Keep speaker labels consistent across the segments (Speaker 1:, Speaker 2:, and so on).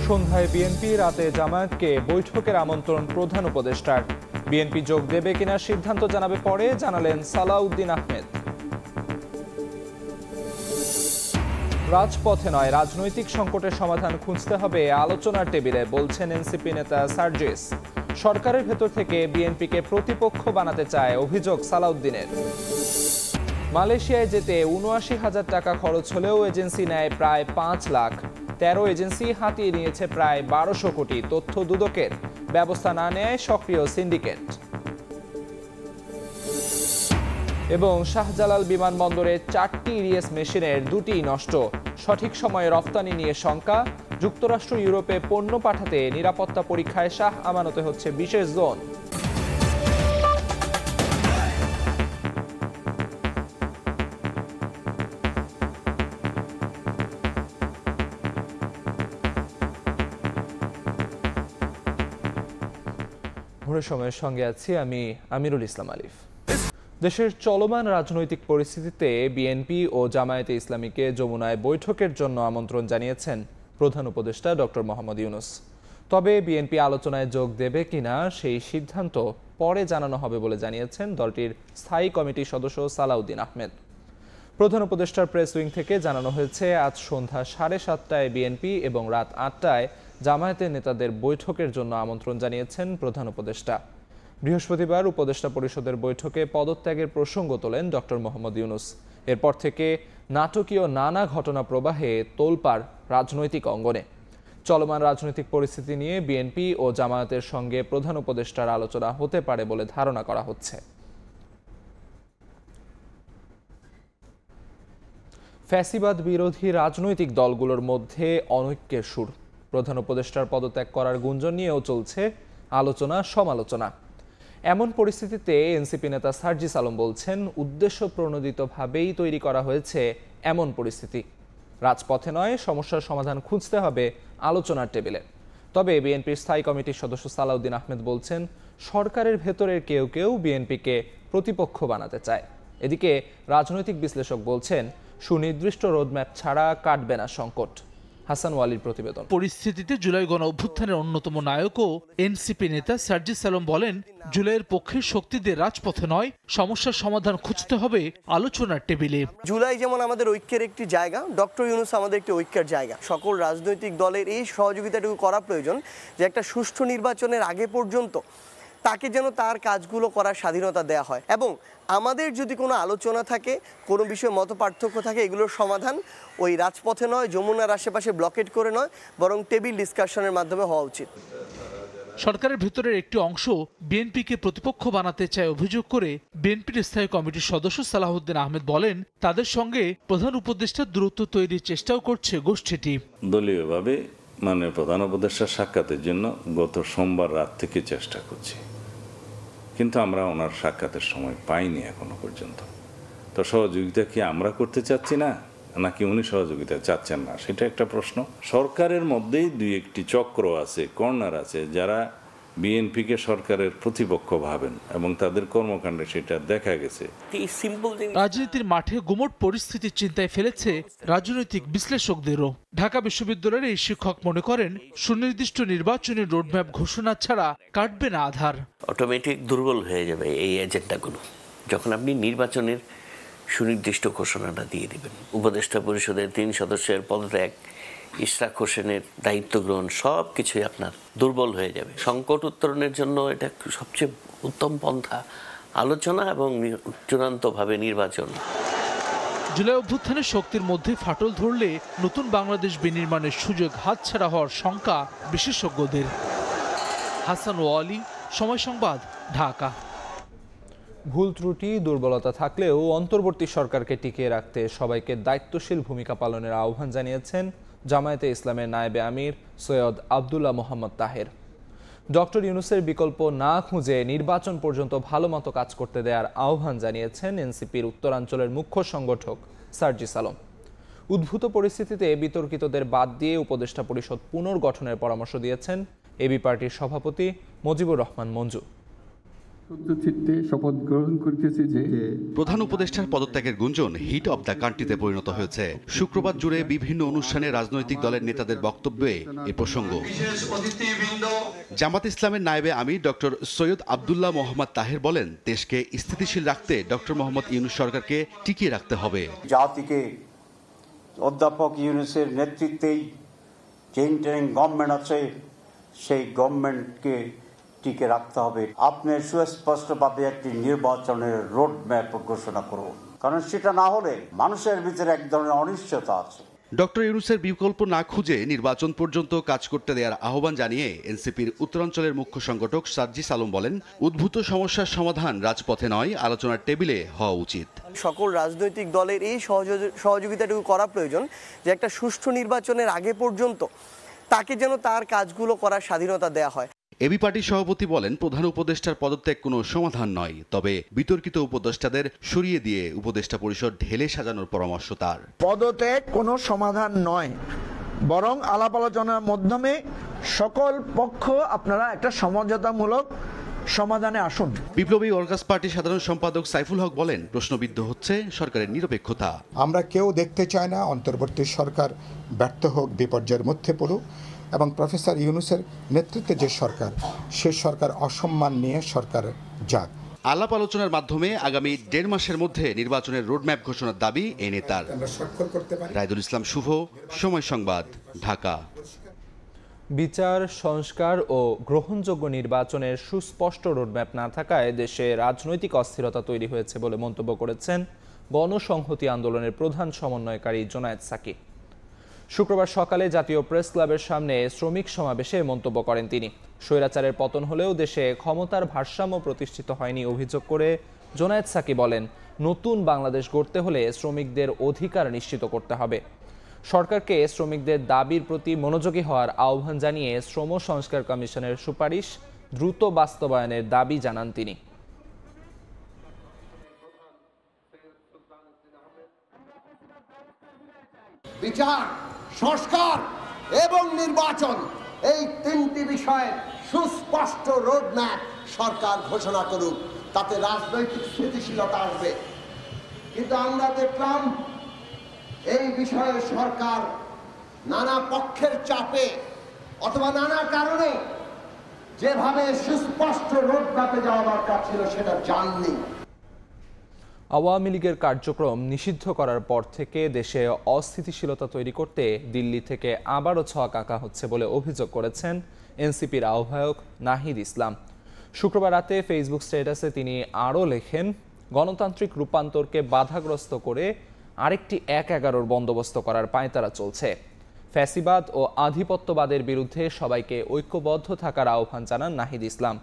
Speaker 1: সন্ধ্যায় বিএনপি, রাতে জামায়াতকে বৈঠকের আমন্ত্রণ প্রধান উপদেষ্টার। বিএনপি যোগ দেবে কিনা সিদ্ধান্ত জানাবে পরে, জানালেন সালাউদ্দিন আহমেদ। রাজপথে নয়, রাজনৈতিক সংকটের সমাধান খুঁজতে হবে আলোচনার টেবিলে, বলছেন এনসিপি নেতা সার্জিস। সরকারের ভেতর থেকে বিএনপিকে প্রতিপক্ষ বানাতে চায় অভিযোগ সালাউদ্দিনের। মালয়েশিয়ায় যেতে ৭৯,০০০ টাকা খরচ হলেও এজেন্সি নেয় প্রায় ৫ লাখ। ১৩ এজেন্সি হাতিয়ে নিয়েছে প্রায় ১২০০ কোটি, তথ্য দুদকের। ব্যবস্থা না নেয় সক্রিয় সিন্ডিকেট। এবং শাহজালাল বিমানবন্দরে 4টি ইরিএস মেশিনের 2টি নষ্ট। সঠিক সময়ে রফতানি নিয়ে শঙ্কা। যুক্তরাষ্ট্র ইউরোপে পণ্য পাঠাতে নিরাপত্তা পরীক্ষায় শাহ আমানতে হচ্ছে বিশেষ জোন। ভোরের সময়ের সঙ্গে আছি আমি আমিরুল ইসলাম আলিফ। দেশের চলমান রাজনৈতিক পরিস্থিতিতে বিএনপি ও জামায়াতে ইসলামীকে যমুনায় বৈঠকের জন্য আমন্ত্রণ জানিয়েছেন প্রধান উপদেষ্টা ডক্টর মোহাম্মদ ইউনূস। তবে বিএনপি আলোচনায় যোগ দেবে কিনা সেই সিদ্ধান্ত পরে জানানো হবে বলে জানিয়েছেন দলটির স্থায়ী কমিটির সদস্য সালাউদ্দিন আহমেদ। প্রধান উপদেষ্টার প্রেস উইং থেকে জানানো হয়েছে, আজ সন্ধ্যা 7:30টায় বিএনপি এবং রাত 8টায় জামায়াতের নেতাদের বৈঠকের জন্য আমন্ত্রণ জানিয়েছেন প্রধান উপদেষ্টা। বৃহস্পতিবার উপদেষ্টা পরিষদের বৈঠকে পদত্যাগের প্রসঙ্গ তোলেন ডক্টর মোহাম্মদ ইউনূস। এরপর থেকে নাটকীয় নানা ঘটনা প্রবাহে তোলপাড় রাজনৈতিক অঙ্গনে। চলমান রাজনৈতিক পরিস্থিতি নিয়ে বিএনপি ও জামায়াতের সঙ্গে প্রধান উপদেষ্টার আলোচনা হতে পারে বলে ধারণা করা হচ্ছে। ফ্যাসিবাদ বিরোধী রাজনৈতিক দলগুলোর মধ্যে অনৈক্যের সুর। প্রধান উপদেষ্টার পদত্যাগ করার গুঞ্জন নিয়েও চলছে আলোচনা সমালোচনা। এমন পরিস্থিতিতে এনসিপি নেতা সার্জিস আলম বলছেন, উদ্দেশ্য প্রণোদিতভাবেই তৈরি করা হয়েছে এমন পরিস্থিতি। রাজপথে নয়, সমস্যার সমাধান খুঁজতে হবে আলোচনার টেবিলে। তবে বিএনপির স্থায়ী কমিটির সদস্য সালাউদ্দিন আহমেদ বলছেন, সরকারের ভেতরের কেউ কেউ বিএনপিকে প্রতিপক্ষ বানাতে চায়। এদিকে রাজনৈতিক বিশ্লেষক বলছেন, সুনির্দিষ্ট রোডম্যাপ ছাড়া কাটবে না সংকট। হাসান ওয়ালির প্রতিবেদন।
Speaker 2: পরিস্থিতিতে জুলাই গণ অভ্যুত্থানের অন্যতম নায়ক ও এনসিপি নেতা সার্জিস আলম বলেন, জুলাইয়ের পক্ষের শক্তিদের রাজপথে নয়, সমস্যার সমাধান খুঁজতে হবে আলোচনার টেবিলে।
Speaker 3: জুলাই যেমন আমাদের ঐক্যের একটি জায়গা, ডক্টর ইউনূস আমাদের একটি ঐক্যের জায়গা। সকল রাজনৈতিক দলের এই সহযোগিতাটুকু করা প্রয়োজন যে একটা সুষ্ঠু নির্বাচনের আগে পর্যন্ত তাকে যেন তার কাজগুলো করার স্বাধীনতা দেওয়া হয়, এবং আমাদের যদি কোনো আলোচনা থাকে, কোনো বিষয়ে মত পার্থক্য থাকে, এগুলোর সমাধান ওই রাজপথে নয়, যমুনার আশেপাশে ব্লকেট করে নয়, বরং টেবিল ডিসকাশনের মাধ্যমে হওয়া উচিত।
Speaker 2: সরকারের ভেতরের একটি অংশ বিএনপিকে প্রতিপক্ষ বানাতে চায় অভিযোগ করে বিএনপির স্থায়ী কমিটির সদস্য সালাউদ্দিন আহমেদ বলেন, তাদের সঙ্গে প্রধান উপদেষ্টার দূরত্ব তৈরির চেষ্টাও করছে গোষ্ঠীটি।
Speaker 4: দলীয়ভাবে মানে প্রধান উপদেষ্টার সাক্ষাতের জন্য গত সোমবার রাত থেকে চেষ্টা করছি, কিন্তু আমরা ওনার সাক্ষাতের সময় পাইনি এখনো পর্যন্ত। তো সহযোগিতা কি আমরা করতে চাচ্ছি না, নাকি উনি সহযোগিতা চাচ্ছেন না, সেটা একটা প্রশ্ন। সরকারের মধ্যেই দুই একটি চক্র আছে, কর্নার আছে, যারা বিএনপিকে সরকারের প্রতিপক্ষ ভাবেন এবং তাদের কর্মকাণ্ডে সেটা দেখা গেছে।
Speaker 2: রাজনীতির মাঠে গুমট পরিস্থিতির চিন্তায় ফেলেছে রাজনৈতিক বিশ্লেষকদেরও। ঢাকা বিশ্ববিদ্যালয়ের এই শিক্ষক মনে করেন, সুনির্দিষ্ট নির্বাচনী রোডম্যাপ ঘোষণা ছাড়া কাটবে না আধার।
Speaker 5: অটোমেটিক দুর্বল হয়ে যাবে এই এজেন্ডাগুলো যখন আপনি নির্বাচনের সুনির্দিষ্ট ঘোষণাটা দিয়ে দিবেন। উপদেষ্টা পরিষদের 3 সদস্যের পদত্যাগ, ইশরাক হোসেনের দায়িত্ব গ্রহণ, সব কিছুই আপনার দুর্বল হয়ে যাবে। সংকট উত্তরণের জন্য এটা সবচেয়ে উত্তম পন্থা আলোচনা এবং চূড়ান্তভাবে নির্বাচন।
Speaker 2: জুলাই অভ্যুত্থানের শক্তির মধ্যে ফাটল ধরলে নতুন বাংলাদেশ বিনির্মাণের সুযোগ হাতছাড়া হওয়ার শঙ্কা বিশেষজ্ঞদের। হাসান ওয়ালি, সময় সংবাদ, ঢাকা।
Speaker 1: ভুল ত্রুটি দুর্বলতা থাকলেও অন্তর্বর্তী সরকারকে টিকিয়ে রাখতে সবাইকে দায়িত্বশীল ভূমিকা পালনের আহ্বান জানিয়েছেন জামায়াতে ইসলামের নায়েবে আমির সৈয়দ আবদুল্লাহ মোহাম্মদ তাহের। ডক্টর ইউনূসের বিকল্প না খুঁজে নির্বাচন পর্যন্ত ভালো মতো কাজ করতে দেওয়ার আহ্বান জানিয়েছেন এনসিপির উত্তরাঞ্চলের মুখ্য সংগঠক সার্জিস আলম। উদ্ভূত পরিস্থিতিতে বিতর্কিতদের বাদ দিয়ে উপদেষ্টা পরিষদ পুনর্গঠনের পরামর্শ দিয়েছেন এবি পার্টির সভাপতি মুজিবুর রহমান মঞ্জু।
Speaker 6: চিত্তে শপথ গ্রহণ করিতেছি যে
Speaker 7: প্রধান উপদেষ্টার পদত্যাগের গুঞ্জন হিট অব দ্য কান্ট্রিতে পরিণত হয়েছে। শুক্রবার জুড়ে বিভিন্ন অনুষ্ঠানে রাজনৈতিক দলের নেতাদের বক্তব্যে এ প্রসঙ্গ। জামাত ইসলামের নায়েবে আমির ডক্টর সৈয়দ আব্দুল্লাহ মোহাম্মদ তাহের বলেন, দেশকে স্থিতিশীল রাখতে ডক্টর মোহাম্মদ ইউনূস সরকারকে টিকিয়ে রাখতে হবে।
Speaker 8: জাতিকে অধ্যাপক ইউনূসের নেতৃত্বেই যে ইন্টারিম গভর্নমেন্ট আছে সেই গভর্নমেন্টকে টিকে রাখতে হবে। আপনার সুস্পষ্টভাবে একটি নির্বাচনের রোড ম্যাপ ঘোষণা করুন, কারণ সেটা না হলে মানুষের ভিতরে এক ধরনের অনিশ্চয়তা আছে।
Speaker 7: ডক্টর ইউনূসের বিকল্প না খুঁজে নির্বাচন পর্যন্ত কাজ করতে দেওয়ার আহ্বান জানিয়ে এনসিপির উত্তরাঞ্চলের মুখ্য সংগঠক সার্জিস আলম বলেন, উদ্ভূত সমস্যার সমাধান রাজপথে নয়, আলোচনার টেবিলে হওয়া উচিত।
Speaker 3: সকল রাজনৈতিক দলের এই সহযোগিতাটুকু করা প্রয়োজন যে একটা সুষ্ঠু নির্বাচনের আগে পর্যন্ত তাকে যেন তার কাজগুলো করার স্বাধীনতা দেওয়া হয়।
Speaker 7: এবি পার্টির সভাপতি বলেন, প্রধান উপদেষ্টার পদত্যাগ কোনো সমাধান নয়, তবে বিতর্কিত উপদেষ্টাদের সরিয়ে দিয়ে উপদেষ্টা পরিষদ ঢেলে সাজানোর পরামর্শ তার।
Speaker 9: পদত্যাগ কোনো সমাধান নয়, বরং আলাপ আলোচনার মাধ্যমে সকল পক্ষ আপনারা একটা সমঝোতামূলক সমাধানে আসুন।
Speaker 7: বিপ্লবী ওয়ার্কার্স পার্টির সাধারণ সম্পাদক সাইফুল হক বলেন, প্রশ্নবিদ্ধ হচ্ছে সরকারের নিরপেক্ষতা।
Speaker 10: আমরা কেউ দেখতে চাই না অন্তর্বর্তী সরকার ব্যর্থ হোক, বিপর্যয়ের মধ্যে পড়ুক, এবং প্রফেসর ইউনূসের নেতৃত্বে যে সরকার, সে সরকার অসম্মান নিয়ে সরকার যাক।
Speaker 7: আলাপ আলোচনার মাধ্যমে আগামী 1.5 মাসের মধ্যে নির্বাচনের রোডম্যাপ ঘোষণার দাবি এই নেতার। রায়দুল ইসলাম শুভ, সময় সংবাদ, ঢাকা।
Speaker 1: বিচার, সংস্কার ও গ্রহণযোগ্য নির্বাচনের সুস্পষ্ট রোডম্যাপ না থাকায় দেশে রাজনৈতিক অস্থিরতা তৈরি হয়েছে বলে মন্তব্য করেছেন গণসংহতি আন্দোলনের প্রধান সমন্বয়কারী জোনায়েদ সাকি। শুক্রবার সকালে জাতীয় প্রেস ক্লাবের সামনে শ্রমিক সমাবেশে মন্তব্য করেন তিনি। স্বৈরাচারের পতন হলেও দেশে ক্ষমতার ভারসাম্য প্রতিষ্ঠিত হয়নি অভিযোগ করে জোনায়েদ সাকি বলেন, নতুন বাংলাদেশ গড়তে হলে শ্রমিকদের অধিকার নিশ্চিত করতে হবে। সরকারকে শ্রমিকদের দাবির প্রতি মনোযোগী হওয়ার আহ্বান জানিয়ে শ্রম সংস্কার কমিশনের সুপারিশ দ্রুত বাস্তবায়নের দাবি জানান তিনি।
Speaker 11: বিচার, সংস্কার এবং নির্বাচন, এই তিনটি বিষয়ে সুস্পষ্ট রোডম্যাপ সরকার ঘোষণা করুক, তাতে রাজনৈতিক স্থিতিশীলতা আসবে। কিন্তু আমরা দেখলাম এই বিষয়ে সরকার নানা পক্ষের চাপে অথবা নানা কারণে যেভাবে সুস্পষ্ট রোডম্যাপে যাওয়া দরকার ছিল সেটা জাননি।
Speaker 1: আওয়ামী লীগের কার্যক্রম নিষিদ্ধ করার পর থেকে দেশে অস্থিতিশীলতা তৈরি করতে দিল্লি থেকে আবারও ছোঁয়া আঁকা হচ্ছে বলে অভিযোগ করেছেন এনসিপির আহ্বায়ক নাহিদ ইসলাম। শুক্রবার রাতে ফেসবুক স্ট্যাটাসে তিনি আরও লেখেন, গণতান্ত্রিক রূপান্তরকে বাধাগ্রস্ত করে আরেকটি 1/11 বন্দোবস্ত করার পাঁয়তারা চলছে। ফ্যাসিবাদ ও আধিপত্যবাদের বিরুদ্ধে সবাইকে ঐক্যবদ্ধ থাকার আহ্বান জানান নাহিদ ইসলাম।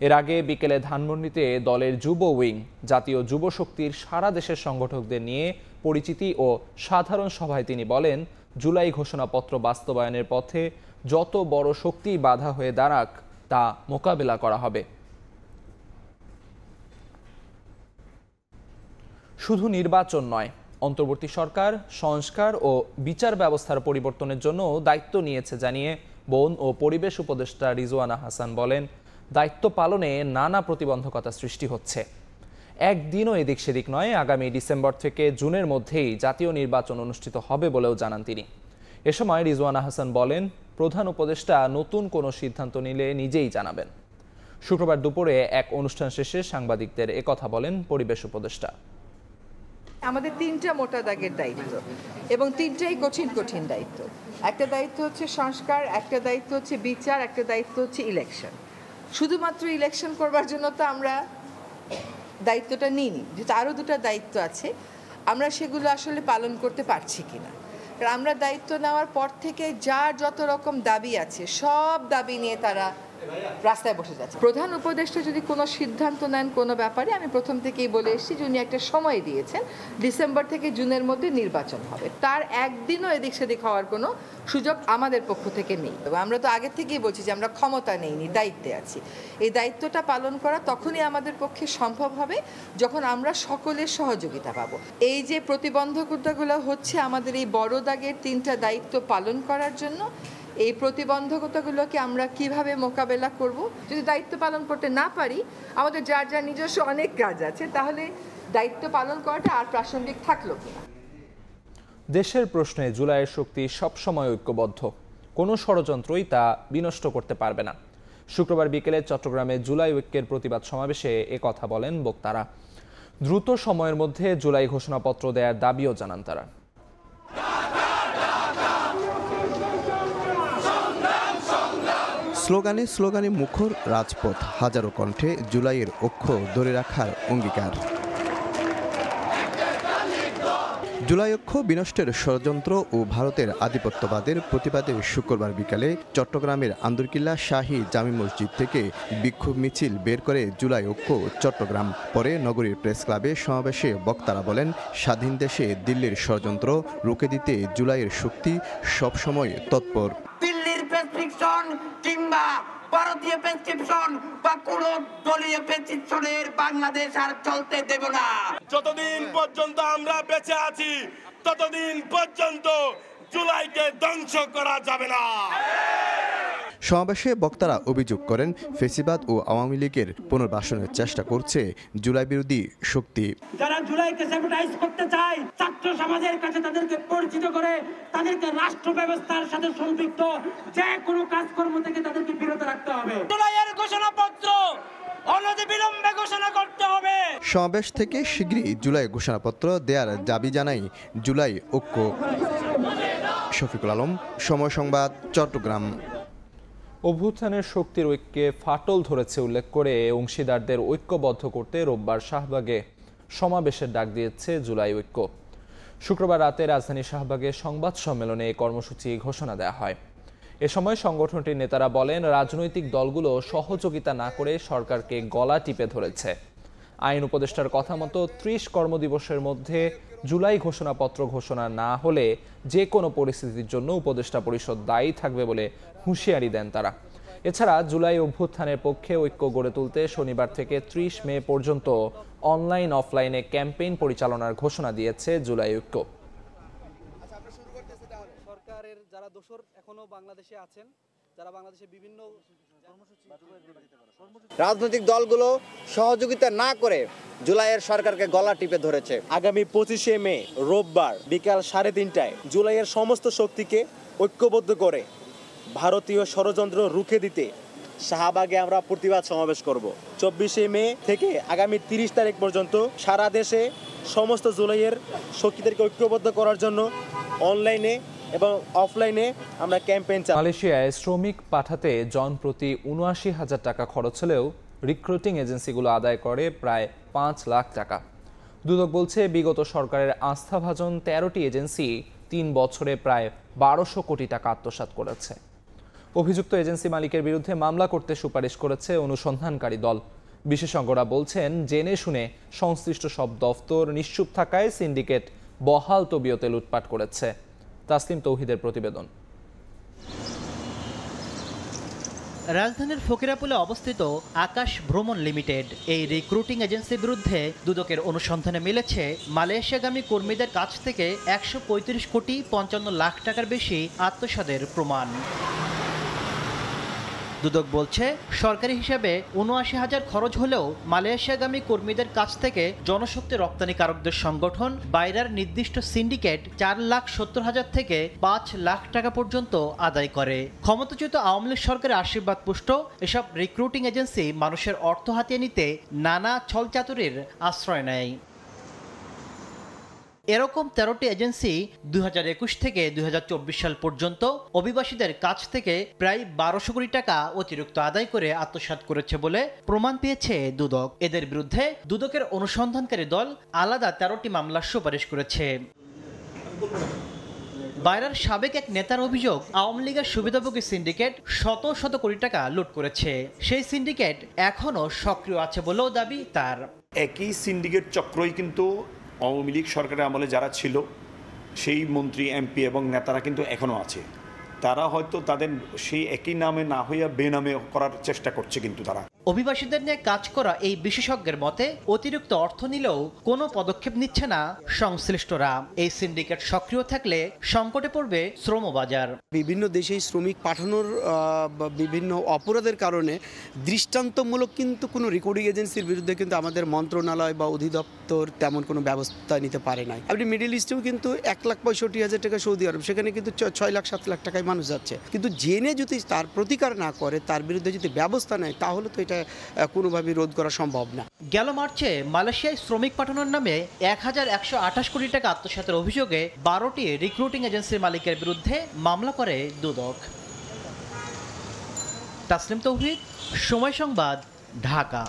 Speaker 1: এর আগে বিকেলে ধানমন্ডিতে দলের যুব উইং জাতীয় যুব শক্তির সারা দেশের সংগঠকদের নিয়ে পরিচিতি ও সাধারণ সভায় তিনি বলেন, জুলাই ঘোষণাপত্র বাস্তবায়নের পথে যত বড় শক্তি বাধা হয়ে দাঁড়াক তা মোকাবেলা করা হবে। শুধু নির্বাচন নয়, অন্তর্বর্তী সরকার সংস্কার ও বিচার ব্যবস্থার পরিবর্তনের জন্য দায়িত্ব নিয়েছে জানিয়ে বন ও পরিবেশ উপদেষ্টা রিজওয়ানা হাসান বলেন, দায়িত্ব পালনে নানা প্রতিবন্ধকতা সৃষ্টি হচ্ছে। একদিনও এদিক সেদিক নয়, আগামী ডিসেম্বর থেকে জুনের মধ্যেই জাতীয় নির্বাচন অনুষ্ঠিত হবে বলেও জানান তিনি। এ সময় রিজওয়ানা হাসান বলেন, প্রধান উপদেষ্টা নতুন কোনো সিদ্ধান্ত নিলে নিজেই জানাবেন। শুক্রবার দুপুরে এক অনুষ্ঠান শেষে সাংবাদিকদের একথা বলেন পরিবেশ উপদেষ্টা।
Speaker 12: আমাদের 3টা মোটা দাগের দায়িত্ব এবং 3টাই কঠিন কঠিন দায়িত্ব। একটা দায়িত্ব হচ্ছে সংস্কার, একটা দায়িত্ব হচ্ছে বিচার, একটা দায়িত্ব হচ্ছে ইলেকশন। শুধুমাত্র ইলেকশন করবার জন্য তো আমরা দায়িত্বটা নিইনি, যেহেতু আরও 2টা দায়িত্ব আছে, আমরা সেগুলো আসলে পালন করতে পারছি কিনা। কারণ আমরা দায়িত্ব নেওয়ার পর থেকে যার যত রকম দাবি আছে সব দাবি নিয়ে তারা রাস্তায় বসে যাচ্ছে। প্রধান উপদেষ্টা যদি কোনো সিদ্ধান্ত নেন কোনো ব্যাপারে, আমি প্রথম থেকেই বলে এসেছি যে উনি একটা সময় দিয়েছেন, ডিসেম্বর থেকে জুনের মধ্যে নির্বাচন হবে। তার একদিনও এদিক সেদিক হওয়ার কোনো সুযোগ আমাদের পক্ষ থেকে নেই। আমরা তো আগের থেকেই বলছি যে আমরা ক্ষমতা নেইনি, দায়িত্বে আছি। এই দায়িত্বটা পালন করা তখনই আমাদের পক্ষে সম্ভব হবে যখন আমরা সকলের সহযোগিতা পাবো। এই যে প্রতিবন্ধকতাগুলো হচ্ছে আমাদের এই বড় দাগের 3টা দায়িত্ব পালন করার জন্য, এই প্রতিবন্ধকতাগুলোকে আমরা কিভাবে মোকাবেলা করব। যদি দায়িত্ব পালন করতে না পারি, আমাদের যার যার নিজস্ব অনেক কাজ আছে, তাহলে দায়িত্ব পালন করাটা আর প্রাসঙ্গিক থাকলো কিনা।
Speaker 1: দেশের প্রশ্নে জুলাইয়ের শক্তি সবসময় ঐক্যবদ্ধ, কোনো ষড়যন্ত্রই তা বিনষ্ট করতে পারবে না। শুক্রবার বিকেলে চট্টগ্রামে জুলাই ঐক্যের প্রতিবাদ সমাবেশে একথা বলেন বক্তারা। দ্রুত সময়ের মধ্যে জুলাই ঘোষণাপত্র দেওয়ার দাবিও জানান তারা।
Speaker 13: স্লোগানে স্লোগানে মুখর রাজপথ, হাজারো কণ্ঠে জুলাইয়ের ঐক্য ধরে রাখার অঙ্গীকার। জুলাই ঐক্য বিনষ্টের ষড়যন্ত্র ও ভারতের আধিপত্যবাদের প্রতিবাদে শুক্রবার বিকালে চট্টগ্রামের আন্দরকিল্লা শাহী জামি মসজিদ থেকে বিক্ষোভ মিছিল বের করে জুলাই ঐক্য চট্টগ্রাম। পরে নগরীর প্রেস ক্লাবে সমাবেশে বক্তারা বলেন, স্বাধীন দেশে দিল্লির ষড়যন্ত্র রুখে দিতে জুলাইয়ের শক্তি সবসময় তৎপর।
Speaker 14: দিল্লির প্রেসক্রিপশন কিংবা ভারতীয় প্রেসক্রিপশন বা কোন দলীয় প্রেসক্রিপশনের বাংলাদেশ আর চলতে দেব না।
Speaker 15: যতদিন পর্যন্ত আমরা বেঁচে আছি ততদিন পর্যন্ত জুলাইকে ধ্বংস করা যাবে না।
Speaker 13: সমাবেশে বক্তারা অভিযোগ করেন, ফেসিবাদ ও আওয়ামী লীগের পুনর্বাসনের চেষ্টা করছে জুলাই বিরোধী শক্তি।
Speaker 14: যারা জুলাইকে স্যাবোটাইজ করতে চায়, ছাত্র সমাজের কাছে তাদেরকে পরিচিত করে তাদেরকে রাষ্ট্র ব্যবস্থার সাথে সম্পৃক্ত যে কোনো কাজকর্ম থেকে তাদেরকে বিরত রাখতে হবে। জুলাইয়ের ঘোষণাপত্র অনতিবিলম্বে ঘোষণা করতে হবে।
Speaker 13: সমাবেশ থেকে শীঘ্রই জুলাই ঘোষণাপত্র দেওয়ার দাবি জানাই জুলাই ঐক্য। শফিকুল আলম, সময় সংবাদ, চট্টগ্রাম।
Speaker 1: অভ্যুত্থানের শক্তির ঐক্যে ফাটল ধরেছে উল্লেখ করে অংশীদারদের ঐক্যবদ্ধ করতে রোববার শাহবাগে সমাবেশের ডাক দিয়েছে জুলাই ঐক্য। শুক্রবার রাতে রাজধানী শাহবাগে সংবাদ সম্মেলনে এই কর্মসূচি ঘোষণা দেওয়া হয়। এ সময় সংগঠনটির নেতারা বলেন, রাজনৈতিক দলগুলো সহযোগিতা না করে সরকারকে গলা টিপে ধরেছে। আইন উপদেষ্টার কথা মতো ৩০ কর্মদিবসের মধ্যে জুলাই ঘোষণাপত্র ঘোষণা না হলে যে কোনো পরিস্থিতির জন্য উপদেষ্টা পরিষদ দায়ী থাকবে বলে হুঁশিয়ারি দেন তারা। এছাড়া জুলাই অভ্যুত্থানের পক্ষে ঐক্য গড়ে তুলতে শনিবার থেকে ৩০ মে পর্যন্ত অনলাইন অফলাইনে ক্যাম্পেইন পরিচালনার ঘোষণা দিয়েছে জুলাই ঐক্য।
Speaker 16: সরকারের যারা দোসর এখনো বাংলাদেশে আছেন, যারা বাংলাদেশে বিভিন্ন
Speaker 17: রাজনৈতিক দলগুলো সহযোগিতা না করে জুলাইয়ের সরকারকে গলা টিপে ধরেছে।
Speaker 18: আগামী 25শে মে রোববার বিকাল 3:30টায় জুলাইয়ের সমস্ত শক্তিকে ঐক্যবদ্ধ করে ভারতীয় ষড়যন্ত্র রুখে দিতে শাহবাগে আমরা প্রতিবাদ সমাবেশ করব। 24শে মে থেকে আগামী 30 তারিখ পর্যন্ত সারা দেশে সমস্ত জুলাইয়ের শক্তিদেরকে ঐক্যবদ্ধ করার জন্য অনলাইনে এবং অফলাইনে আমরা ক্যাম্পেইন চালাই।
Speaker 1: মালয়েশিয়ায় শ্রমিক পাঠাতে জনপ্রতি ৭৯,০০০ টাকা খরচ হলেও রিক্রুটিং এজেন্সিগুলো আদায় করে প্রায় ৫ লাখ টাকা। দুদক বলছে, বিগত সরকারের আস্থাভাজন ১৩টি এজেন্সি ৩ বছরে প্রায় ১২০০ কোটি টাকা আত্মসাৎ করেছে। অভিযুক্ত এজেন্সি মালিকের বিরুদ্ধে মামলা করতে সুপারিশ করেছে অনুসন্ধানকারী দল। বিশেষজ্ঞরা বলছেন, জেনে শুনে সংশ্লিষ্ট সব দফতর নিশ্চুপ থাকায় সিন্ডিকেট বহাল তবিয়তে লুটপাট করেছে। তাসলিম তৌহিদের প্রতিবেদন।
Speaker 19: রাজধানীর ফকিরাপুলে অবস্থিত আকাশ ভ্রমণ লিমিটেড এই রিক্রুটিং এজেন্সির বিরুদ্ধে দুদকের অনুসন্ধানে মিলেছে মালয়েশিয়াগামী কর্মীদের কাছ থেকে ১৩৫ কোটি ৫৫ লাখ টাকার বেশি আত্মসাতের প্রমাণ। দুদক বলছে, সরকারি হিসাবে ৭৯,০০০ খরচ হলেও মালয়েশিয়াগামী কর্মীদের কাছ থেকে জনশক্তি রপ্তানিকারকদের সংগঠন বাইরার নির্দিষ্ট সিন্ডিকেট ৪,৭০,০০০ থেকে ৫ লাখ টাকা পর্যন্ত আদায় করে। ক্ষমতাচ্যুত আওয়ামী লীগ সরকারের আশীর্বাদ পুষ্ট এসব রিক্রুটিং এজেন্সি মানুষের অর্থ হাতিয়ে নিতে নানা ছলচাতুরির আশ্রয় নেয়। এরকম ১৩টি এজেন্সি ২০২১ থেকে ২০২৪ সাল পর্যন্ত অভিবাসীদের কাছ থেকে প্রায় ১২০০ কোটি টাকা অতিরিক্ত আদায় করে আত্মসাৎ করেছে বলে প্রমাণ পেয়েছে দুদক। এদের বিরুদ্ধে দুদকের অনুসন্ধানকারী দল আলাদা ১৩টি মামলার সুপারিশ করেছে। বাইরার সাবেক এক নেতার অভিযোগ, আওয়ামী লীগের সুবিধাভোগী সিন্ডিকেট শত শত কোটি টাকা লুট করেছে। সেই সিন্ডিকেট এখনও সক্রিয় আছে বলেও দাবি তার।
Speaker 20: একই সিন্ডিকেট চক্রই কিন্তু আওয়ামী লীগ সরকারের আমলে যারা ছিল সেই মন্ত্রী, এমপি এবং নেতারা কিন্তু এখনও আছে। তারা হয়তো তাদের সেই একই নামে না হইয়া বেনামে করার চেষ্টা করছে কিন্তু তারা।
Speaker 19: অভিবাসীদের নিয়ে কাজ করা এই বিশেষজ্ঞের মতে অতিরিক্ত অর্থ নিলেও কোনো পদক্ষেপ নিচ্ছে না সংশ্লিষ্টরা। এই সিন্ডিকেট সক্রিয় থাকলে সংকটে পড়বে শ্রম বাজার।
Speaker 21: বিভিন্ন দেশে শ্রমিক পাঠানোর বিভিন্ন অপরাধের কারণে দৃষ্টান্তমূলক কিন্তু কোনো রেকর্ডিং এজেন্সির বিরুদ্ধে কিন্তু আমাদের মন্ত্রণালয় বা অধিদপ্তর তেমন কোনো ব্যবস্থা নিতে পারে নাই। আপনি মিডল ইস্টেও কিন্তু 1,65,000 টাকা সৌদি আরব, সেখানে কিন্তু 6 লাখ 7 লাখ টাকায় মানুষ যাচ্ছে। কিন্তু জেনে যদি তার প্রতিকার না করে, তার বিরুদ্ধে যদি ব্যবস্থা নেয়, তাহলে তো এটা কোনোভাবেই রোধ করা সম্ভব না।
Speaker 19: গেল মার্চে মালয়েশিয়ায় শ্রমিক পাঠানোর নামে 1,128 কোটি টাকা আত্মসাতের অভিযোগে 12টি রিক্রুটিং এজেন্সির মালিকের বিরুদ্ধে মামলা করে দুদক। তাসলিম তৌহিদ, সময় সংবাদ, ঢাকা।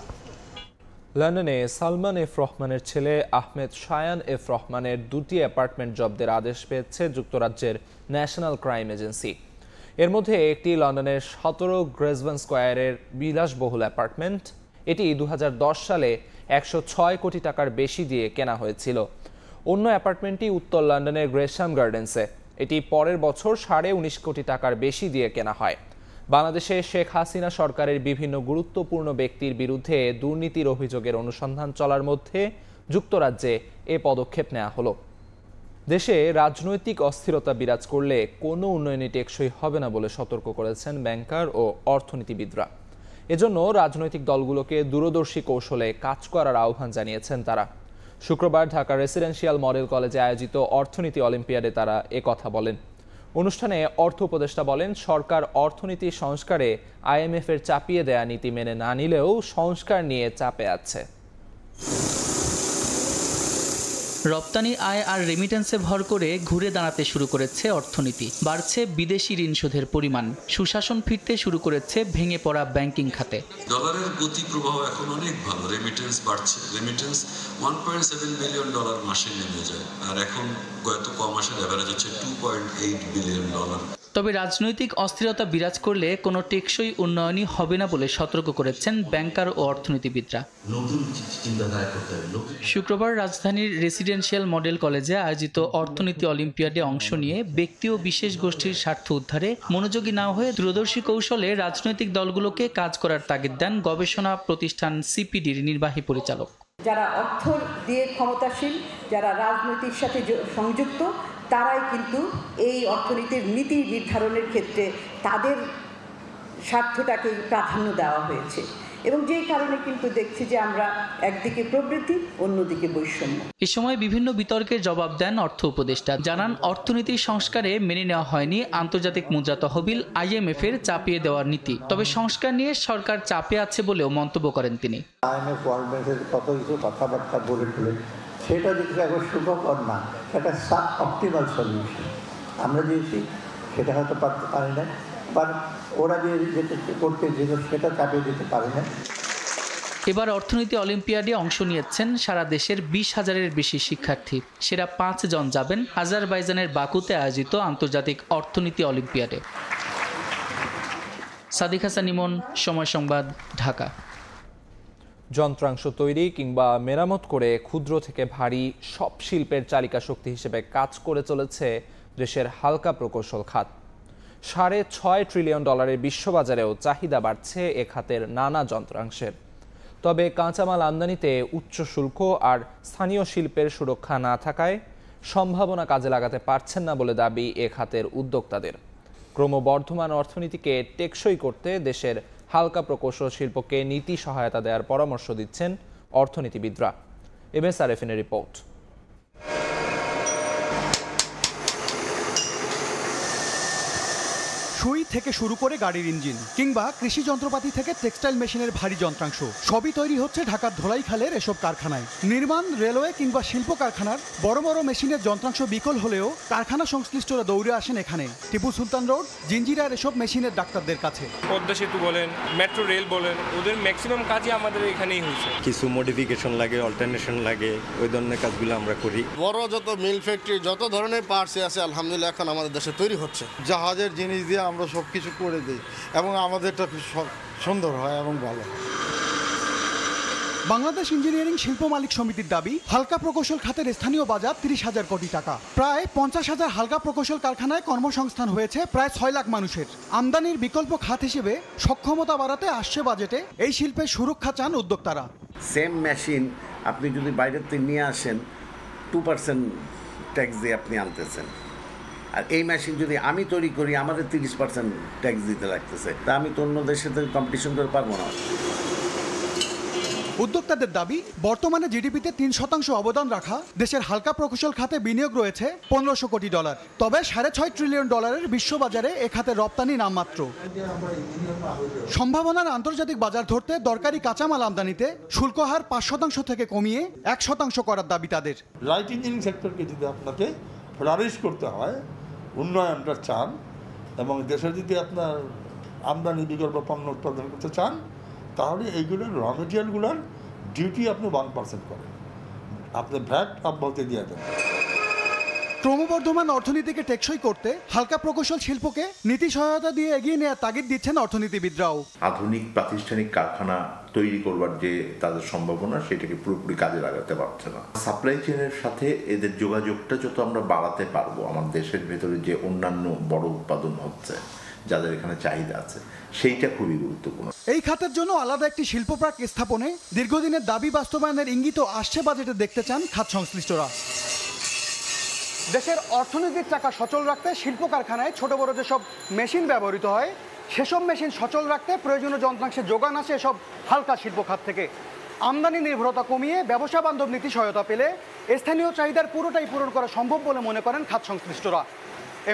Speaker 1: লন্ডনে সালমান এফ রহমানের ছেলে আহমেদ শায়ান এফ রহমানের 2টি অ্যাপার্টমেন্ট জব্দের আদেশ পেয়েছে যুক্তরাজ্যের ন্যাশনাল ক্রাইম এজেন্সি। এর মধ্যে একটি লন্ডনের 17 গ্রেসভেন স্কোয়ারের বিলাসবহুল অ্যাপার্টমেন্ট। এটি 2010 সালে 106 কোটি টাকার বেশি দিয়ে কেনা হয়েছিল। অন্য অ্যাপার্টমেন্টটি উত্তর লন্ডনের গ্রেশাম গার্ডেন্সে। এটি পরের বছর 19.5 কোটি টাকার বেশি দিয়ে কেনা হয়। বাংলাদেশে শেখ হাসিনা সরকারের বিভিন্ন গুরুত্বপূর্ণ ব্যক্তির বিরুদ্ধে দুর্নীতির অভিযোগের অনুসন্ধান চলার মধ্যে যুক্তরাজ্যে এ পদক্ষেপ নেওয়া হলো। দেশে রাজনৈতিক অস্থিরতা বিরাজ করলে কোনো উন্নয়নই টেকসই হবে না বলে সতর্ক করেছেন ব্যাংকার ও অর্থনীতিবিদরা। এজন্য রাজনৈতিক দলগুলোকে দূরদর্শী কৌশলে কাজ করার আহ্বান জানিয়েছেন তারা। শুক্রবার ঢাকা রেসিডেন্সিয়াল মডেল কলেজে আয়োজিত অর্থনীতি অলিম্পিয়াডে তারা একথা বলেন। অনুষ্ঠানে অর্থ উপদেষ্টা বলেন, সরকার অর্থনীতি সংস্কারে IMF এর চাপিয়ে দেয়া নীতি মেনে না নিলেও সংস্কার নিয়ে চাপে আছে।
Speaker 22: রপ্তানি আয় আর রেমিটেন্সে ভর করে ঘুরে দাঁড়াতে শুরু করেছে অর্থনীতি। বাড়ছে বিদেশি ঋণ শোধের পরিমাণ, সুশাসন ফিরতে শুরু করেছে ভেঙে পড়া ব্যাংকিং খাতে।
Speaker 23: ডলারের গতি প্রবাহ এখন অনেক ভালো, রেমিটেন্স বাড়ছে। রেমিটেন্স $1.7 বিলিয়ন মাসে নেমে যায়, আর এখন গত মাসের অ্যাভারেজ হচ্ছে $2.8 বিলিয়ন।
Speaker 22: তবে রাজনৈতিক অস্থিরতা বিরাজ করলে কোনো টেকসই উন্নয়নই হবে না বলে সতর্ক করেছেন ব্যাংকার ও অর্থনীতিবিদরা। শুক্রবার রাজধানীর রেসিডেন্সিয়াল মডেল কলেজে আয়োজিত অর্থনীতি অলিম্পিয়াডে অংশ নিয়ে ব্যক্তি ও বিশেষ গোষ্ঠীর স্বার্থ উদ্ধারে মনোযোগী না হয়ে দূরদর্শী কৌশলে রাজনৈতিক দলগুলোকে কাজ করার তাগিদ দেন গবেষণা প্রতিষ্ঠান CPDর নির্বাহী পরিচালক।
Speaker 24: যারা অর্থ দিয়ে ক্ষমতাসীন, যারা রাজনৈতিক সাথে সংযুক্ত, তারাই কিন্তু এই অর্থনীতির নীতি নির্ধারণের ক্ষেত্রে তাদের স্বার্থটাকে প্রাধান্য দেওয়া হয়েছে এবং যেই কারণে কিন্তু দেখছি যে আমরা একদিকে প্রবৃদ্ধি, অন্যদিকে বৈষম্য।
Speaker 22: এ সময় বিভিন্ন বিতর্কের জবাব দেন অর্থ উপদেষ্টা। জানান, অর্থনীতির সংস্কারে মেনে নেওয়া হয়নি আন্তর্জাতিক মুদ্রা তহবিল IMF এর চাপিয়ে দেওয়ার নীতি, তবে সংস্কার নিয়ে সরকার চাপে আছে বলেও মন্তব্য করেন তিনি।
Speaker 25: IMF ওয়ার্ল্ড ব্যাংকের কত কিছু কথাবার্তা বলে ফেলেন, সেটা দেখতে এখন সুখকর না, সেটা সাব অপটিমাল সলিউশন। আমরা দিয়েছি সেটা হয়তো পারি না, বা ওরা যে যেটা করতে যেত সেটা চাপিয়ে দিতে পারে না।
Speaker 22: এবার অর্থনীতি অলিম্পিয়াডে অংশ নিয়েছেন সারা দেশের 20,000-এর বেশি শিক্ষার্থী। সেরা 5 জন যাবেন আজারবাইজানের বাকুতে আয়োজিত আন্তর্জাতিক অর্থনীতি অলিম্পিয়াডে। সাদিক হাসান ইমন, সময় সংবাদ, ঢাকা।
Speaker 1: যন্ত্রাংশ তৈরি কিংবা মেরামত করে ক্ষুদ্র থেকে ভারী সব শিল্পের চালিকা শক্তি হিসেবে কাজ করে চলেছে দেশের হালকা প্রকৌশল খাত। $6.5 ট্রিলিয়ন বিশ্ববাজারেও চাহিদা বাড়ছে এ খাতের নানা যন্ত্রাংশের। তবে কাঁচামাল আমদানিতে উচ্চ শুল্ক আর স্থানীয় শিল্পের সুরক্ষা না থাকায় সম্ভাবনা কাজে লাগাতে পারছেন না বলে দাবি এ খাতের উদ্যোক্তাদের। ক্রমবর্ধমান অর্থনীতিকে টেকসই করতে দেশের হালকা প্রকৌশল শিল্পকে নীতি সহায়তা দেওয়ার পরামর্শ দিচ্ছেন অর্থনীতিবিদরা। MSRFN-এর রিপোর্ট।
Speaker 26: সুই থেকে শুরু করে গাড়ির ইঞ্জিন কিংবা কৃষি যন্ত্রপাতি থেকে টেক্সটাইল মেশিনের ভারী যন্ত্রাংশ সবই তৈরি হচ্ছে ঢাকার ধোলাইখালের এসব কারখানায়। নির্মাণ, রেলওয়ে কিংবা শিল্প কারখানার বড় বড় মেশিনের যন্ত্রাংশ বিকল হলেও কারখানা সংশ্লিষ্টরা দৌড়ে আসেন এখানে। টিপু সুলতান রোড, জিঞ্জিরার এসব মেশিনের ডাক্তারদের কাছে।
Speaker 27: পদ্মা সেতু বলেন, মেট্রো রেল বলেন, ওদের ম্যাক্সিমাম কাজই আমাদের এখানেই হয়েছে।
Speaker 28: কিছু মডিফিকেশন লাগে, অল্টারনেশন লাগে, ওই ধরনের কাজগুলো আমরা করি।
Speaker 29: বড় যত মিল ফ্যাক্টরি, যত ধরনের পার্টস আছে আলহামদুলিল্লাহ এখন আমাদের দেশে তৈরি হচ্ছে।
Speaker 30: জাহাজের জিনিস দিয়ে আমরা সব কিছু করে দিই এবং আমাদেরটা সুন্দর হয় এবং ভালো।
Speaker 26: বাংলাদেশ ইঞ্জিনিয়ারিং শিল্প মালিক সমিতির দাবি, হালকা প্রকৌশল খাতের স্থানীয় বাজার 30,000 কোটি টাকা। প্রায় 50,000 হালকা প্রকৌশল কারখানায় কর্মসংস্থান হয়েছে প্রায় 6 লাখ মানুষের। আমদানির বিকল্প খাত হিসেবে সক্ষমতা বাড়াতে আসছে বাজেটে এই শিল্পের সুরক্ষা চান উদ্যোক্তারা।
Speaker 2: সেম মেশিন আপনি যদি বাইরের থেকে নিয়ে আসেন 2% ট্যাক্স দিয়ে আপনি আনতেছেন, আর এই মেশিন যদি আমি তৈরি করি আমাদের 30% ট্যাক্স দিতে লাগতেছে, তা আমি তো অন্য দেশের সাথে কম্পিটিশন করে পারবো না।
Speaker 26: উদ্যোক্তাদের দাবি, বর্তমানে জিডিপিতে 3% অবদান রাখা দেশের হালকা প্রকৌশল খাতে বিনিয়োগ রয়েছে $1500 কোটি। তবে $6.5 ট্রিলিয়ন বিশ্ববাজারে এ খাতের রপ্তানি নামমাত্র। সম্ভাবনার আন্তর্জাতিক বাজার ধরতে দরকারি কাঁচামাল আমদানিতে শুল্ক হার 5% থেকে কমিয়ে 1% করার দাবি তাদের।
Speaker 3: লাইট ইঞ্জিনিয়ারিং সেক্টরকে যদি আপনাকে ফ্লারিশ করতে হয়, উন্নয়নটা চান, এবং দেশে যদি আপনার আমদানি বিকল্প পণ্য উৎপাদন করতে চান, তাহলে এইগুলোর র মেটেরিয়ালগুলোর ডিউটি আপনি 1% করেন, আপনি ভ্যাট অব্যাহতি দিয়ে দেন।
Speaker 26: ক্রমবর্ধমান অর্থনীতিকে টেকসই করতে হালকা প্রকৌশল শিল্পকে নীতি সহায়তা দিয়ে এগিয়ে নেওয়ার তাগিদ দিচ্ছেন অর্থনীতিবিদরাও।
Speaker 4: আধুনিক প্রাতিষ্ঠানিক কারখানা তৈরি করবার যে তাদের সম্ভাবনা, সেটাকে পুরোপুরি কাজে লাগাতে পারছে না। সাপ্লাই চেনের সাথে এদের যোগাযোগটা যত আমরা বাড়াতে পারবো, আমার দেশের ভেতরে যে অন্যান্য বড় উৎপাদন হচ্ছে, যাদের এখানে চাহিদা আছে, সেইটা খুবই গুরুত্বপূর্ণ।
Speaker 26: এই খাতের জন্য আলাদা একটি শিল্প পার্ক স্থাপনে দীর্ঘদিনের দাবি বাস্তবায়নের ইঙ্গিত আসছে বাজেটে দেখতে চান খাত সংশ্লিষ্টরা। দেশের অর্থনৈতিক চাকা সচল রাখতে শিল্প কারখানায় ছোট বড় যেসব মেশিন ব্যবহৃত হয়, সেসব মেশিন সচল রাখতে প্রয়োজনীয় যন্ত্রাংশের যোগান আসে এসব হালকা শিল্প খাত থেকে। আমদানি নির্ভরতা কমিয়ে ব্যবসা বান্ধব নীতি সহায়তা পেলে স্থানীয় চাহিদার পুরোটাই পূরণ করা সম্ভব বলে মনে করেন খাত সংশ্লিষ্টরা।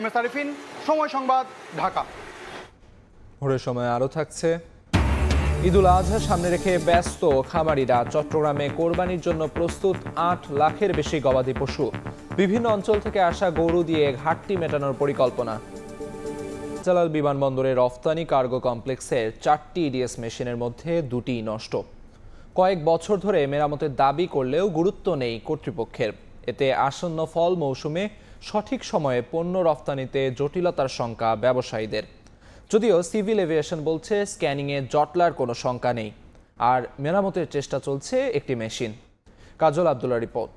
Speaker 26: MS আরিফিন, সময় সংবাদ, ঢাকা।
Speaker 1: ভোরের সময় আরও থাকছে। ঈদুল আজহা সামনে রেখে ব্যস্ত খামারিরা। চট্টগ্রামে কোরবানির জন্য প্রস্তুত 8 লাখের বেশি গবাদি পশু। বিভিন্ন অঞ্চল থেকে আসা গরু দিয়ে ঘাটতি মেটানোর পরিকল্পনা। জালাল বিমানবন্দরে রফতানি কার্গো কমপ্লেক্সের 4টি ইডিএস মেশিনের মধ্যে 2টি নষ্ট। কয়েক বছর ধরে মেরামতের দাবি করলেও গুরুত্ব নেই কর্তৃপক্ষের। এতে আসন্ন ফল মৌসুমে সঠিক সময়ে পণ্য রফতানিতে জটিলতার শঙ্কা ব্যবসায়ীদের। যদিও সিভিল এভিয়েশন বলছে স্ক্যানিংয়ে জটলার কোনো শঙ্কা নেই, আর মেরামতের চেষ্টা চলছে একটি মেশিন। কাজল আব্দুল্লাহ রিপোর্ট।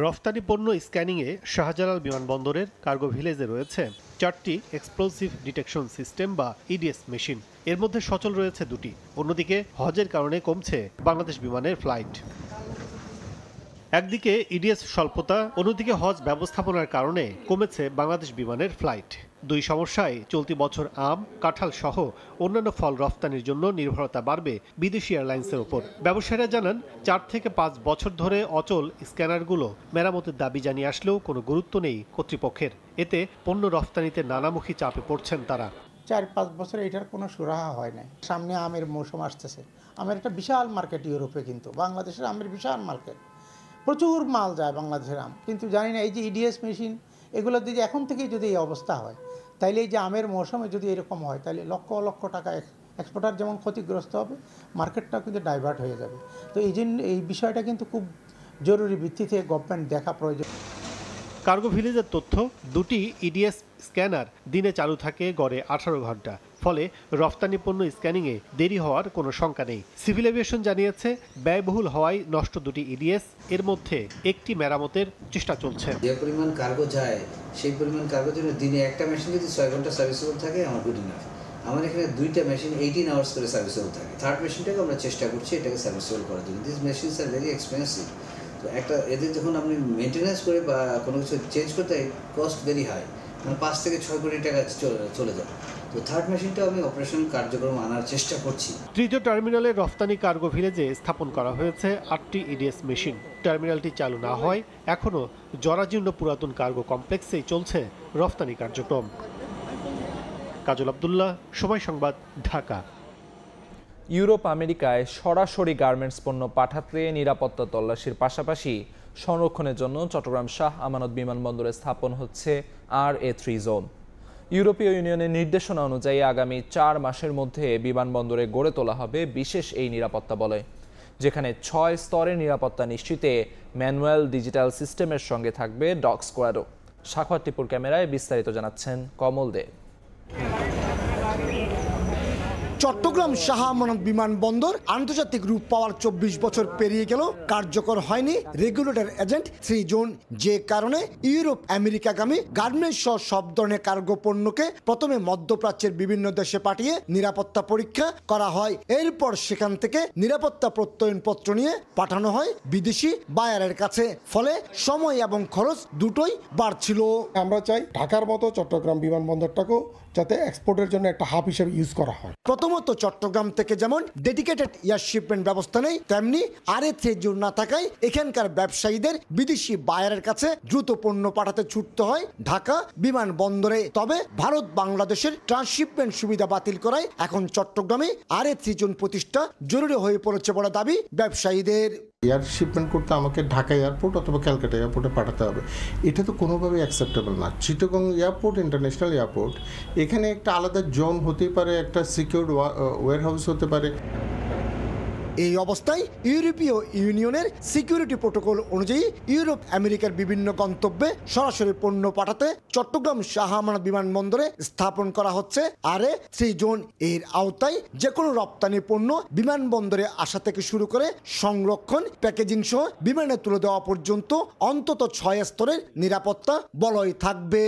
Speaker 5: রফতানি পণ্য স্ক্যানিংয়ে শাহজালাল বিমানবন্দরের কার্গো ভিলেজে রয়েছে 4টি এক্সপ্লোসিভ ডিটেকশন সিস্টেম বা ইডিএস মেশিন। এর মধ্যে সচল রয়েছে 2টি। অন্যদিকে হজের কারণে কমছে বাংলাদেশ বিমানের ফ্লাইট। একদিকে ইডিএস স্বল্পতা, অন্যদিকে হজ ব্যবস্থাপনার কারণে কমেছে বাংলাদেশ বিমানের ফ্লাইট। দুই সমস্যায় চলতি বছর আম, কাঁঠাল সহ অন্যান্য ফল রফতানির জন্য নির্ভরতা বাড়বে বিদেশি এয়ারলাইন্সের ওপর। ব্যবসায়ীরা জানান, 4 থেকে 5 বছর ধরে অচল স্ক্যানারগুলো মেরামতের দাবি জানিয়ে আসলেও কোনো গুরুত্ব নেই কর্তৃপক্ষের। এতে পণ্য রফতানিতে নানামুখী চাপে পড়ছেন তারা।
Speaker 6: 4-5 বছর এটার কোনো সুরাহা হয় নাই। সামনে আমের মৌসুম আসতেছে। আমের একটা বিশাল মার্কেট ইউরোপে, কিন্তু বাংলাদেশের আমের বিশাল মার্কেট, প্রচুর মাল যায় বাংলাদেশের আম। কিন্তু জানি না এই যে ইডিএস মেশিন এগুলো দিয়ে এখন থেকেই যদি এই অবস্থা হয়, তাইলে এই যে আমের মৌসুমে যদি এরকম হয়, তাহলে লক্ষ লক্ষ টাকা এক্সপোর্টার যেমন ক্ষতিগ্রস্ত হবে, মার্কেটটাও কিন্তু ডাইভার্ট হয়ে যাবে। তো এই জন্য এই বিষয়টা কিন্তু খুব জরুরি ভিত্তিতে গভর্নমেন্ট দেখা প্রয়োজন।
Speaker 5: কার্গো ভিলেজের তথ্য, 2টি ইডিএস স্ক্যানার দিনে চালু থাকে গড়ে 18 ঘন্টা। ফলে রফতানি পণ্য স্ক্যানিংয়ে দেরি হওয়ার কোনো শঙ্কা নেই। সিভিল এভিয়েশন জানিয়েছে, ব্যয়বহুল হওয়ায় নষ্ট 2টি ইডিএস, এর মধ্যে একটি মেরামতের চেষ্টা চলছে।
Speaker 7: যে পরিমাণ কার্গো যায়, সেই পরিমাণ কার্গোর জন্য দিনে একটা মেশিন যদি 6 ঘন্টা সার্ভিসেবল থাকে, আমার গুড ইনাফ। আমার এখানে 2টা মেশিন 18 আওয়ার্স করে সার্ভিসেবল থাকে। থার্ড মেশিনটাকে আমরা চেষ্টা করছি এটাকে সার্ভিসেবল করার জন্য। This machines are very expensive. তো একটা এদের যখন আপনি মেনটেন্যান্স করে বা কোনো কিছু চেঞ্জ করতে, কস্ট ভেরি হাই, মানে 5 থেকে 6 কোটি টাকা চলে যায়। তো থার্ড মেশিনটা আমি অপারেশন কার্যক্রম আনার চেষ্টা করছি।
Speaker 5: তৃতীয় টার্মিনালে রফতানি কার্গো ভিলেজে স্থাপন করা হয়েছে 8টি ইডিএস মেশিন। টার্মিনালটি চালু না হয় এখনও জরাজীর্ণ পুরাতন কার্গো কমপ্লেক্সেই চলছে রফতানি কার্যক্রম। কাজল আব্দুল্লাহ, সময় সংবাদ, ঢাকা।
Speaker 1: ইউরোপ আমেরিকায় সরাসরি গার্মেন্টস পণ্য পাঠাতে নিরাপত্তা তল্লাশির পাশাপাশি সংরক্ষণের জন্য চট্টগ্রাম শাহ আমানত বিমানবন্দরে স্থাপন হচ্ছে RA3 জোন। ইউরোপীয় ইউনিয়নের নির্দেশনা অনুযায়ী আগামী 4 মাসের মধ্যে বিমানবন্দরে গড়ে তোলা হবে বিশেষ এই নিরাপত্তা বলয়, যেখানে 6 স্তরের নিরাপত্তা নিশ্চিতে ম্যানুয়াল ডিজিটাল সিস্টেমের সঙ্গে থাকবে ডগ স্কোয়াডও। সাখাওয়াত টিপুর ক্যামেরায় বিস্তারিত জানাচ্ছেন কমল দে।
Speaker 8: চট্টগ্রাম শাহ আমানত বিমানবন্দর আন্তর্জাতিক রূপ পাওয়ার 24 বছর পেরিয়ে গেল, কার্যকর হয়নি রেগুলেটর এজেন্ট 3 জোন, যে কারণে ইউরোপ আমেরিকাগামী গার্মেন্টস সহ সব ধরনের কার্গো পণ্যকে প্রথমে মধ্যপ্রাচ্যের বিভিন্ন দেশে পাঠিয়ে নিরাপত্তা পরীক্ষা করা হয়। এরপর সেখান থেকে নিরাপত্তা প্রত্যয়নপত্র নিয়ে পাঠানো হয় বিদেশি বায়ারের কাছে, ফলে সময় এবং খরচ দুটোই বাড়ছিল।
Speaker 9: আমরা চাই ঢাকার মতো চট্টগ্রাম বিমানবন্দরটাকেও যাতে এক্সপোর্টের জন্য একটা হাব হিসেবে ইউজ করা হয়।
Speaker 8: প্রথমত চট্টগ্রাম থেকে যেমন ডেডিকেটেড এয়ার শিপমেন্ট ব্যবস্থা নেই, তেমনি RA3 জোন না থাকায় এখানকার ব্যবসায়ীদের বিদেশি বায়ারের কাছে দ্রুত পণ্য পাঠাতে ছুটতে হয় ঢাকা বিমানবন্দরে। তবে ভারত বাংলাদেশের ট্রান্সশিপমেন্ট সুবিধা বাতিল করায় এখন চট্টগ্রামে RA3 জোন প্রতিষ্ঠা জরুরি হয়ে পড়েছে বলে দাবি ব্যবসায়ীদের।
Speaker 9: এয়ার শিপমেন্ট করতে আমাকে ঢাকা এয়ারপোর্ট অথবা ক্যালকাটা এয়ারপোর্টে পাঠাতে হবে, এটা তো কোনোভাবেই অ্যাকসেপ্টেবল না। চিটাগং এয়ারপোর্ট ইন্টারন্যাশনাল এয়ারপোর্ট, এখানে একটা আলাদা জোন হতেই পারে, একটা সিকিউরড ওয়্যারহাউস হতে পারে।
Speaker 8: এই অবস্থায় ইউরোপীয় ইউনিয়নের সিকিউরিটি প্রোটোকল অনুযায়ী ইউরোপ আমেরিকার বিভিন্ন গন্তব্যে সরাসরি পণ্য পাঠাতে চট্টগ্রাম শাহ আমানত বিমানবন্দরে স্থাপন করা হচ্ছে RA3 জোন। এর আওতায় যে কোনো রপ্তানি পণ্য বিমানবন্দরে আসা থেকে শুরু করে সংরক্ষণ, প্যাকেজিং সহ বিমানে তুলে দেওয়া পর্যন্ত অন্তত 6 স্তরের নিরাপত্তা বলয় থাকবে।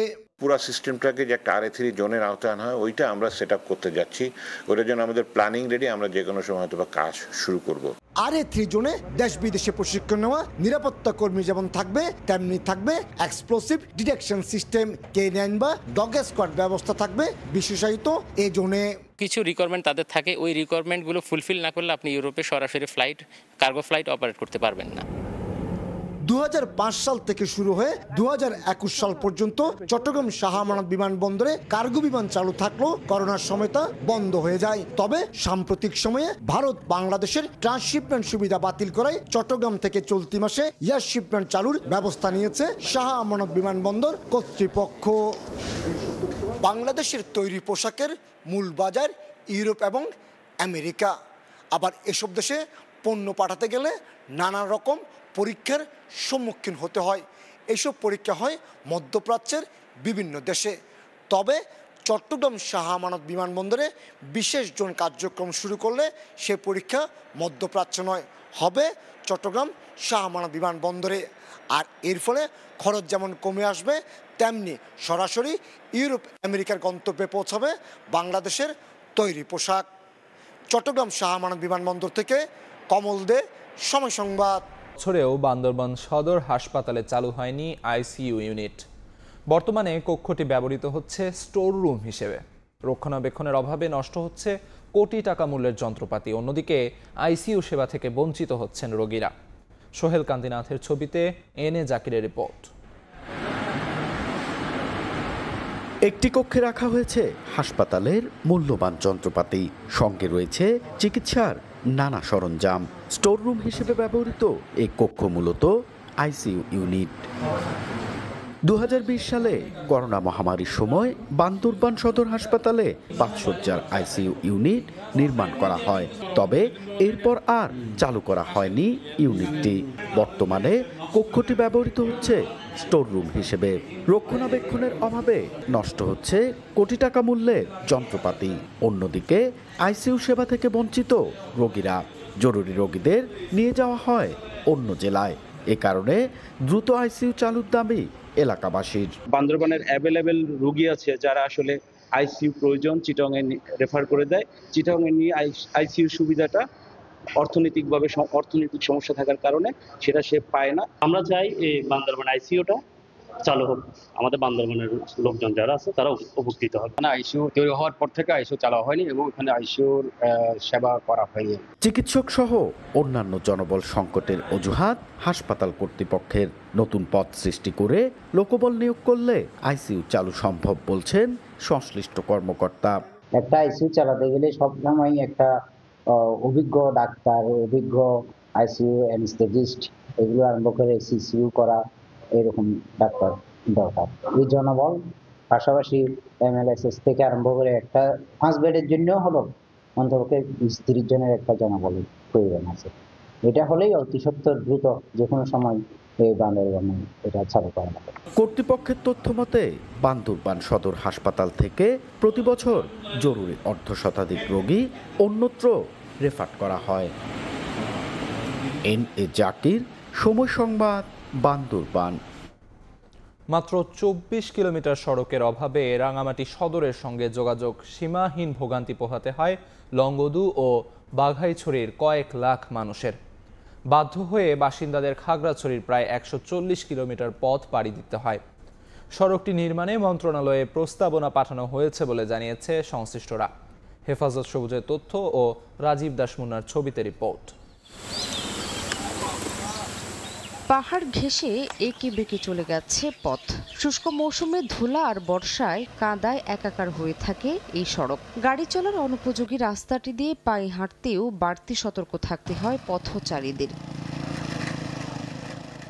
Speaker 10: পুরো সিস্টেমটাকে যে একটা RA3 জোনের আওতায় আনা হয়, ওইটা আমরা সেট আপ করতে যাচ্ছি। ওটার জন্য আমাদের প্ল্যানিং রেডি, আমরা যে কোনো সময় হয়তো কাজ শুরু করব।
Speaker 8: RA3 জোনে দেশ বিদেশে প্রশিক্ষণ নেওয়া নিরাপত্তা কর্মী যেমন থাকবে, তেমনি থাকবে এক্সপ্লোসিভ ডিটেকশন সিস্টেম, K9 বা ডগ স্কোয়াড ব্যবস্থা থাকবে বিশেষায়িত এই জোনে।
Speaker 11: কিছু রিকোয়ারমেন্ট তাদের থাকে, ওই রিকোয়ারমেন্টগুলো ফুলফিল না করলে আপনি ইউরোপে সরাসরি কার্গো ফ্লাইট অপারেট করতে পারবেন না।
Speaker 8: 2005 সাল থেকে শুরু হয়ে 2021 সাল পর্যন্ত চট্টগ্রাম শাহ আমানত বিমানবন্দরে কার্গো বিমান চালু থাকলেও করোনার সময় তা বন্ধ হয়ে যায়। তবে সাম্প্রতিক সময়ে ভারত বাংলাদেশের ট্রান্সশিপমেন্ট সুবিধা বাতিল করায় চট্টগ্রাম থেকে চলতি মাসে এয়ার শিপমেন্ট চালুর ব্যবস্থা নিয়েছে শাহ আমানত বিমানবন্দর কর্তৃপক্ষ। বাংলাদেশের তৈরি পোশাকের মূল বাজার ইউরোপ এবং আমেরিকা, আবার এসব দেশে পণ্য পাঠাতে গেলে নানা রকম পরীক্ষার সম্মুখীন হতে হয়। এইসব পরীক্ষা হয় মধ্যপ্রাচ্যের বিভিন্ন দেশে। তবে চট্টগ্রাম শাহ আমানত বিমানবন্দরে বিশেষ জোন কার্যক্রম শুরু করলে সে পরীক্ষা মধ্যপ্রাচ্য নয়, হবে চট্টগ্রাম শাহ আমানত বিমানবন্দরে। আর এর ফলে খরচ যেমন কমে আসবে, তেমনি সরাসরি ইউরোপ আমেরিকার গন্তব্যে পৌঁছাবে বাংলাদেশের তৈরি পোশাক। চট্টগ্রাম শাহ আমানত বিমানবন্দর থেকে কমল দে, সময় সংবাদ।
Speaker 1: বছরেও বান্দরবান সদর হাসপাতালে চালু হয়নি ICU ইউনিট। বর্তমানে কক্ষটি ব্যবহৃত হচ্ছে স্টোর রুম হিসেবে। রক্ষণাবেক্ষণের অভাবে নষ্ট হচ্ছে কোটি টাকা মূল্যের যন্ত্রপাতি। অন্যদিকে ICU সেবা থেকে বঞ্চিত হচ্ছেন রোগীরা। সোহেল কান্তিনাথের ছবিতে এনে জাকিরের রিপোর্ট।
Speaker 12: একটি কক্ষে রাখা হয়েছে হাসপাতালের মূল্যবান যন্ত্রপাতি, সঙ্গে রয়েছে চিকিৎসার নানা সরঞ্জাম। স্টোর রুম হিসেবে ব্যবহৃত এই কক্ষ মূলত ICU ইউনিট। 2020 সালে করোনা মহামারীর সময় বান্দরবান সদর হাসপাতালে 5 শয্যার ICU ইউনিট নির্মাণ করা হয়, তবে এরপর আর চালু করা হয়নি ইউনিটটি। বর্তমানে কক্ষটি ব্যবহৃত হচ্ছে স্টোর রুম হিসেবে। রক্ষণাবেক্ষণের অভাবে নষ্ট হচ্ছে কোটি টাকা মূল্যের যন্ত্রপাতি। অন্যদিকে ICU সেবা থেকে বঞ্চিত রোগীরা। জরুরি রোগীদের নিয়ে যাওয়া হয় অন্য জেলায়। এ কারণে দ্রুত ICU চালুর দাবি এলাকাবাসীর।
Speaker 13: বান্দরবানের অ্যাভেলেবেল রোগী আছে যারা আসলে ICU প্রয়োজন, চিটাগংয়ে রেফার করে দেয়। চিটাগংয়ে নিয়ে ICU সুবিধাটা অর্থনৈতিক সমস্যা থাকার কারণে সেটা সে পায় না।
Speaker 14: আমরা চাই এই বান্দরবান ICUটা চালু হোক, আমাদের বান্দরবানের লোকজন যারা আছে তারা উপকৃত হবে।
Speaker 15: ICU তৈরি হওয়ার পর থেকে ICU চালু হয়নি এবং এখানে ICUর সেবা করা হয়নি।
Speaker 12: চিকিৎসক সহ অন্যান্য জনবল সংকটের অজুহাত হাসপাতাল কর্তৃপক্ষের। নতুন পদ সৃষ্টি করে লোকবল নিয়োগ করলে ICU চালু সম্ভব বলছেন সংশ্লিষ্ট কর্মকর্তা।
Speaker 16: একটা ICU চালাতে গেলে সবসময় একটা অভিজ্ঞ ডাক্তার, অভিজ্ঞ ICU অ্যানেস্থেটিস্ট, এগুলো আরম্ভ করে CCU করা, এরকম ডাক্তার দরকার। এই জনবল পাশাপাশি MLS থেকে আরম্ভ করে একটা 5 বেডের জন্য হলো অন্তত 20-30 জনের একটা জনবল প্রয়োজন আছে। এটা হলেই অতি সত্বর দ্রুত যে কোনো সময় এই বান্দরবানে এটা চালু করা হবে।
Speaker 12: কর্তৃপক্ষের তথ্য মতে বান্দরবান সদর হাসপাতাল থেকে প্রতি বছর জরুরি অর্ধশতাধিক রোগী অন্যত্র রেফার করা হয়। এন.এ. জাকির, সময় সংবাদ, বান্দরবান।
Speaker 1: মাত্র ২৪ কিলোমিটার সড়কের অভাবে রাঙামাটি সদরের সঙ্গে যোগাযোগ সীমাহীন ভোগান্তি পোহাতে হয় লংগদু ও বাঘাইছড়ির কয়েক লাখ মানুষের। বাধ্য হয়ে বাসিন্দাদের খাগড়াছড়ির প্রায় ১৪০ কিলোমিটার পথ পাড়ি দিতে হয়। সড়কটি নির্মাণে মন্ত্রণালয়ে প্রস্তাবনা পাঠানো হয়েছে বলে জানিয়েছে সংশ্লিষ্টরা। হেফাজত সবুজের তথ্য ও রাজীব দাস মুন্নার ছবিতে রিপোর্ট।
Speaker 17: পাহাড় ঘেঁষে এঁকে বেঁকে চলে গেছে পথ। শুষ্ক মৌসুমে ধুলা আর বর্ষায় কাদায় একাকার হয়ে থাকে এই সড়ক। গাড়ি চলার অনুপযোগী রাস্তাটি দিয়ে পায়ে হাঁটতেও বাড়তি সতর্ক থাকতে হয় পথচারীদের।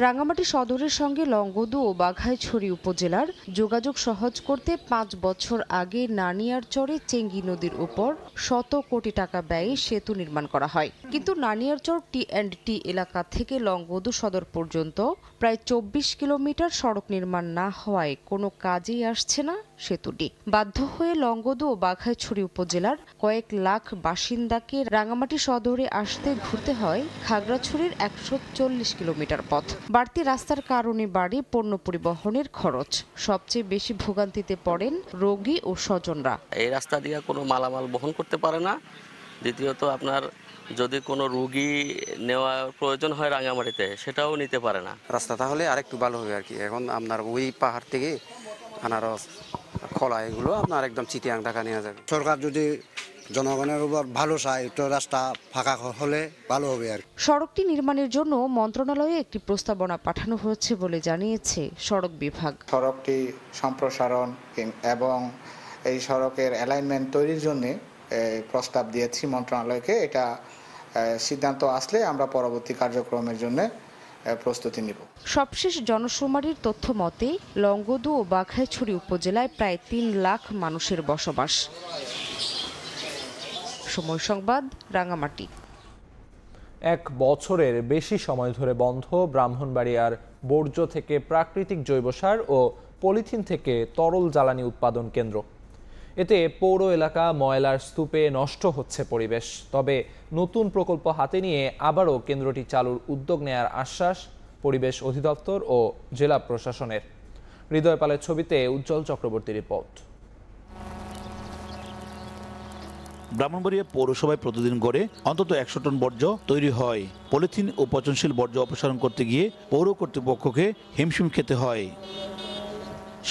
Speaker 17: রাঙামাটি সদরের সঙ্গে লংগদু ও বাঘাইছড়ি উপজেলার যোগাযোগ সহজ করতে ৫ বছর আগে নানিয়ারচরে চেঙ্গি নদীর উপর শত কোটি টাকা ব্যয়ে সেতু নির্মাণ করা হয়। কিন্তু নানিয়ারচর টি&টি এলাকা থেকে লংগদু সদর পর্যন্ত প্রায় ২৪ কিলোমিটার সড়ক নির্মাণ না হওয়ায় কোনো কাজেই আসছে না সেতুটি। বাধ্য হয়ে লংগদু ও বাঘাইছড়ি উপজেলার কয়েক লাখ বাসিন্দাকে রাঙামাটি সদরে আসতে ঘুরতে হয় খাগড়াছড়ির ১৪০ কিলোমিটার পথ। বাড়তি রাস্তার কারণে বাড়ে পণ্য পরিবহনের খরচ। সবচেয়ে বেশি ভোগান্তিতে পড়েন রোগী ও স্বজনরা।
Speaker 18: এই রাস্তা দিয়ে কোনো মালামাল বহন করতে পারে না। দ্বিতীয়ত আপনার যদি কোনো রোগী নেওয়ার প্রয়োজন হয় রাঙামাটিতে, সেটাও নিতে পারে না।
Speaker 19: রাস্তা তাহলে আরেকটু ভালো হবে আর কি। এখন আপনার ওই পাহাড় থেকে আনারস, খোলা এগুলো আপনার একদম চিটিয়াং ঢাকা নেওয়া যাবে।
Speaker 20: সরকার যদি জনগণের উপর ভালো চায়, তো রাস্তা ফাঁকা হলে ভালো হবে আর।
Speaker 17: সড়কটি নির্মাণের জন্য মন্ত্রণালয়ে একটি প্রস্তাবনা পাঠানো হয়েছে বলে জানিয়েছে সড়ক বিভাগ।
Speaker 21: সড়কটি সম্প্রসারণ এবং এই সড়কের অ্যালাইনমেন্ট তৈরির জন্য প্রস্তাব দিয়েছি মন্ত্রণালয়কে। এটা সিদ্ধান্ত আসলে আমরা পরবর্তী কার্যক্রমের জন্য প্রস্তুতি নিব।
Speaker 17: সবশেষ জনশুমারির তথ্য মতে লংগদু ও বাঘাইছড়ি উপজেলায় প্রায় ৩ লাখ মানুষের বসবাস। সময় সংবাদ, রাঙামাটি।
Speaker 1: ১ বছরের বেশি সময় ধরে বন্ধ ব্রাহ্মণবাড়িয়ার বর্জ্য থেকে প্রাকৃতিক জৈব সার ও পলিথিন থেকে তরল জ্বালানি উৎপাদন কেন্দ্র। এতে পৌর এলাকা ময়লার স্তূপে নষ্ট হচ্ছে পরিবেশ। তবে নতুন প্রকল্প হাতে নিয়ে আবারও কেন্দ্রটি চালুর উদ্যোগ নেয়ার আশ্বাস পরিবেশ অধিদপ্তর ও জেলা প্রশাসনের। হৃদয় পালের ছবিতে উজ্জ্বল চক্রবর্তী রিপোর্ট।
Speaker 22: ব্রাহ্মণবাড়িয়া পৌরসভায় প্রতিদিন গড়ে অন্তত ১০০ টন বর্জ্য তৈরি হয়। পলিথিন ও পচনশীল বর্জ্য অপসারণ করতে গিয়ে পৌর কর্তৃপক্ষকে হিমশিম খেতে হয়।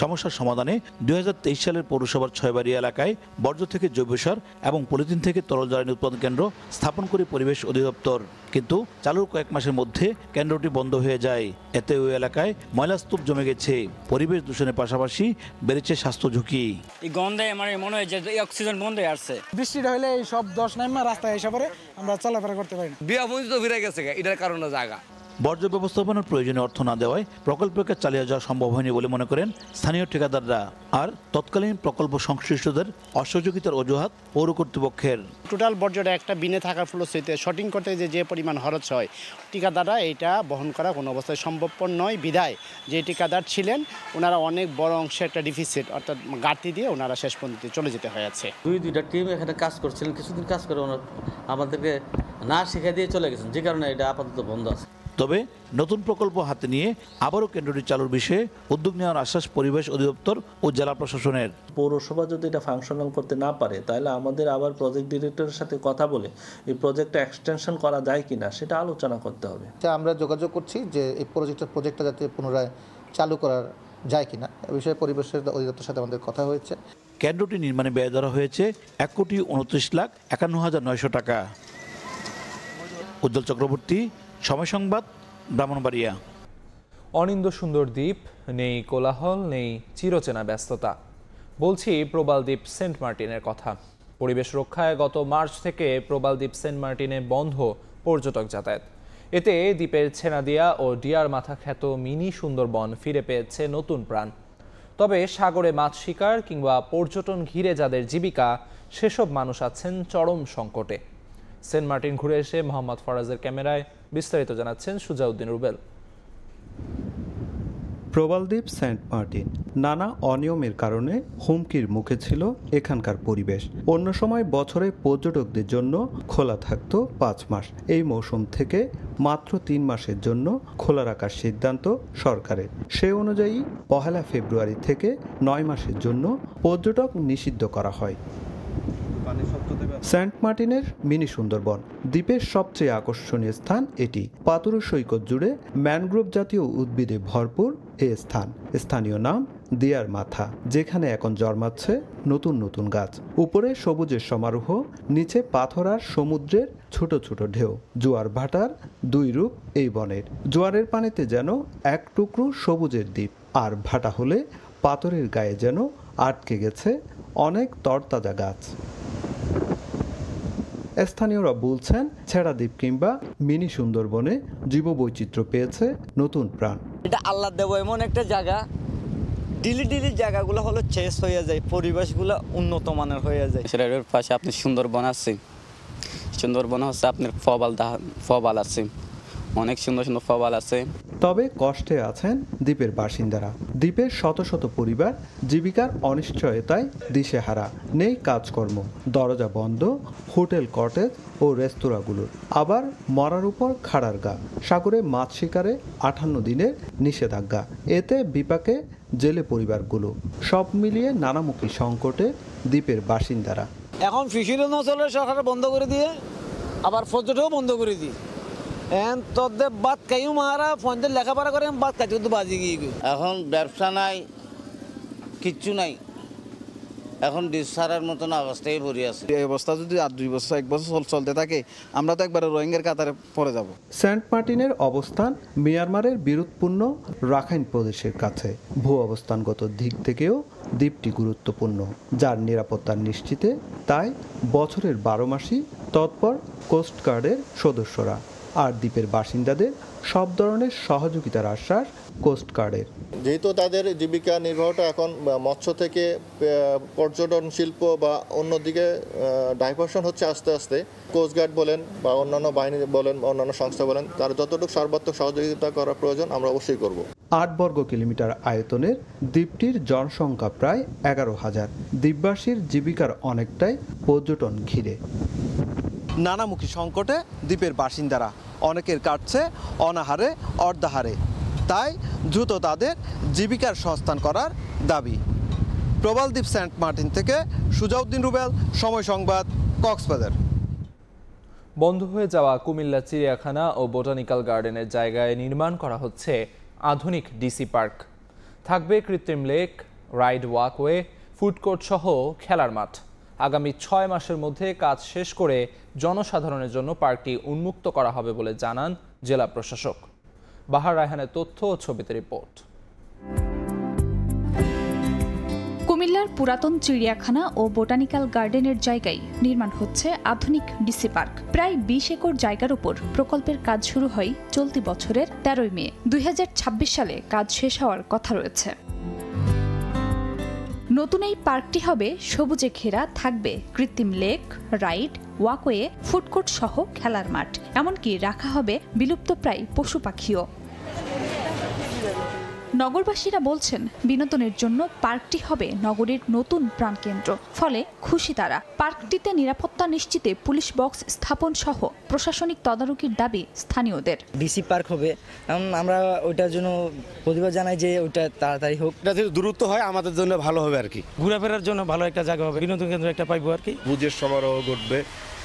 Speaker 22: সমস্যার সমাধানে ২০২৩ সালের পৌরসভার ৬বাড়ি এলাকায় বর্জ্য থেকে জৈব সার এবং পলিথিন থেকে তরল জ্বালানি উৎপাদন কেন্দ্র স্থাপন করে পরিবেশ অধিদপ্তর। কিন্তু চালুর কয়েক মাসের মধ্যে কেন্দ্রটি বন্ধ হয়ে যায়। এতে ওই এলাকায় ময়লার স্তূপ জমে গেছে। পরিবেশ দূষণের পাশাপাশি বেড়েছে স্বাস্থ্য ঝুঁকি।
Speaker 23: এই গন্ধে আমার মনে হয় যে অক্সিজেন বন্ধ হয়ে আসছে।
Speaker 24: বৃষ্টিটা হলে এই সব দশ নাইমা রাস্তায় এসে পরে আমরা চলাফেরা করতে পারি না।
Speaker 23: বিয়াপতি তো ফিরে গেছে, এটার কারণে জায়গা
Speaker 22: বর্জ্য ব্যবস্থাপনার প্রয়োজনীয় অর্থ না দেওয়ায় প্রকল্পকে চালিয়ে যাওয়া সম্ভব হয়নি বলে মনে করেন স্থানীয় ঠিকাদাররা। আর তৎকালীন প্রকল্প সংশ্লিষ্টদের অসহযোগিতার অজুহাত পৌর কর্তৃপক্ষের।
Speaker 24: টোটাল বর্জ্যটা একটা বিনে থাকার ফলশ্রুতিতে শটিং করতে যে পরিমাণ খরচ হয়, ঠিকাদাররা এটা বহন করা কোনো অবস্থায় সম্ভবপর নয়। বিধায় যে ঠিকাদার ছিলেন ওনারা অনেক বড় অংশে একটা ডিফিসিট অর্থাৎ ঘাটতি দিয়ে ওনারা শেষ পর্যন্ত চলে যেতে হয়েছে।
Speaker 25: দুইটা টিম এখানে কাজ করছিলেন, কিছুদিন কাজ করে ওনারা আমাদেরকে না শিখে দিয়ে চলে গেছেন, যে কারণে এটা আপাতত বন্ধ আছে।
Speaker 22: তবে নতুন প্রকল্প হাতে নিয়ে আবারও কেন্দ্রটি চালুর বিষয়ে উদ্যোগ নেওয়ার আশ্বাস পরিবেশ অধিদপ্তর ও জেলা প্রশাসনের।
Speaker 27: পৌরসভা যদি এটা ফাংশনাল করতে না পারে, তাহলে আমাদের আবার প্রজেক্ট ডিরেক্টরের সাথে কথা বলে এই প্রজেক্টটা এক্সটেনশন করা যায় কিনা সেটা আলোচনা করতে হবে।
Speaker 31: আমরা যোগাযোগ করছি যে এই প্রজেক্টটা যাতে পুনরায় চালু করা যায় কিনা, এ বিষয়ে পরিবেশের অধিদপ্তরের সাথে আমাদের কথা হয়েছে।
Speaker 22: কেন্দ্রটি নির্মাণে ব্যয় ধরা হয়েছে ১,২৯,৫১,৯০০ টাকা। উজ্জ্বল চক্রবর্তী, সময় সংবাদ, ব্রাহ্মণবাড়িয়া।
Speaker 1: অনিন্দ সুন্দর দ্বীপ, নেই কোলাহল, নেই চিরচেনা ব্যস্ততা। বলছি প্রবাল দ্বীপ সেন্ট মার্টিনের কথা। পরিবেশ রক্ষায় গত মার্চ থেকে প্রবাল দ্বীপ সেন্ট মার্টিনে বন্ধ পর্যটক যাতায়াত। এতে দ্বীপের ছেনাদিয়া ও ডিয়ার মাথা খ্যাত মিনি সুন্দরবন ফিরে পেয়েছে নতুন প্রাণ। তবে সাগরে মাছ শিকার কিংবা পর্যটন ঘিরে যাদের জীবিকা, সেসব মানুষ আছেন চরম সংকটে। সেন্ট মার্টিন ঘুরে এসে মোহাম্মদ ফরাজের ক্যামেরায় বিস্তারিত জানাচ্ছেন সুজাউদ্দিন রুবেল।
Speaker 2: প্রবালদ্বীপ সেন্ট মার্টিন নানা অনিয়মের কারণে হুমকির মুখে ছিল এখানকার পরিবেশ। অন্য সময় বছরে পর্যটকদের জন্য খোলা থাকত 5 মাস। এই মৌসুম থেকে মাত্র 3 মাসের জন্য খোলা রাখার সিদ্ধান্ত সরকারের। সে অনুযায়ী 1 ফেব্রুয়ারি থেকে 9 মাসের জন্য পর্যটক নিষিদ্ধ করা হয়। সেন্ট মার্টিনের মিনি সুন্দরবন দ্বীপের সবচেয়ে আকর্ষণীয় স্থান এটি। পাতুরু সৈকত জুড়ে ম্যানগ্রোভ জাতীয় উদ্ভিদে ভরপুর এ স্থান। স্থানীয় নাম দিয়ার মাথা, যেখানে এখন জন্মাচ্ছে নতুন নতুন গাছ। উপরে সবুজের সমারোহ, নিচে পাথর আর সমুদ্রের ছোট ছোট ঢেউ। জোয়ার ভাটার 2 রূপ এই বনের। জোয়ারের পানিতে যেন এক টুকরো সবুজের দ্বীপ, আর ভাটা হলে পাথরের গায়ে যেন আটকে গেছে অনেক তরতাজা গাছ। স্থানীয়রা বলছেন ছেড়া দ্বীপ কিংবা মিনি সুন্দরবনে জীববৈচিত্র্য পেয়েছে নতুন প্রাণ।
Speaker 23: এটা আল্লাহ দেব এমন একটা জায়গা, ডিলি জায়গাগুলো হলো চেস হয়ে যায়, পরিবেশগুলো উন্নত মানের হয়ে যায়।
Speaker 3: সেটার পাশে আপনি সুন্দরবন আছে, সুন্দরবন হচ্ছে আপনার ফবাল আছে, অনেক সুন্দর সুন্দর ফবাল আছে।
Speaker 2: তবে কষ্টে আছেন দ্বীপের বাসিন্দারা। দ্বীপের শত শত পরিবার জীবিকার অনিশ্চয়তায় দিশেহারা। নেই কাজকর্ম, দরজা বন্ধ হোটেল, কটেজ ও রেস্তোরাঁগুলোর। আবার মরার উপর খাড়ার গা। সাগরে মাছ শিকারে 58 দিনের নিষেধাজ্ঞা। এতে বিপাকে জেলে পরিবারগুলো। সব মিলিয়ে নানামুখী সংকটে দ্বীপের বাসিন্দারা।
Speaker 23: এখন ফিশারি নচলে সরকার বন্ধ করে দিয়ে, আবার পর্যটকও বন্ধ করে দিয়ে। তোদের বাদ কাইও মারা ফোনদের লেখাপড়া করে বাদ কাজ করতে বাজি গিয়ে
Speaker 25: এখন ব্যবসা নাই, কিচ্ছু নাই, এখন ডিসারার মতন অবস্থায় পড়ে আছে।
Speaker 4: এই অবস্থা যদি আর 2 বছর 1 বছর চলতে থাকে, আমরা তো একবারে রোহিঙ্গার কাতারে পড়ে যাব।
Speaker 2: সেন্ট মার্টিনের অবস্থান মিয়ানমারের বিরোধপূর্ণ রাখাইন প্রদেশের কাছে। ভূ অবস্থানগত দিক থেকেও দ্বীপটি গুরুত্বপূর্ণ, যার নিরাপত্তা নিশ্চিতে তাই বছরের 12 মাসই তৎপর কোস্টগার্ডের সদস্যরা। আর দ্বীপের বাসিন্দাদের সব ধরনের সহযোগিতার আশ্বাস কোস্টগার্ডের।
Speaker 5: যেহেতু তাদের জীবিকা নির্বাহটা এখন মৎস্য থেকে পর্যটন শিল্প বা অন্যদিকে ডাইভার্সন হচ্ছে আস্তে আস্তে, কোস্টগার্ড বলেন বা অন্যান্য বাহিনী বলেন, অন্যান্য সংস্থা বলেন, তার যতটুকু সর্বাত্মক সহযোগিতা করা প্রয়োজন আমরা অবশ্যই করব।
Speaker 2: 8 বর্গ কিলোমিটার আয়তনের দ্বীপটির জনসংখ্যা প্রায় 11,000। দ্বীপবাসীর জীবিকার অনেকটাই পর্যটন ঘিরে। নানামুখী সংকটে দ্বীপের বাসিন্দারা। অনেকের কাটছে অনাহারে অর্ধাহারে। তাই দ্রুত তাদের জীবিকার সংস্থান করার দাবি। প্রবালদ্বীপ সেন্ট মার্টিন থেকে সুজাউদ্দিন রুবেল, সময় সংবাদ, কক্সবাজার।
Speaker 1: বন্ধ হয়ে যাওয়া কুমিল্লা চিড়িয়াখানা ও বোটানিক্যাল গার্ডেনের জায়গায় নির্মাণ করা হচ্ছে আধুনিক ডিসি পার্ক। থাকবে কৃত্রিম লেক, রাইড ওয়াকওয়ে, ফুডকোর্ট সহ খেলার মাঠ। আগামী 6 মাসের মধ্যে কাজ শেষ করে জনসাধারণের জন্য পার্কটি উন্মুক্ত করা হবে বলে জানান জেলা প্রশাসক। বাহার রায়হানের তথ্য ও ছবিতে রিপোর্ট।
Speaker 6: কুমিল্লার পুরাতন চিড়িয়াখানা ও বোটানিক্যাল গার্ডেনের জায়গায় নির্মাণ হচ্ছে আধুনিক ডিসি পার্ক। প্রায় 20 একর জায়গার উপর প্রকল্পের কাজ শুরু হয় চলতি বছরের 13 মে। 2026 সালে কাজ শেষ হওয়ার কথা রয়েছে। নতুন এই পার্কটি হবে সবুজে ঘেরা, থাকবে কৃত্রিম লেক, রাইড, ওয়াকওয়ে, ফুডকোর্ট সহ খেলার মাঠ। এমনকি রাখা হবে বিলুপ্তপ্রায় পশু পাখিও। নগরবাসীরা বলছেন বিনোদনের জন্য পার্কটি হবে নগরীর নতুন প্রাণকেন্দ্র। ফলে খুশি তারা। পার্কটিতে নিরাপত্তা নিশ্চিতে পুলিশ বক্স স্থাপন সহ প্রশাসনিক তদারকির দাবি স্থানীয়দের।
Speaker 23: ডিসি পার্ক হবে, আমরা ওইটার জন্য প্রতিবাদ জানাই যে ওইটা তাড়াতাড়ি হোক।
Speaker 4: এটা যদি দূরত্ব হয় আমাদের জন্য ভালো হবে আর কি।
Speaker 23: ঘোরাফেরার জন্য ভালো একটা জায়গা হবে, বিনোদন কেন্দ্র একটা পাইবো আর কি।
Speaker 5: সবুজের সমারোহ ঘটবে,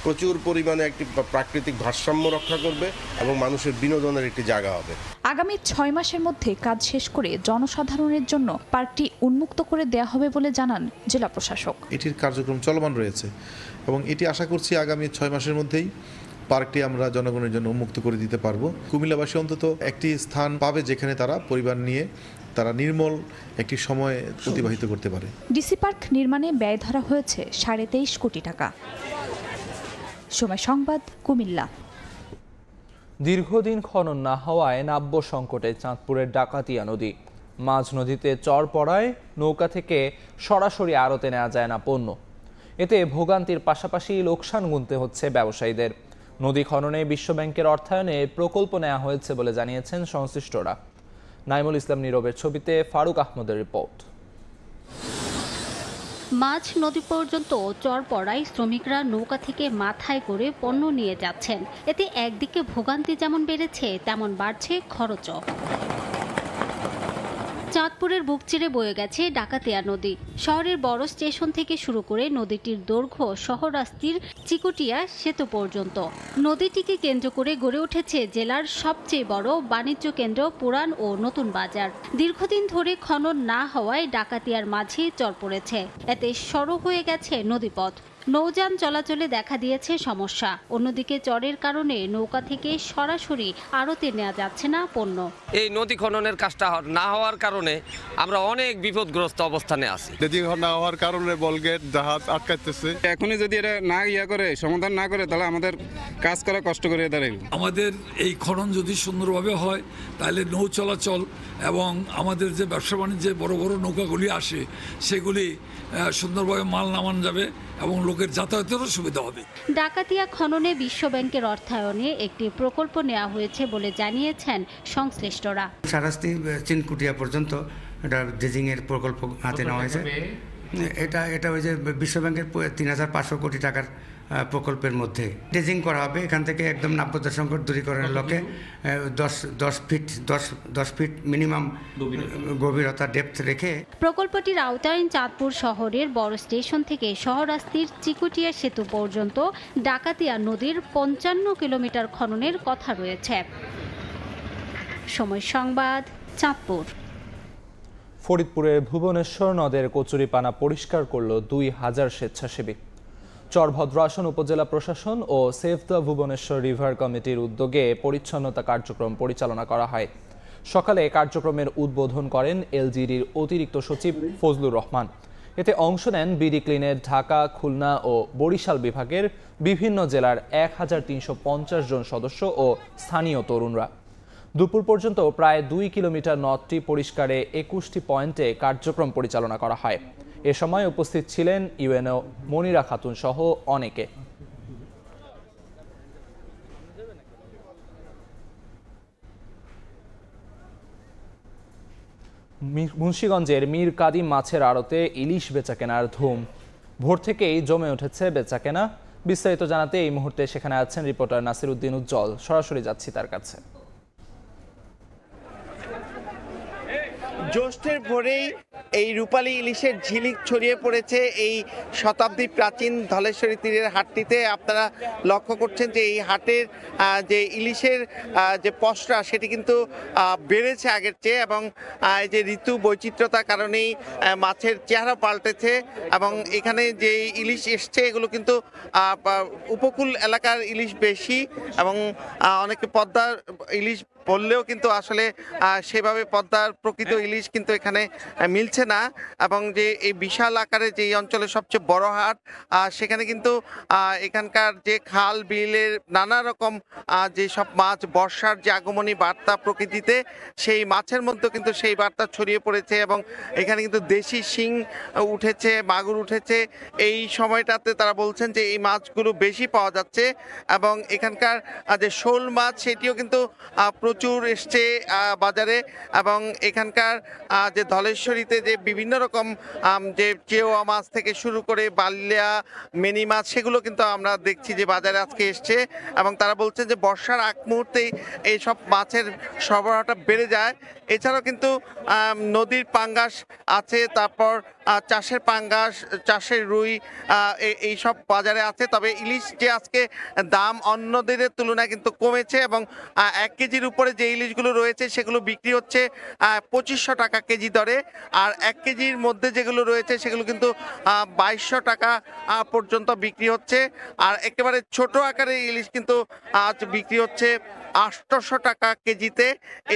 Speaker 5: প্রচুর পরিমাণে একটি প্রাকৃতিক ভারসাম্য রক্ষা করবে এবং মানুষের বিনোদনের একটি জায়গা হবে।
Speaker 6: আগামী 6 মাসের মধ্যে কাজ শেষ করে জনসাধারণের জন্য পার্কটি উন্মুক্ত করে দেয়া হবে বলে জানান জেলা প্রশাসক।
Speaker 7: এটির কার্যক্রম চলমান রয়েছে এবং এটি আশা করছি আগামী 6 মাসের মধ্যেই পার্কটি আমরা জনগণের জন্য উন্মুক্ত করে দিতে পারবো। কুমিল্লাবাসী অন্তত একটি স্থান পাবে যেখানে তারা পরিবার নিয়ে তারা নির্মল একটি সময় অতিবাহিত করতে পারে।
Speaker 6: ডিসি পার্ক নির্মাণে ব্যয় ধরা হয়েছে 23.5 কোটি টাকা। সময় সংবাদ, কুমিল্লা।
Speaker 1: দীর্ঘদিন খনন না হওয়ায় নাব্য সংকটে চাঁদপুরের ডাকাতিয়া নদী। মাঝ নদীতে চর পড়ায় নৌকা থেকে সরাসরি আড়তে নেওয়া যায় না পণ্য। এতে ভোগান্তির পাশাপাশি লোকসান গুনতে হচ্ছে ব্যবসায়ীদের। নদী খননে বিশ্বব্যাংকের অর্থায়নে প্রকল্প নেওয়া হয়েছে বলে জানিয়েছেন সংশ্লিষ্টরা। নাইমুল ইসলাম নীরবের ছবিতে ফারুক আহমদের রিপোর্ট।
Speaker 8: মাঝ নদী পর্যন্ত চর পড়ায় শ্রমিকরা নৌকা থেকে মাথায় করে পণ্য নিয়ে যাচ্ছেন। এতে একদিকে ভোগান্তি যেমন বেড়েছে, তেমন বাড়ছে খরচও। চাঁদপুরের বুক চিরে বয়ে গেছে ডাকাতিয়া নদী। শহরের বড় স্টেশন থেকে শুরু করে নদীটির দৈর্ঘ্য শহরাস্তির চিকুটিয়া সেতু পর্যন্ত। নদীটিকে কেন্দ্র করে গড়ে উঠেছে জেলার সবচেয়ে বড় বাণিজ্য কেন্দ্র পুরান ও নতুন বাজার। দীর্ঘদিন ধরে খনন না হওয়ায় ডাকাতিয়ার মাঝে চর পড়েছে। এতে সরু হয়ে গেছে নদীপথ। নৌযান চলাচলে দেখা দিয়েছে সমস্যা। অন্যদিকে চরের কারণে নৌকা থেকে সরাসরি আড়তে নেওয়া যাচ্ছে না পণ্য।
Speaker 9: এই নদী খননের কাজটা না হওয়ার কারণে আমরা অনেক বিপদগ্রস্ত অবস্থানে আছি।
Speaker 10: নদী না হওয়ার কারণে বলগেট জাহাজ আটকাতেছে।
Speaker 11: এখনই যদি এটা না করে সমাধান না করে, তাহলে আমাদের কাজ করা কষ্ট করে দাঁড়াবে।
Speaker 13: আমাদের এই খনন যদি সুন্দরভাবে হয়, তাহলে নৌ চলাচল এবং আমাদের যে ব্যবসা বাণিজ্যে বড় বড় নৌকাগুলি আসে, সেগুলি সুন্দরভাবে মাল নামান যাবে এবং লোকের যাতায়াতেরও সুবিধা হবে।
Speaker 8: ডাকাতিয়া খননে বিশ্বব্যাংকের অর্থায়নে একটি প্রকল্প নেওয়া হয়েছে বলে জানিয়েছেন সংশ্লিষ্টরা।
Speaker 14: সারাস্তি চিনকুটিয়া পর্যন্ত এটা ড্রেজিং এর প্রকল্প হাতে নেওয়া হয়েছে। এটা ওই যে বিশ্বব্যাংকের ৩,৫০০ কোটি টাকার প্রকল্পের মধ্যে ড্রেজিং করা হবে। এখান থেকে একদম নাব্যতা সংকট দূরীকরণের লক্ষ্যে 10 ফিট মিনিমাম গভীরতা ডেপথ রেখে
Speaker 8: প্রকল্পটির আওতায় চাঁদপুর শহরের বড় স্টেশন থেকে শহরাস্তির চিকুটিয়া সেতু পর্যন্ত ডাকাতিয়া নদীর ৫৫ কিলোমিটার খননের কথা রয়েছে। সময় সংবাদ, চাঁদপুর।
Speaker 1: ফরিদপুরের ভুবনেশ্বর নদের কচুরিপানা পরিষ্কার করল ২,০০০ স্বেচ্ছাসেবী। চরভদ্রাসন উপজেলা প্রশাসন ও সেভ দ্য ভুবনেশ্বর রিভার কমিটির উদ্যোগে পরিচ্ছন্নতা কার্যক্রম পরিচালনা করা হয়। সকালে কার্যক্রমের উদ্বোধন করেন এলজিডির অতিরিক্ত সচিব ফজলুর রহমান। এতে অংশ নেন বিডি ক্লিনের ঢাকা, খুলনা ও বরিশাল বিভাগের বিভিন্ন জেলার ১,৩৫০ জন সদস্য ও স্থানীয় তরুণরা। দুপুর পর্যন্ত প্রায় ২ কিলোমিটার নদটি পরিষ্কারে ২১টি পয়েন্টে কার্যক্রম পরিচালনা করা হয়। এ সময় উপস্থিত ছিলেন ইউএনও মনিরা খাতুন সহ অনেকে। মুন্সিগঞ্জের মীর কাদিম মাছের আড়তে ইলিশ বেচাকেনার ধুম। ভোর থেকেই জমে উঠেছে বেচাকেনা। বিস্তারিত জানাতে এই মুহূর্তে সেখানে আছেন রিপোর্টার নাসির উদ্দিন উজ্জ্বল। সরাসরি যাচ্ছি তার কাছে।
Speaker 15: জ্যৈষ্ঠের ভোরেই এই রূপালী ইলিশের ঝিলিক ছড়িয়ে পড়েছে এই শতাব্দী প্রাচীন ধলেশ্বরী তীরের হাটটিতে। আপনারা লক্ষ্য করছেন যে এই হাটের যে ইলিশের যে পসরা সেটি কিন্তু বেড়েছে আগের চেয়ে, এবং এই যে ঋতু বৈচিত্র্যতার কারণেই মাছের চেহারা পাল্টেছে। এবং এখানে যে ইলিশ এসছে এগুলো কিন্তু উপকূল এলাকার ইলিশ বেশি, এবং অনেকে পদ্মার ইলিশ বললেও কিন্তু আসলে সেভাবে পদ্মার প্রকৃত ইলিশ কিন্তু এখানে মিলছে না। এবং যে এই বিশাল আকারে যে অঞ্চলের সবচেয়ে বড় হাট, সেখানে কিন্তু এখানকার যে খাল বিলের নানা রকম যে সব মাছ, বর্ষার যে আগমনী বার্তা প্রকৃতিতে, সেই মাছের মধ্যে কিন্তু সেই বার্তা ছড়িয়ে পড়েছে। এবং এখানে কিন্তু দেশি শিং উঠেছে, মাগুর উঠেছে। এই সময়টাতে তারা বলছেন যে এই মাছগুলো বেশি পাওয়া যাচ্ছে। এবং এখানকার যে শোল মাছ সেটিও কিন্তু প্রচুর এসছে বাজারে। এবং এখানকার যে ধলেশ্বরীতে যে বিভিন্ন রকম যে চেওয়া মাছ থেকে শুরু করে বাল্যা, মেনি মাছ, সেগুলো কিন্তু আমরা দেখছি যে বাজারে আজকে এসছে। এবং তারা বলছেন যে বর্ষার আগ মুহূর্তেই এইসব মাছের সরবরাহটা বেড়ে যায়। এছাড়াও কিন্তু নদীর পাঙ্গাস আছে, তারপর চাষের পাঙ্গাস, চাষের রুই, এই সব বাজারে আছে। তবে ইলিশ যে আজকে দাম অন্য দিনের তুলনায় কিন্তু কমেছে, এবং 1 কেজির উপরে যে ইলিশগুলো রয়েছে সেগুলো বিক্রি হচ্ছে 2500 টাকা কেজি দরে। আর 1 কেজির মধ্যে যেগুলো রয়েছে সেগুলো কিন্তু 2200 টাকা পর্যন্ত বিক্রি হচ্ছে। আর একেবারে ছোট আকারের ইলিশ কিন্তু আজ বিক্রি হচ্ছে 800 টাকা কেজিতে।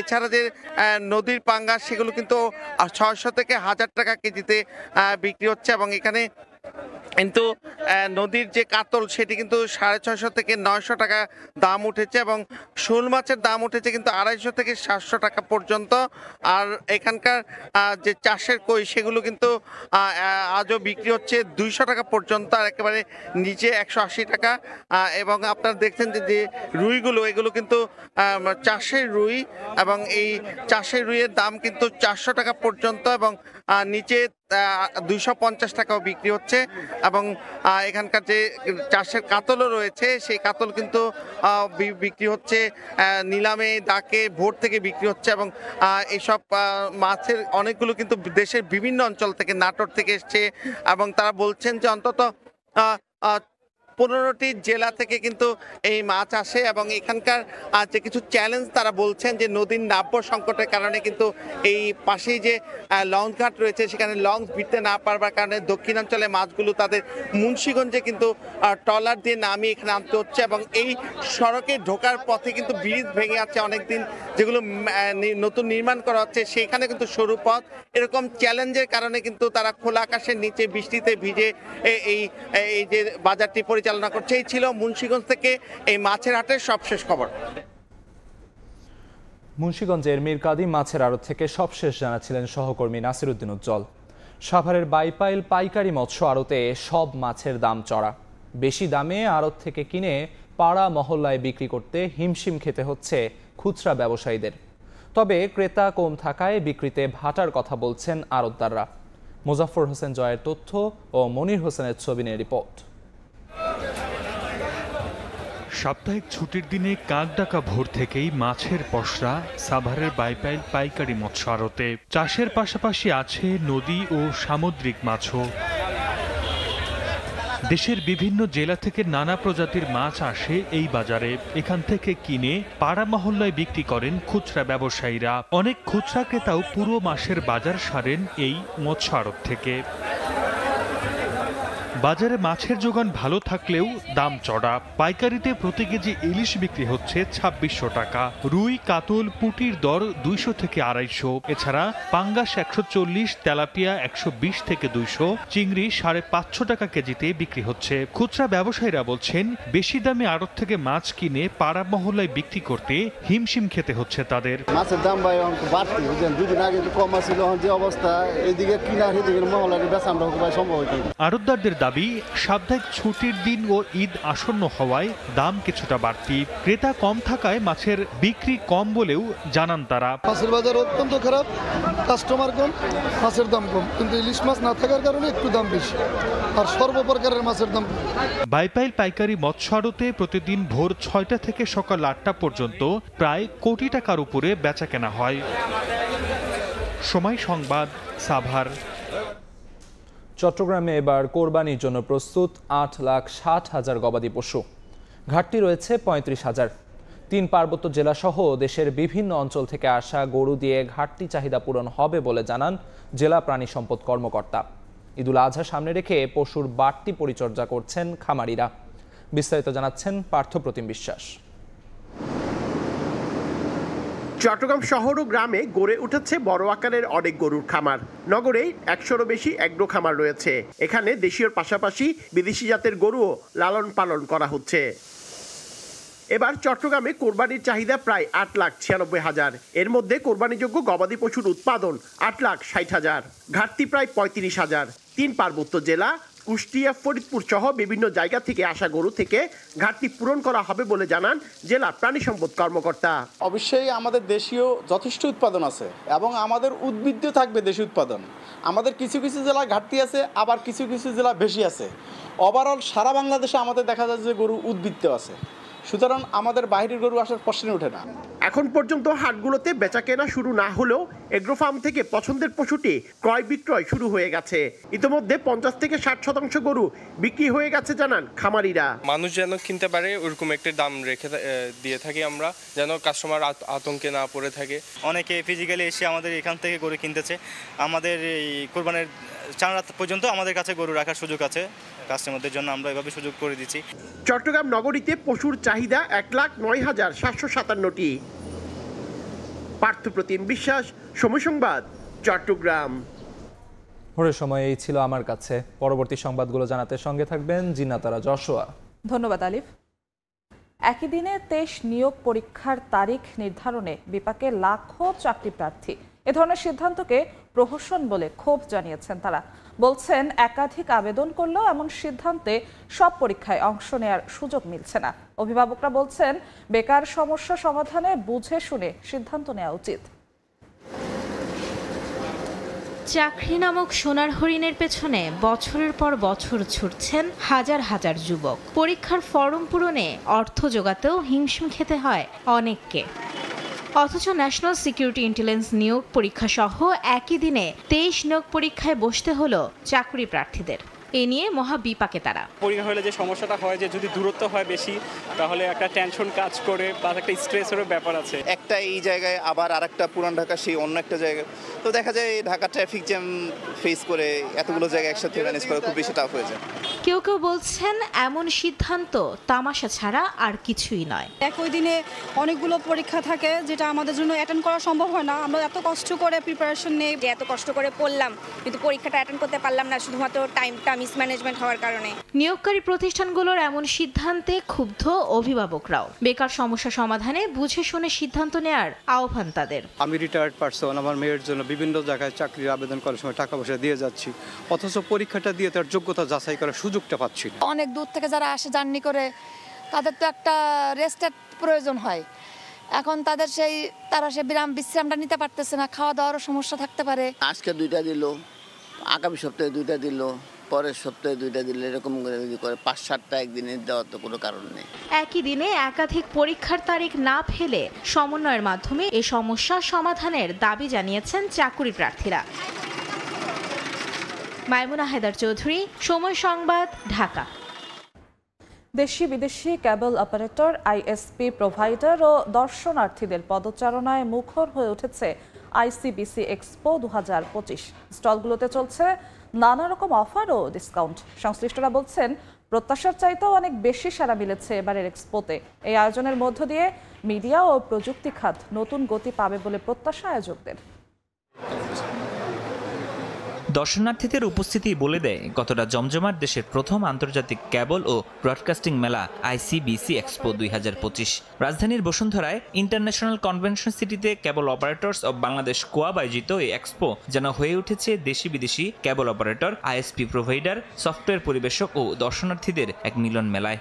Speaker 15: এছাড়া যে নদীর পাঙ্গাস সেগুলো কিন্তু 600 থেকে 1000 টাকা কেজিতে বিক্রি হচ্ছে। এবং এখানে কিন্তু নদীর যে কাতল সেটি কিন্তু 650 থেকে 900 টাকা দাম উঠেছে এবং শোল মাছের দাম উঠেছে কিন্তু 250 থেকে 700 টাকা পর্যন্ত। আর এখানকার যে চাষের কই সেগুলো কিন্তু আজও বিক্রি হচ্ছে 200 টাকা পর্যন্ত, আর একেবারে নিচে 180 টাকা। এবং আপনারা দেখছেন যে রুইগুলো এগুলো কিন্তু চাষের রুই এবং এই চাষের রুইয়ের দাম কিন্তু 400 টাকা পর্যন্ত এবং নিচে 250 টাকাও বিক্রি হচ্ছে। এবং এখানকার যে চাষের কাতলও রয়েছে সেই কাতল কিন্তু বিক্রি হচ্ছে নিলামে, ডাকে, ভোর থেকে বিক্রি হচ্ছে। এবং এইসব মাছের অনেকগুলো কিন্তু দেশের বিভিন্ন অঞ্চল থেকে, নাটোর থেকে এসছে এবং তারা বলছেন যে অন্তত 15টি জেলা থেকে কিন্তু এই মাছ আসে। এবং এখানকার যে কিছু চ্যালেঞ্জ তারা বলছেন যে নদীর নাব্য সংকটের কারণে কিন্তু এই পাশেই যে লঞ্চ ঘাট রয়েছে সেখানে লঞ্চ ভিড়তে না পারবার কারণে দক্ষিণাঞ্চলে মাছগুলো তাদের মুন্সিগঞ্জে কিন্তু ট্রলার দিয়ে নামিয়ে এখানে আনতে হচ্ছে। এবং এই সড়কে ঢোকার পথে কিন্তু ব্রিজ ভেঙে আছে অনেকদিন, যেগুলো নতুন নির্মাণ করা হচ্ছে সেখানে কিন্তু সরু পথ। এরকম চ্যালেঞ্জের কারণে কিন্তু তারা খোলা আকাশের নিচে বৃষ্টিতে ভিজে এই যে বাজারটি পরিচালনা করছে। এই ছিল মুন্সিগঞ্জ থেকে এই মাছের হাটের সবশেষ খবর।
Speaker 1: মুন্সিগঞ্জের মীর কাদিম মাছের আড়ত থেকে সবশেষ জানাচ্ছিলেন সহকর্মী নাসির উদ্দিন উজ্জ্বল। সাভারের বাইপাইল পাইকারি মৎস্য আড়তে সব মাছের দাম চড়া। বেশি দামে আড়ত থেকে কিনে পাড়া মহল্লায় বিক্রি করতে হিমশিম খেতে হচ্ছে খুচরা ব্যবসায়ীদের। তবে ক্রেতা কম থাকায় বিক্রিতে ভাটার কথা বলছেন আড়তদাররা। মুজাফফর হোসেন জয়ের তথ্য ও মনির হোসেনের ছবি নিয়ে রিপোর্ট।
Speaker 12: সাপ্তাহিক ছুটির দিনে কাকডাকা ভোর থেকেই মাছের পসরা সাভারের বাইপাইল পাইকারি মৎস্য আড়তে। চাষের পাশাপাশি আছে নদী ও সামুদ্রিক মাছও। দেশের বিভিন্ন জেলা থেকে নানা প্রজাতির মাছ আসে এই বাজারে। এখান থেকে কিনে পাড়া মহল্লায় বিক্রি করেন খুচরা ব্যবসায়ীরা। অনেক খুচরা ক্রেতাও পুরো মাসের বাজার সারেন এই মৎস্য আড়ত থেকে। বাজারে মাছের যোগান ভালো থাকলেও দাম চড়া। পাইকারিতে প্রতি কেজি ইলিশ বিক্রি হচ্ছে 2600 টাকা। রুই, কাতল, পুঁটির দর 200 থেকে 250। এছাড়া পাঙ্গাস 140, তেলাপিয়া 120 থেকে 200, চিংড়ি 550 টাকা কেজিতে বিক্রি হচ্ছে। খুচরা ব্যবসায়ীরা বলছেন বেশি দামে আড়ত থেকে মাছ কিনে পাড়া মহল্লায় বিক্রি করতে হিমশিম খেতে হচ্ছে তাদের।
Speaker 16: মাছের দাম ভাই বাড়তি, দুদিন আগে একটু কম ছিল, যে অবস্থা এদিকে কিনা সেদিকে মহল্লায় বেচা আমরা ভাই সম্ভব হইতে।
Speaker 12: আড়তদারদের দাবি সাপ্তাহিক ছুটির দিন ও ঈদ আসন্ন হওয়ায় দাম কিছুটা বাড়তি। ক্রেতা কম থাকায় মাছের বিক্রি কম বলেও জানান তারা।
Speaker 17: মাছের বাজার অত্যন্ত খারাপ, কাস্টমার কম, মাছের দাম কম, কিন্তু ইলিশ মাছ না থাকার কারণে একটু দাম বেশি, আর সর্বপ্রকারের মাছের দাম।
Speaker 12: বাইপাইল পাইকারি মৎস্য আড়তে প্রতিদিন ভোর 6টা থেকে সকাল 8টা পর্যন্ত প্রায় কোটি টাকার উপরে বেচা কেনা হয়। সময় সংবাদ, সাভার।
Speaker 1: চট্টগ্রামে এবার কোরবানির জন্য প্রস্তুত 8,60,000 গবাদি পশু। ঘাটতি রয়েছে 35,000। 3 পার্বত্য জেলাসহ দেশের বিভিন্ন অঞ্চল থেকে আসা গরু দিয়ে ঘাটতি চাহিদা পূরণ হবে বলে জানান জেলা প্রাণী সম্পদ কর্মকর্তা। ঈদুল আজহা সামনে রেখে পশুর বাড়তি পরিচর্যা করছেন খামারিরা। বিস্তারিত জানাচ্ছেন পার্থপ্রতিম বিশ্বাস।
Speaker 18: চট্টগ্রাম শহর ও গ্রামে গড়ে উঠেছে বড় আকারের অনেক গরুর খামার। নগরে 100-রও বেশি এগ্রো খামার রয়েছে। এখানে দেশীয় পাশাপাশি বিদেশি জাতের গরুও লালন পালন করা হচ্ছে। এবার চট্টগ্রামে কোরবানির চাহিদা প্রায় 8,96,000। এর মধ্যে কোরবানিযোগ্য গবাদি পশুর উৎপাদন 8,60,000, ঘাটতি প্রায় 35,000। 3 পার্বত্য জেলা কুষ্টিয়া, ফরিদপুর সহ বিভিন্ন জায়গা থেকে আসা গরু থেকে ঘাটতি পূরণ করা হবে বলে জানান জেলা প্রাণী সম্পদ কর্মকর্তা।
Speaker 19: অবশ্যই আমাদের দেশীয় যথেষ্ট উৎপাদন আছে এবং আমাদের উদ্বৃত্ত থাকবে দেশীয় উৎপাদন। আমাদের কিছু কিছু জেলা ঘাটতি আছে, আবার কিছু কিছু জেলা বেশি আছে। ওভারঅল সারা বাংলাদেশে আমাদের দেখা যায় যে গরু উদ্বৃত্ত আছে, সুতরাং আমাদের বাইরের গরু আসার প্রশ্নই ওঠে না।
Speaker 18: এখন পর্যন্ত হাটগুলোতে বেচা কেনা শুরু না হলেও এগ্রো ফার্ম থেকে পছন্দের পশুটি ক্রয় বিক্রয় শুরু হয়ে গেছে। ইতিমধ্যে 50 থেকে 60% গরু বিক্রি হয়ে গেছে জানান খামারিরা।
Speaker 20: মানুষ যেন কিনতে পারে ওরকম একটা দাম রেখে দিয়ে থাকি আমরা, যেন কাস্টমার আতঙ্কে না পড়ে থাকে।
Speaker 22: অনেকে ফিজিক্যালি এসে আমাদের এখান থেকে গরু কিনতেছে। আমাদের এই কোরবানির 4 রাত পর্যন্ত আমাদের কাছে গরু রাখার সুযোগ আছে। কাস্টমারদের জন্য আমরা এভাবে সুযোগ করে দিচ্ছি।
Speaker 18: চট্টগ্রাম নগরীতে পশুর চাহিদা 1,09,757টি। পার্থপ্রতিম বিশ্বাস, সময় সংবাদ, চট্টগ্রাম।
Speaker 1: ভোরের সময় এই ছিল আমার কাছে। পরবর্তী সংবাদগুলো জানাতে সঙ্গে থাকবেন জিনাতারা যশোয়া।
Speaker 2: ধন্যবাদ আলিফ। একই দিনে 23 নিয়োগ পরীক্ষার তারিখ নির্ধারণে বিপাকে লাখো চাকরি প্রার্থী। এ ধরনের সিদ্ধান্তকে প্রহসন বলে ক্ষোভ জানিয়েছেন তারা। বলছেন একাধিক আবেদন করলেও এমন সিদ্ধান্তে সব পরীক্ষায় অংশ নেওয়ার সুযোগ মিলছে না। অভিভাবকরা বলছেন বেকার সমস্যা সমাধানে বুঝে শুনে সিদ্ধান্ত নেওয়া উচিত।
Speaker 3: চাকরি নামক সোনার হরিণের পেছনে বছরের পর বছর ছুটছেন হাজার হাজার যুবক। পরীক্ষার ফরম পূরণে অর্থ জোগাতেও হিমশিম খেতে হয় অনেককে। অথচ ন্যাশনাল সিকিউরিটি ইন্টেলিজেন্স নিয়োগ পরীক্ষা সহ একই দিনে 23 নিয়োগ পরীক্ষায় বসতে হলো চাকরি প্রার্থীদের। এ নিয়ে মহা বিপাকে তারা।
Speaker 21: পরীক্ষা হলে যে সমস্যাটা হয় যে যদি দূরত্ব হয় বেশি তাহলে একটা টেনশন কাজ করে বা একটা স্ট্রেসেরও ব্যাপার আছে।
Speaker 24: একটা এই জায়গায় আবার আরেকটা পুরান ঢাকা সেই অন্য একটা জায়গায়, তো দেখা যায় ঢাকা ট্রাফিক জ্যাম ফেস করে এতগুলো জায়গায় একসাথে ম্যানেজ করা খুব বেশি টাফ হয়ে যায়।
Speaker 3: কেউ কেউ বলছেন এমন সিদ্ধান্ত তামাশা ছাড়া আর কিছুই নয়।
Speaker 25: একই দিনে অনেকগুলো পরীক্ষা থাকে যেটা আমাদের জন্য অ্যাটেন্ড করা সম্ভব হয় না। আমরা এত কষ্ট করে প্রিপারেশন নেই,
Speaker 26: এত কষ্ট করে পড়লাম কিন্তু পরীক্ষাটা অ্যাটেন্ড করতে পারলাম না শুধুমাত্র টাইমটা মিসম্যানেজমেন্ট হওয়ার কারণে।
Speaker 3: নিয়োগকারী প্রতিষ্ঠানগুলোর এমন সিদ্ধান্তে ক্ষুব্ধ অভিভাবকরাও। বেকার সমস্যা সমাধানে বুঝে শুনে সিদ্ধান্ত নেয়ার আহ্বান তাদের।
Speaker 27: আমি রিটায়ার্ড পারসন, আমার মেয়ের জন্য বিভিন্ন জায়গায় চাকরির আবেদন করার সময় টাকা পয়সা দিয়ে যাচ্ছি, অথচ পরীক্ষাটা দিয়ে তার যোগ্যতা যাচাই করার সুযোগটা পাচ্ছি না।
Speaker 28: অনেক দূর থেকে যারা আসে জার্নি করে তাদের তো একটা রেস্টের প্রয়োজন হয়। এখন তারা সেই বিশ্রামটা নিতে পারতেছে না, খাওয়া দাওয়ারও সমস্যা থাকতে পারে।
Speaker 29: আজকে 2টা দিল, আগামী সপ্তাহে 2টা দিল, পরের সপ্তাহে 2টা দিল, এরকম করে 5-7টা একদিনে দেওয়ার তো কোনো কারণ নেই।
Speaker 3: একই দিনে একাধিক পরীক্ষার তারিখ না ফেলে সমন্বয়ের মাধ্যমে এই সমস্যা সমাধানের দাবি জানিয়েছেন চাকরি প্রার্থীরা। মাইমুনা হায়দার চৌধুরী, সময় সংবাদ, ঢাকা।
Speaker 2: দেশি বিদেশি কেবল অপারেটর, আইএসপি প্রোভাইডার ও দর্শনার্থীদের পদচারণায় মুখর হয়ে উঠেছে আইসিবিসি এক্সপো 2025। স্টলগুলোতে চলছে নানা রকম অফার ও ডিসকাউন্ট। সংশ্লিষ্টরা বলছেন প্রত্যাশার চাইতেও অনেক বেশি সাড়া মিলেছে এবারের এক্সপোতে। এই আয়োজনের মধ্য দিয়ে মিডিয়া ও প্রযুক্তি খাত নতুন গতি পাবে বলে প্রত্যাশা আয়োজকদের।
Speaker 30: দর্শনার্থীদের উপস্থিতি বলে দেয় কতটা জমজমাট দেশের প্রথম আন্তর্জাতিক কেবল ও ব্রডকাস্টিং মেলা আইসিবিসি এক্সপো 2025। রাজধানীর বসুন্ধরায় ইন্টারন্যাশনাল কনভেনশন সিটিতে কেবল অপারেটরস অব বাংলাদেশ কোয়াব আয়োজিত এই এক্সপো যেন হয়ে উঠেছে দেশি বিদেশি কেবল অপারেটর, আইএসপি প্রোভাইডার, সফটওয়্যার পরিবেশক ও দর্শনার্থীদের এক মিলন মেলায়।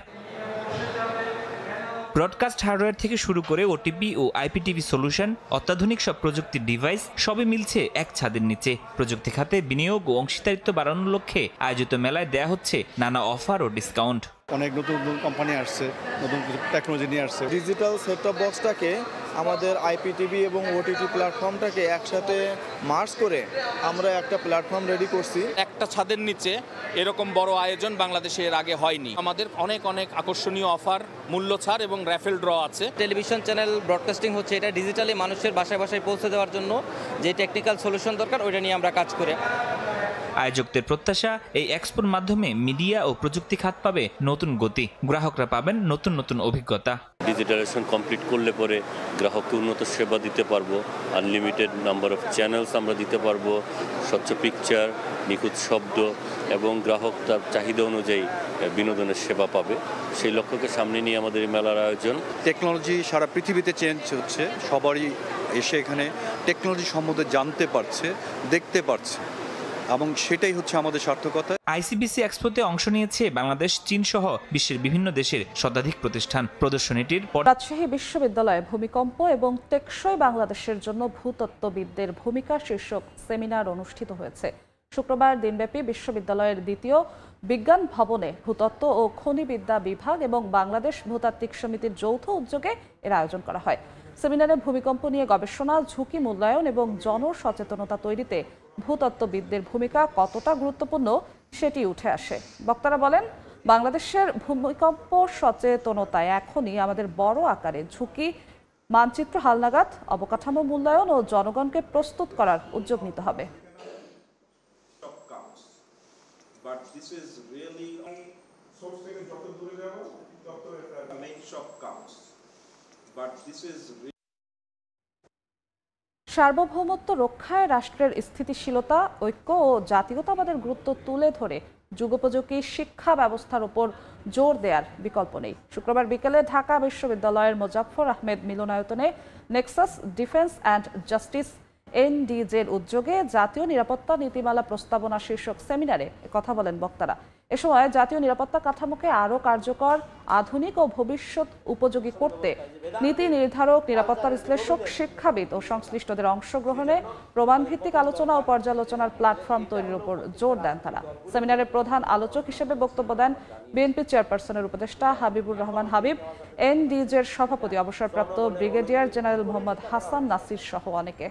Speaker 30: ব্রডকাস্ট হার্ডওয়্যার থেকে শুরু করে ওটিপি ও আইপিটিভি সলিউশন, অত্যাধুনিক সব প্রযুক্তির ডিভাইস সবই মিলছে এক ছাদের নিচে। প্রযুক্তি খাতে বিনিয়োগ ও অংশীদারিত্ব বাড়ানোর লক্ষ্যে আয়োজিত মেলায় দেয়া হচ্ছে নানা অফার ও ডিসকাউন্ট।
Speaker 31: অনেক নতুন নতুন কোম্পানি আসছে, নতুন কিছু টেকনোলজি নিয়ে আসছে। ডিজিটাল সেটটপ বক্সটাকে আমাদের আইপিটিভি এবং ওটিটি প্ল্যাটফর্মটাকে একসাথে মার্জ করে আমরা একটা প্ল্যাটফর্ম রেডি করছি।
Speaker 32: একটা ছাদের নিচে এরকম বড় আয়োজন বাংলাদেশে এর আগে হয়নি। আমাদের অনেক অনেক আকর্ষণীয় অফার, মূল্য ছাড় এবং র্যাফেল ড্র আছে।
Speaker 33: টেলিভিশন চ্যানেল ব্রডকাস্টিং হচ্ছে, এটা ডিজিটালি মানুষের বাসায় বাসায় পৌঁছে দেওয়ার জন্য যে টেকনিক্যাল সলিউশন দরকার ওইটা নিয়ে আমরা কাজ করি।
Speaker 30: আয়োজকদের প্রত্যাশা এই এক্সপোর মাধ্যমে মিডিয়া ও প্রযুক্তি খাত পাবে নতুন গতি, গ্রাহকরা পাবেন নতুন নতুন অভিজ্ঞতা।
Speaker 34: ডিজিটালাইজেশন কমপ্লিট করলে পরে গ্রাহককে উন্নত সেবা দিতে পারবো, আনলিমিটেড নাম্বার অফ চ্যানেলস আমরা দিতে পারবো, স্বচ্ছ পিকচার, নিখুঁত শব্দ এবং গ্রাহক তার চাহিদা অনুযায়ী বিনোদনের সেবা পাবে। সেই লক্ষ্যকে সামনে নিয়ে আমাদের এই মেলার আয়োজন।
Speaker 31: টেকনোলজি সারা পৃথিবীতে চেঞ্জ হচ্ছে, সবারই এসে এখানে টেকনোলজি সম্বন্ধে জানতে পারছে, দেখতে পারছে, এবং সেটাই হচ্ছে আমাদের সার্থকতা।
Speaker 30: আইসিবিসি এক্সপোতে অংশ নিয়েছে বাংলাদেশ, চীন সহ বিশ্বের বিভিন্ন দেশের শতাধিক প্রতিষ্ঠান। প্রদর্শনীটির
Speaker 2: রাজশাহী বিশ্ববিদ্যালয়ে ভূমিকম্প এবং টেকসই বাংলাদেশের জন্য ভূতত্ত্ববিদদের ভূমিকা শীর্ষক সেমিনার অনুষ্ঠিত হয়েছে। শুক্রবার দিনব্যাপী বিশ্ববিদ্যালয়ের দ্বিতীয় বিজ্ঞান ভবনে ভূতত্ত্ব ও খনিবিদ্যা বিভাগ এবং বাংলাদেশ ভূতাত্ত্বিক সমিতির যৌথ উদ্যোগে এর আয়োজন করা হয়। সেমিনারে ভূমিকম্প নিয়ে গবেষণা, ঝুঁকি মূল্যায়ন এবং জনসচেতনতা তৈরিতে ভূতত্ত্ববিদদের ভূমিকা কতটা গুরুত্বপূর্ণ সেটি উঠে আসে। বক্তারা বলেন, বাংলাদেশের ভূমিকম্প সচেতনতায় এখনই আমাদের বড় আকারে ঝুঁকি মানচিত্র হালনাগাদ, অবকাঠামো মূল্যায়ন ও জনগণকে প্রস্তুত করার উদ্যোগ নিতে হবে। সার্বভৌমত্ব রক্ষায় রাষ্ট্রের স্থিতিশীলতা, ঐক্য ও জাতীয়তাবাদের গুরুত্ব তুলে ধরে যুগোপযোগী শিক্ষা ব্যবস্থার উপর জোর দেওয়ার বিকল্প নেই। শুক্রবার বিকেলে ঢাকা বিশ্ববিদ্যালয়ের মোজাফফর আহমেদ মিলনায়তনে নেক্সাস ডিফেন্স অ্যান্ড জাস্টিস এনডিজের উদ্যোগে জাতীয় নিরাপত্তা নীতিমালা প্রস্তাবনা শীর্ষক সেমিনারে কথা বলেন বক্তারা। এ সময় জাতীয় নিরাপত্তা কাঠামোকে আরও কার্যকর, আধুনিক ও ভবিষ্যৎ উপযোগী করতে নীতি নির্ধারক, নিরাপত্তা বিশ্লেষক, শিক্ষাবিদ ও সংশ্লিষ্টদের অংশগ্রহণে প্রমাণভিত্তিক আলোচনা ও পর্যালোচনার প্ল্যাটফর্ম তৈরির উপর জোর দেন তারা। সেমিনারের প্রধান আলোচক হিসেবে বক্তব্য দেন বিএনপি চেয়ারপারসনের উপদেষ্টা হাবিবুর রহমান হাবিব, এনডিজের সভাপতি অবসরপ্রাপ্ত ব্রিগেডিয়ার জেনারেল মোহাম্মদ হাসান নাসির সহ অনেকে।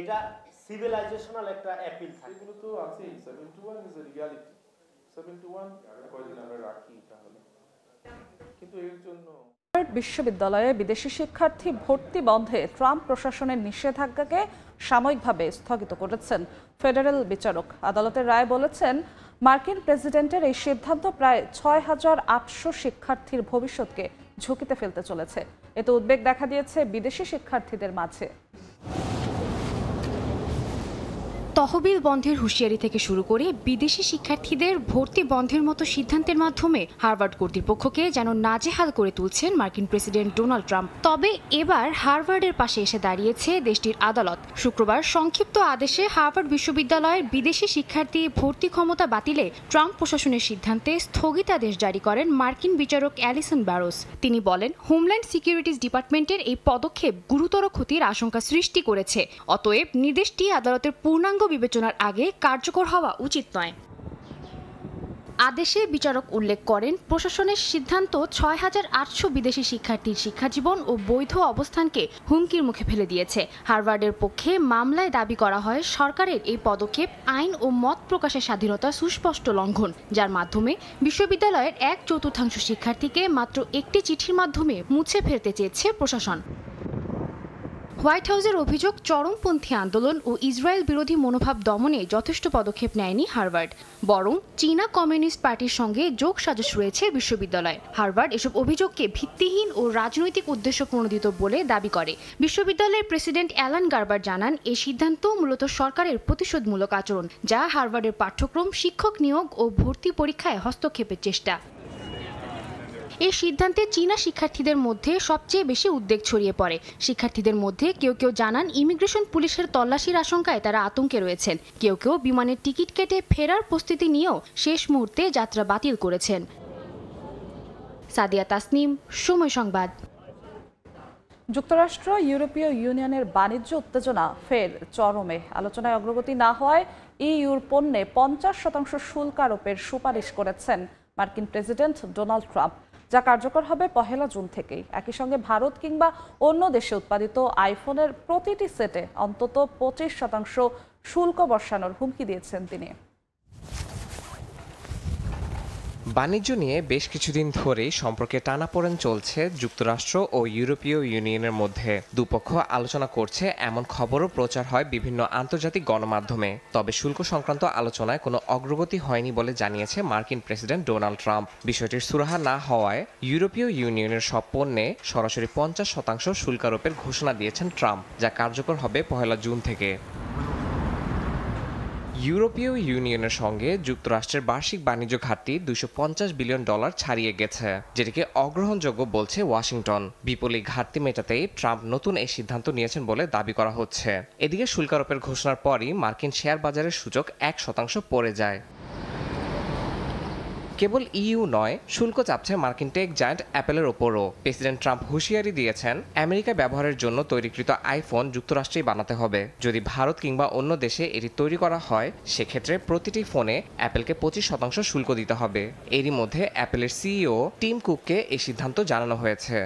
Speaker 18: এটা সিভিলাইজেশনাল একটা অ্যাপিল থাকে, এগুলো তো আছে। 71 ইজ এ রিয়ালিটি, 71 কয়দিন আমরা রাখি তাহলে, কিন্তু এর জন্য
Speaker 2: বিশ্ববিদ্যালয়ে বিদেশি শিক্ষার্থী ভর্তি বন্ধে ট্রাম্প প্রশাসনের নিষেধাজ্ঞাকে সাময়িকভাবে স্থগিত করেছেন ফেডারেল বিচারক। আদালতের রায় বলেছেন, মার্কিন প্রেসিডেন্টের এই সিদ্ধান্ত প্রায় ৬,৮০০ শিক্ষার্থীর ভবিষ্যৎকে ঝুঁকিতে ফেলতে চলেছে। এতে উদ্বেগ দেখা দিয়েছে বিদেশি শিক্ষার্থীদের মাঝে।
Speaker 4: তহবিল বন্ধের হুঁশিয়ারি থেকে শুরু করে বিদেশি শিক্ষার্থীদের ভর্তি বন্ধের মতো সিদ্ধান্তের মাধ্যমে হার্ভার্ড কর্তৃপক্ষকে যেন নাজেহাল করে তুলছেন মার্কিন প্রেসিডেন্ট ডোনাল্ড ট্রাম্প। তবে এবার হার্ভার্ডের পাশে এসে দাঁড়িয়েছে দেশটির আদালত। শুক্রবার সংক্ষিপ্ত আদেশে হার্ভার্ড বিশ্ববিদ্যালয়ের বিদেশি শিক্ষার্থী ভর্তি ক্ষমতা বাতিলে ট্রাম্প প্রশাসনের সিদ্ধান্তে স্থগিতাদেশ জারি করেন মার্কিন বিচারক অ্যালিসন ব্যারোস। তিনি বলেন, হোমল্যান্ড সিকিউরিটিজ ডিপার্টমেন্টের এই পদক্ষেপ গুরুতর ক্ষতির আশঙ্কা সৃষ্টি করেছে। অতএব নির্দেশটি আদালতের পূর্ণাঙ্গ বিবেচনার আগে কার্যকর হওয়া উচিত নয়। আদেশে বিচারক উল্লেখ করেন, প্রশাসনের সিদ্ধান্ত ৬,৮০০ বিদেশি শিক্ষার্থীর শিক্ষাজীবন ও বৈধ অবস্থানকে হুমকির মুখে ফেলে দিয়েছে। হার্ভার্ডের পক্ষে মামলায় দাবি করা হয়, সরকারের এই পদক্ষেপ আইন ও মত প্রকাশের স্বাধীনতা সুস্পষ্ট লঙ্ঘন, যার মাধ্যমে বিশ্ববিদ্যালয়ের ১/৪ শিক্ষার্থীকে মাত্র একটি চিঠির মাধ্যমে মুছে ফেলতে চেয়েছে প্রশাসন। হোয়াইট হাউসের অভিযোগ, চরমপন্থী আন্দোলন ও ইসরায়েল বিরোধী মনোভাব দমনে যথেষ্ট পদক্ষেপ নেয়নি হার্ভার্ড, বরং চীনা কমিউনিস্ট পার্টির সঙ্গে যোগসাজশ রয়েছে বিশ্ববিদ্যালয়। হার্ভার্ড এসব অভিযোগকে ভিত্তিহীন ও রাজনৈতিক উদ্দেশ্য প্রণোদিত বলে দাবি করে। বিশ্ববিদ্যালয়ের প্রেসিডেন্ট অ্যালান গার্বার জানান, এই সিদ্ধান্ত মূলত সরকারের প্রতিশোধমূলক আচরণ, যা হার্ভার্ডের পাঠ্যক্রম, শিক্ষক নিয়োগ ও ভর্তি পরীক্ষায় হস্তক্ষেপের চেষ্টা। এই সিদ্ধান্তে চীনা শিক্ষার্থীদের মধ্যে সবচেয়ে বেশি উদ্বেগ ছড়িয়ে পড়ে। শিক্ষার্থীদের মধ্যে কেউ কেউ জানান, ইমিগ্রেশন পুলিশের তল্লাশির আশঙ্কায় তারা আতঙ্কে রয়েছেন। কেউ কেউ বিমানের টিকিট কেটে ফেরার প্রস্তুতি নিয়েও শেষ মুহূর্তে যাত্রা বাতিল করেছেন। সাদিয়া তাসনিম, সময় সংবাদ।
Speaker 2: যুক্তরাষ্ট্র ইউরোপীয় ইউনিয়নের বাণিজ্য উত্তেজনা ফের চরমে। আলোচনায় অগ্রগতি না হওয়ায় ইইউর পণ্যে ৫০% শুল্ক আরোপের সুপারিশ করেছেন মার্কিন প্রেসিডেন্ট ডোনাল্ড ট্রাম্প, যা কার্যকর হবে ১ জুন থেকেই। একই সঙ্গে ভারত কিংবা অন্য দেশে উৎপাদিত আইফোনের প্রতিটি সেটে অন্তত ২৫% শুল্ক বসানোর হুমকি দিয়েছেন তিনি।
Speaker 5: বাণিজ্য নিয়ে বেশ কিছুদিন ধরেই সম্পর্কে টানাপোড়েন চলছে যুক্তরাষ্ট্র ও ইউরোপীয় ইউনিয়নের মধ্যে। দুপক্ষ আলোচনা করছে এমন খবরও প্রচার হয় বিভিন্ন আন্তর্জাতিক গণমাধ্যমে। তবে শুল্ক সংক্রান্ত আলোচনায় কোনো অগ্রগতি হয়নি বলে জানিয়েছে মার্কিন প্রেসিডেন্ট ডোনাল্ড ট্রাম্প। বিষয়টির সুরাহা না হওয়ায় ইউরোপীয় ইউনিয়নের সব পণ্যে সরাসরি ৫০% শুল্ক আরোপের ঘোষণা দিয়েছেন ট্রাম্প, যা কার্যকর হবে ১ জুন থেকে। ইউরোপীয় ইউনিয়নের সঙ্গে যুক্তরাষ্ট্রের বার্ষিক বাণিজ্য ঘাটতি $২৫০ বিলিয়ন ছাড়িয়ে গেছে, যেটিকে অগ্রহণযোগ্য বলছে ওয়াশিংটন। বিপুল ঘাটতি মেটাতেই ট্রাম্প নতুন এই সিদ্ধান্ত নিয়েছেন বলে দাবি করা হচ্ছে। এদিকে শুল্ক আরোপের ঘোষণার পরই মার্কিন শেয়ার বাজারের সূচক ১% পড়ে যায়। কেবল ইইউ নয়, শুল্ক চাপছে মার্কিন টেক জায়ান্ট অ্যাপেলের ওপরও। প্রেসিডেন্ট ট্রাম্প হুঁশিয়ারি দিয়েছেন, আমেরিকা ব্যবহারের জন্য তৈরিকৃত আইফোন যুক্তরাষ্ট্রেই বানাতে হবে। যদি ভারত কিংবা অন্য দেশে এটি তৈরি করা হয়, সেক্ষেত্রে প্রতিটি ফোনে অ্যাপেলকে 25% শুল্ক দিতে হবে। এরই মধ্যে অ্যাপেলের সিইও টিম কুককে এই সিদ্ধান্ত জানানো হয়েছে।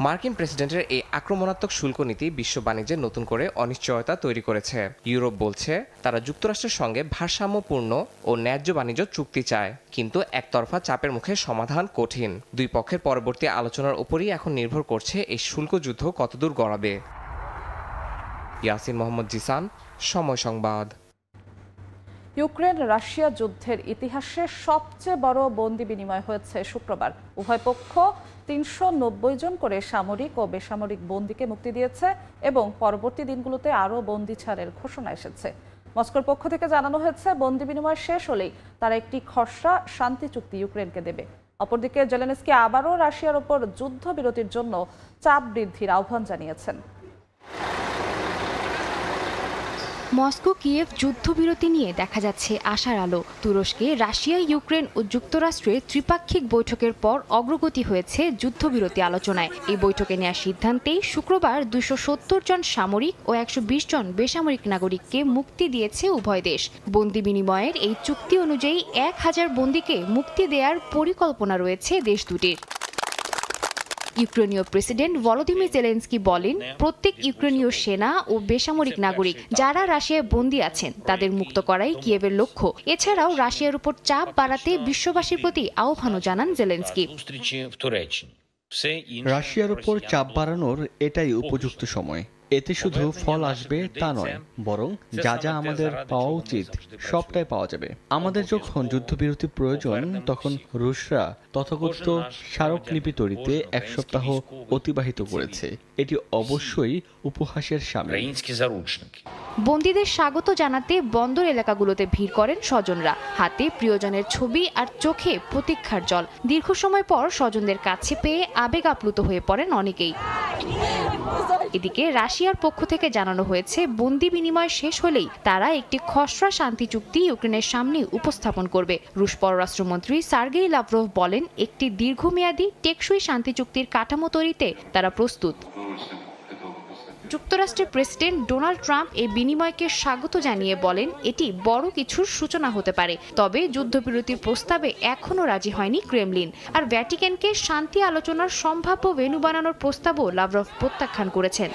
Speaker 5: মার্কিন প্রেসিডেন্টের এই আক্রমণাত্মক শুল্ক নীতি বিশ্ব বাণিজ্যে নতুন করে অনিশ্চয়তা তৈরি করেছে। ইউরোপ বলছে তারা যুক্তরাষ্ট্রের সঙ্গে ভারসাম্যপূর্ণ ও ন্যায্য বাণিজ্য চুক্তি চায়, কিন্তু একতরফা চাপের মুখে সমাধান কঠিন। দুই পক্ষের পরবর্তী আলোচনার উপরই এখন নির্ভর করছে এই শুল্ক যুদ্ধ কতদূর গড়াবে। ইয়াসিন মোহাম্মদ জিসান, সময় সংবাদ।
Speaker 2: ইউক্রেন রাশিয়া যুদ্ধের ইতিহাসে সবচেয়ে বড় বন্দি বিনিময় হয়েছে শুক্রবার। উভয় পক্ষ ৩৯০ জন করে সামরিক ও বেসামরিক বন্দীকে মুক্তি দিয়েছে এবং পরবর্তী দিনগুলোতে আরও বন্দি ছাড়ের ঘোষণা এসেছে। মস্কোর পক্ষ থেকে জানানো হয়েছে বন্দি বিনিময় শেষ হলেই তারা একটি খসড়া শান্তি চুক্তি ইউক্রেনকে দেবে। অপরদিকে জেলেনস্কি আবারও রাশিয়ার ওপর যুদ্ধবিরতির জন্য চাপ বৃদ্ধির আহ্বান জানিয়েছেন।
Speaker 4: মস্কো কিয়েভ যুদ্ধবিরতি নিয়ে দেখা যাচ্ছে আশার আলো। তুরস্কে রাশিয়া, ইউক্রেন ও যুক্তরাষ্ট্রের ত্রিপাক্ষিক বৈঠকের পর অগ্রগতি হয়েছে যুদ্ধবিরতি আলোচনায়। এই বৈঠকে নেওয়া সিদ্ধান্তেই শুক্রবার ২৭০ জন সামরিক ও ১২০ জন বেসামরিক নাগরিককে মুক্তি দিয়েছে উভয় দেশ। বন্দি বিনিময়ের এই চুক্তি অনুযায়ী ১,০০০ বন্দীকে মুক্তি দেওয়ার পরিকল্পনা রয়েছে দেশ দুটির। ইউক্রেনীয় প্রেসিডেন্ট ভলোদিমির জেলেনস্কি বলেন, প্রত্যেক ইউক্রেনীয় সেনা ও বেসামরিক নাগরিক যারা রাশিয়ায় বন্দী আছেন তাদের মুক্ত করাই কিয়েভের লক্ষ্য। এছাড়াও রাশিয়ার উপর চাপ বাড়াতে বিশ্ববাসীর প্রতি আহ্বানও জানান জেলেনস্কি।
Speaker 6: রাশিয়ার উপর চাপ বাড়ানোর এটাই উপযুক্ত সময়। এতে শুধু ফল আসবে তা নয়, বরং যা যা আমাদের পাওয়া উচিত সবটাই পাওয়া যাবে। আমাদের যখন যুদ্ধবিরতি প্রয়োজন তখন রুশরা তথাকথিত স্মারকলিপি তৈরিতে ১ সপ্তাহ অতিবাহিত করেছে। এটি অবশ্যই উপহাসের সামিল।
Speaker 4: বন্দীদের স্বাগত জানাতে বন্দর এলাকাগুলোতে ভিড় করেন স্বজনরা। হাতে প্রিয়জনের ছবি আর চোখে প্রতীক্ষার জল। দীর্ঘ সময় পর স্বজনদের কাছে পেয়ে আবেগ আপ্লুত হয়ে পড়েন অনেকেই। এদিকে রাশিয়ার পক্ষ থেকে জানানো হয়েছে বন্দি বিনিময় শেষ হলেই তারা একটি খসড়া শান্তি চুক্তি ইউক্রেনের সামনে উপস্থাপন করবে। রুশ পররাষ্ট্রমন্ত্রী সার্গেই লাভরভ বলেন, একটি দীর্ঘমেয়াদী টেকসই শান্তি চুক্তির কাঠামো তৈরিতে তারা প্রস্তুত। যুক্তরাষ্ট্রের প্রেসিডেন্ট ডোনাল্ড ট্রাম্প এই বিনিময়কে স্বাগত জানিয়ে বলেন, এটি বড় কিছুর সূচনা হতে পারে। তবে যুদ্ধবিরতির প্রস্তাবে এখনও রাজি হয়নি ক্রেমলিন। আর ভ্যাটিকানকে শান্তি আলোচনার সম্ভাব্য ভেন্যু বানানোর প্রস্তাবও লাভরভ প্রত্যাখ্যান করেছেন।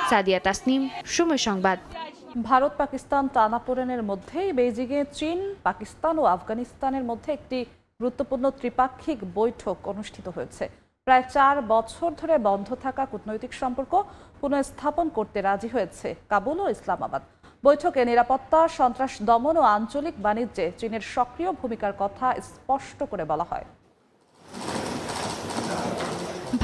Speaker 4: সাদিয়া তাসনিম, সময় সংবাদ।
Speaker 2: ভারত পাকিস্তান টানাপোড়েনের মধ্যেই বেইজিংয়ে চীন, পাকিস্তান ও আফগানিস্তানের মধ্যে একটি গুরুত্বপূর্ণ ত্রিপাক্ষিক বৈঠক অনুষ্ঠিত হয়েছে। প্রায় ৪ বছর ধরে বন্ধ থাকা কূটনৈতিক সম্পর্ক পুনঃস্থাপন করতে রাজি হয়েছে কাবুল ও ইসলামাবাদ। বৈঠকে নিরাপত্তা, সন্ত্রাস দমন ও আঞ্চলিক বাণিজ্যে চীনের সক্রিয় ভূমিকার কথা স্পষ্ট করে বলা হয়।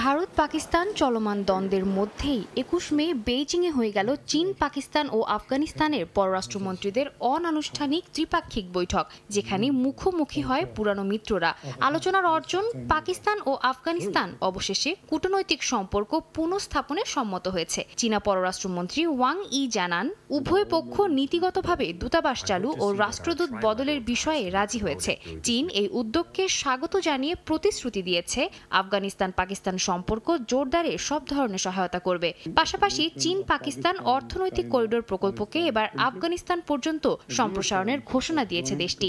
Speaker 4: ভারত পাকিস্তান চলমান দ্বন্দ্বের মধ্যেই ২১ মে বেইজিংয়ে হয়ে গেল চীন, পাকিস্তান ও আফগানিস্তানের পররাষ্ট্রমন্ত্রীদের অনানুষ্ঠানিক ত্রিপাক্ষিক বৈঠক, যেখানে মুখোমুখি হয় পুরানো মিত্ররা। আলোচনার অর্জন, পাকিস্তান ও আফগানিস্তান অবশেষে কূটনৈতিক সম্পর্ক পুনঃস্থাপনে সম্মত হয়েছে। চীনা পররাষ্ট্রমন্ত্রী ওয়াং ই জানান, উভয় পক্ষ নীতিগতভাবে দূতাবাস চালু ও রাষ্ট্রদূত বদলের বিষয়ে রাজি হয়েছে। চীন এই উদ্যোগকে স্বাগত জানিয়ে প্রতিশ্রুতি দিয়েছে আফগানিস্তান পাকিস্তান সম্পর্ক জোরদারে সব ধরনের সহায়তা করবে। পাশাপাশি চীন পাকিস্তান অর্থনৈতিক করিডোর প্রকল্পকে এবার আফগানিস্তান পর্যন্ত সম্প্রসারণের ঘোষণা দিয়েছে দেশটি।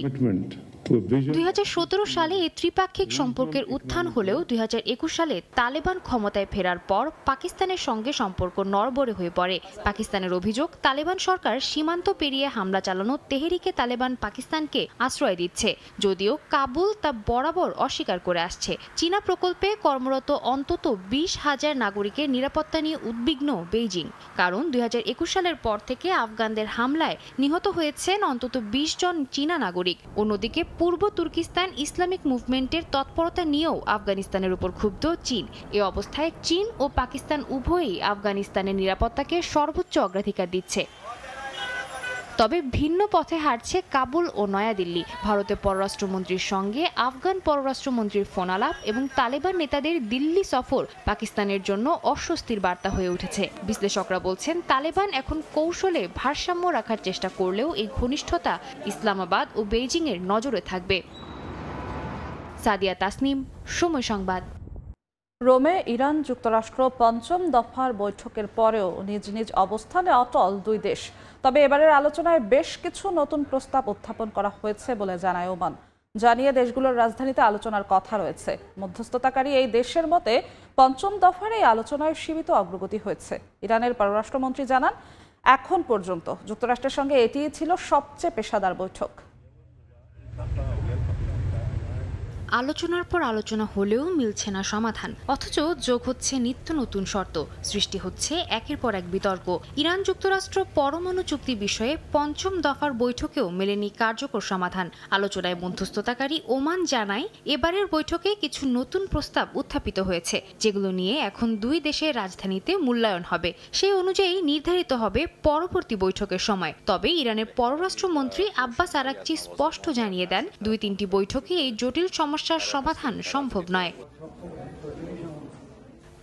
Speaker 4: ২০১৭ সালে এই ত্রিপাক্ষিক সম্পর্কের উত্থান হলেও ২০২১ সালে তালেবান ক্ষমতায় ফেরার পর পাকিস্তানের সঙ্গে সম্পর্ক নড়বড়ে হয়ে পড়ে। পাকিস্তানের অভিযোগ, তালেবান সরকার সীমান্ত পেরিয়ে হামলা চালানো তেহরিকে তালেবান পাকিস্তানকে আশ্রয় দিচ্ছে, যদিও কাবুল তা বরাবর অস্বীকার করে আসছে। চীনা প্রকল্পে কর্মরত অন্তত ২০,০০০ নাগরিকের নিরাপত্তা নিয়ে উদ্বিগ্ন বেইজিং, কারণ ২০২১ সালের পর থেকে আফগানদের হামলায় নিহত হয়েছেন অন্তত ২০ জন চীনা নাগরিক। অন্যদিকে পূর্ব তুর্কিস্তান ইসলামিক মুভমেন্টের তৎপরতা নিয়েও আফগানিস্তানের উপর ক্ষুব্ধ চীন। এ অবস্থায় চীন ও পাকিস্তান উভয়ই আফগানিস্তানের নিরাপত্তাকে সর্বোচ্চ অগ্রাধিকার দিচ্ছে। তবে ভিন্ন পথে হাঁটছে কাবুল ও নয়াদিল্লি। ভারতের পররাষ্ট্রমন্ত্রীর সঙ্গে আফগান পররাষ্ট্রমন্ত্রীর ফোন আলাপ এবং তালেবান নেতাদের দিল্লি সফর পাকিস্তানের জন্য অস্বস্তির বার্তা হয়ে উঠেছে। বিশ্লেষকরা বলছেন, তালেবান এখন কৌশলে ভারসাম্য রাখার চেষ্টা করলেও এই ঘনিষ্ঠতা ইসলামাবাদ ও বেইজিংয়ের নজরে থাকবে। সাদিয়া তাসনিম, সময় সংবাদ।
Speaker 2: রোমে ইরান যুক্তরাষ্ট্র ৫ম দফার বৈঠকের পরেও নিজ নিজ অবস্থানে অটল দুই দেশ। তবে এবারের আলোচনায় বেশ কিছু নতুন প্রস্তাব উত্থাপন করা হয়েছে বলে জানায় ওমান। জানিয়ে দেশগুলোর রাজধানীতে আলোচনার কথা রয়েছে। মধ্যস্থতাকারী এই দেশের মতে ৫ম দফার এই আলোচনায় সীমিত অগ্রগতি হয়েছে। ইরানের পররাষ্ট্রমন্ত্রী জানান, এখন পর্যন্ত যুক্তরাষ্ট্রের সঙ্গে এটিই ছিল সবচেয়ে পেশাদার বৈঠক।
Speaker 4: আলোচনার পর আলোচনা হলেও মিলছে না সমাধান, অথচ যোগ হচ্ছে নিত্য নতুন শর্ত, সৃষ্টি হচ্ছে একের পর এক বিতর্ক। ইরান যুক্তরাষ্ট্র পরমাণু চুক্তি বিষয়ে ৫ম দফার বৈঠকেও মেলেনি কার্যকর সমাধান। আলোচনায় মধ্যস্থতাকারী ওমান জানায়, এবারের বৈঠকে কিছু নতুন প্রস্তাব উত্থাপিত হয়েছে, যেগুলো নিয়ে এখন দুই দেশের রাজধানীতে মূল্যায়ন হবে। সেই অনুযায়ী নির্ধারিত হবে পরবর্তী বৈঠকের সময়। তবে ইরানের পররাষ্ট্রমন্ত্রী আব্বাস আরাকচি স্পষ্ট জানিয়ে দেন, ২-৩টি বৈঠকে এই জটিল সমস্যার সমাধান সম্ভব নয়।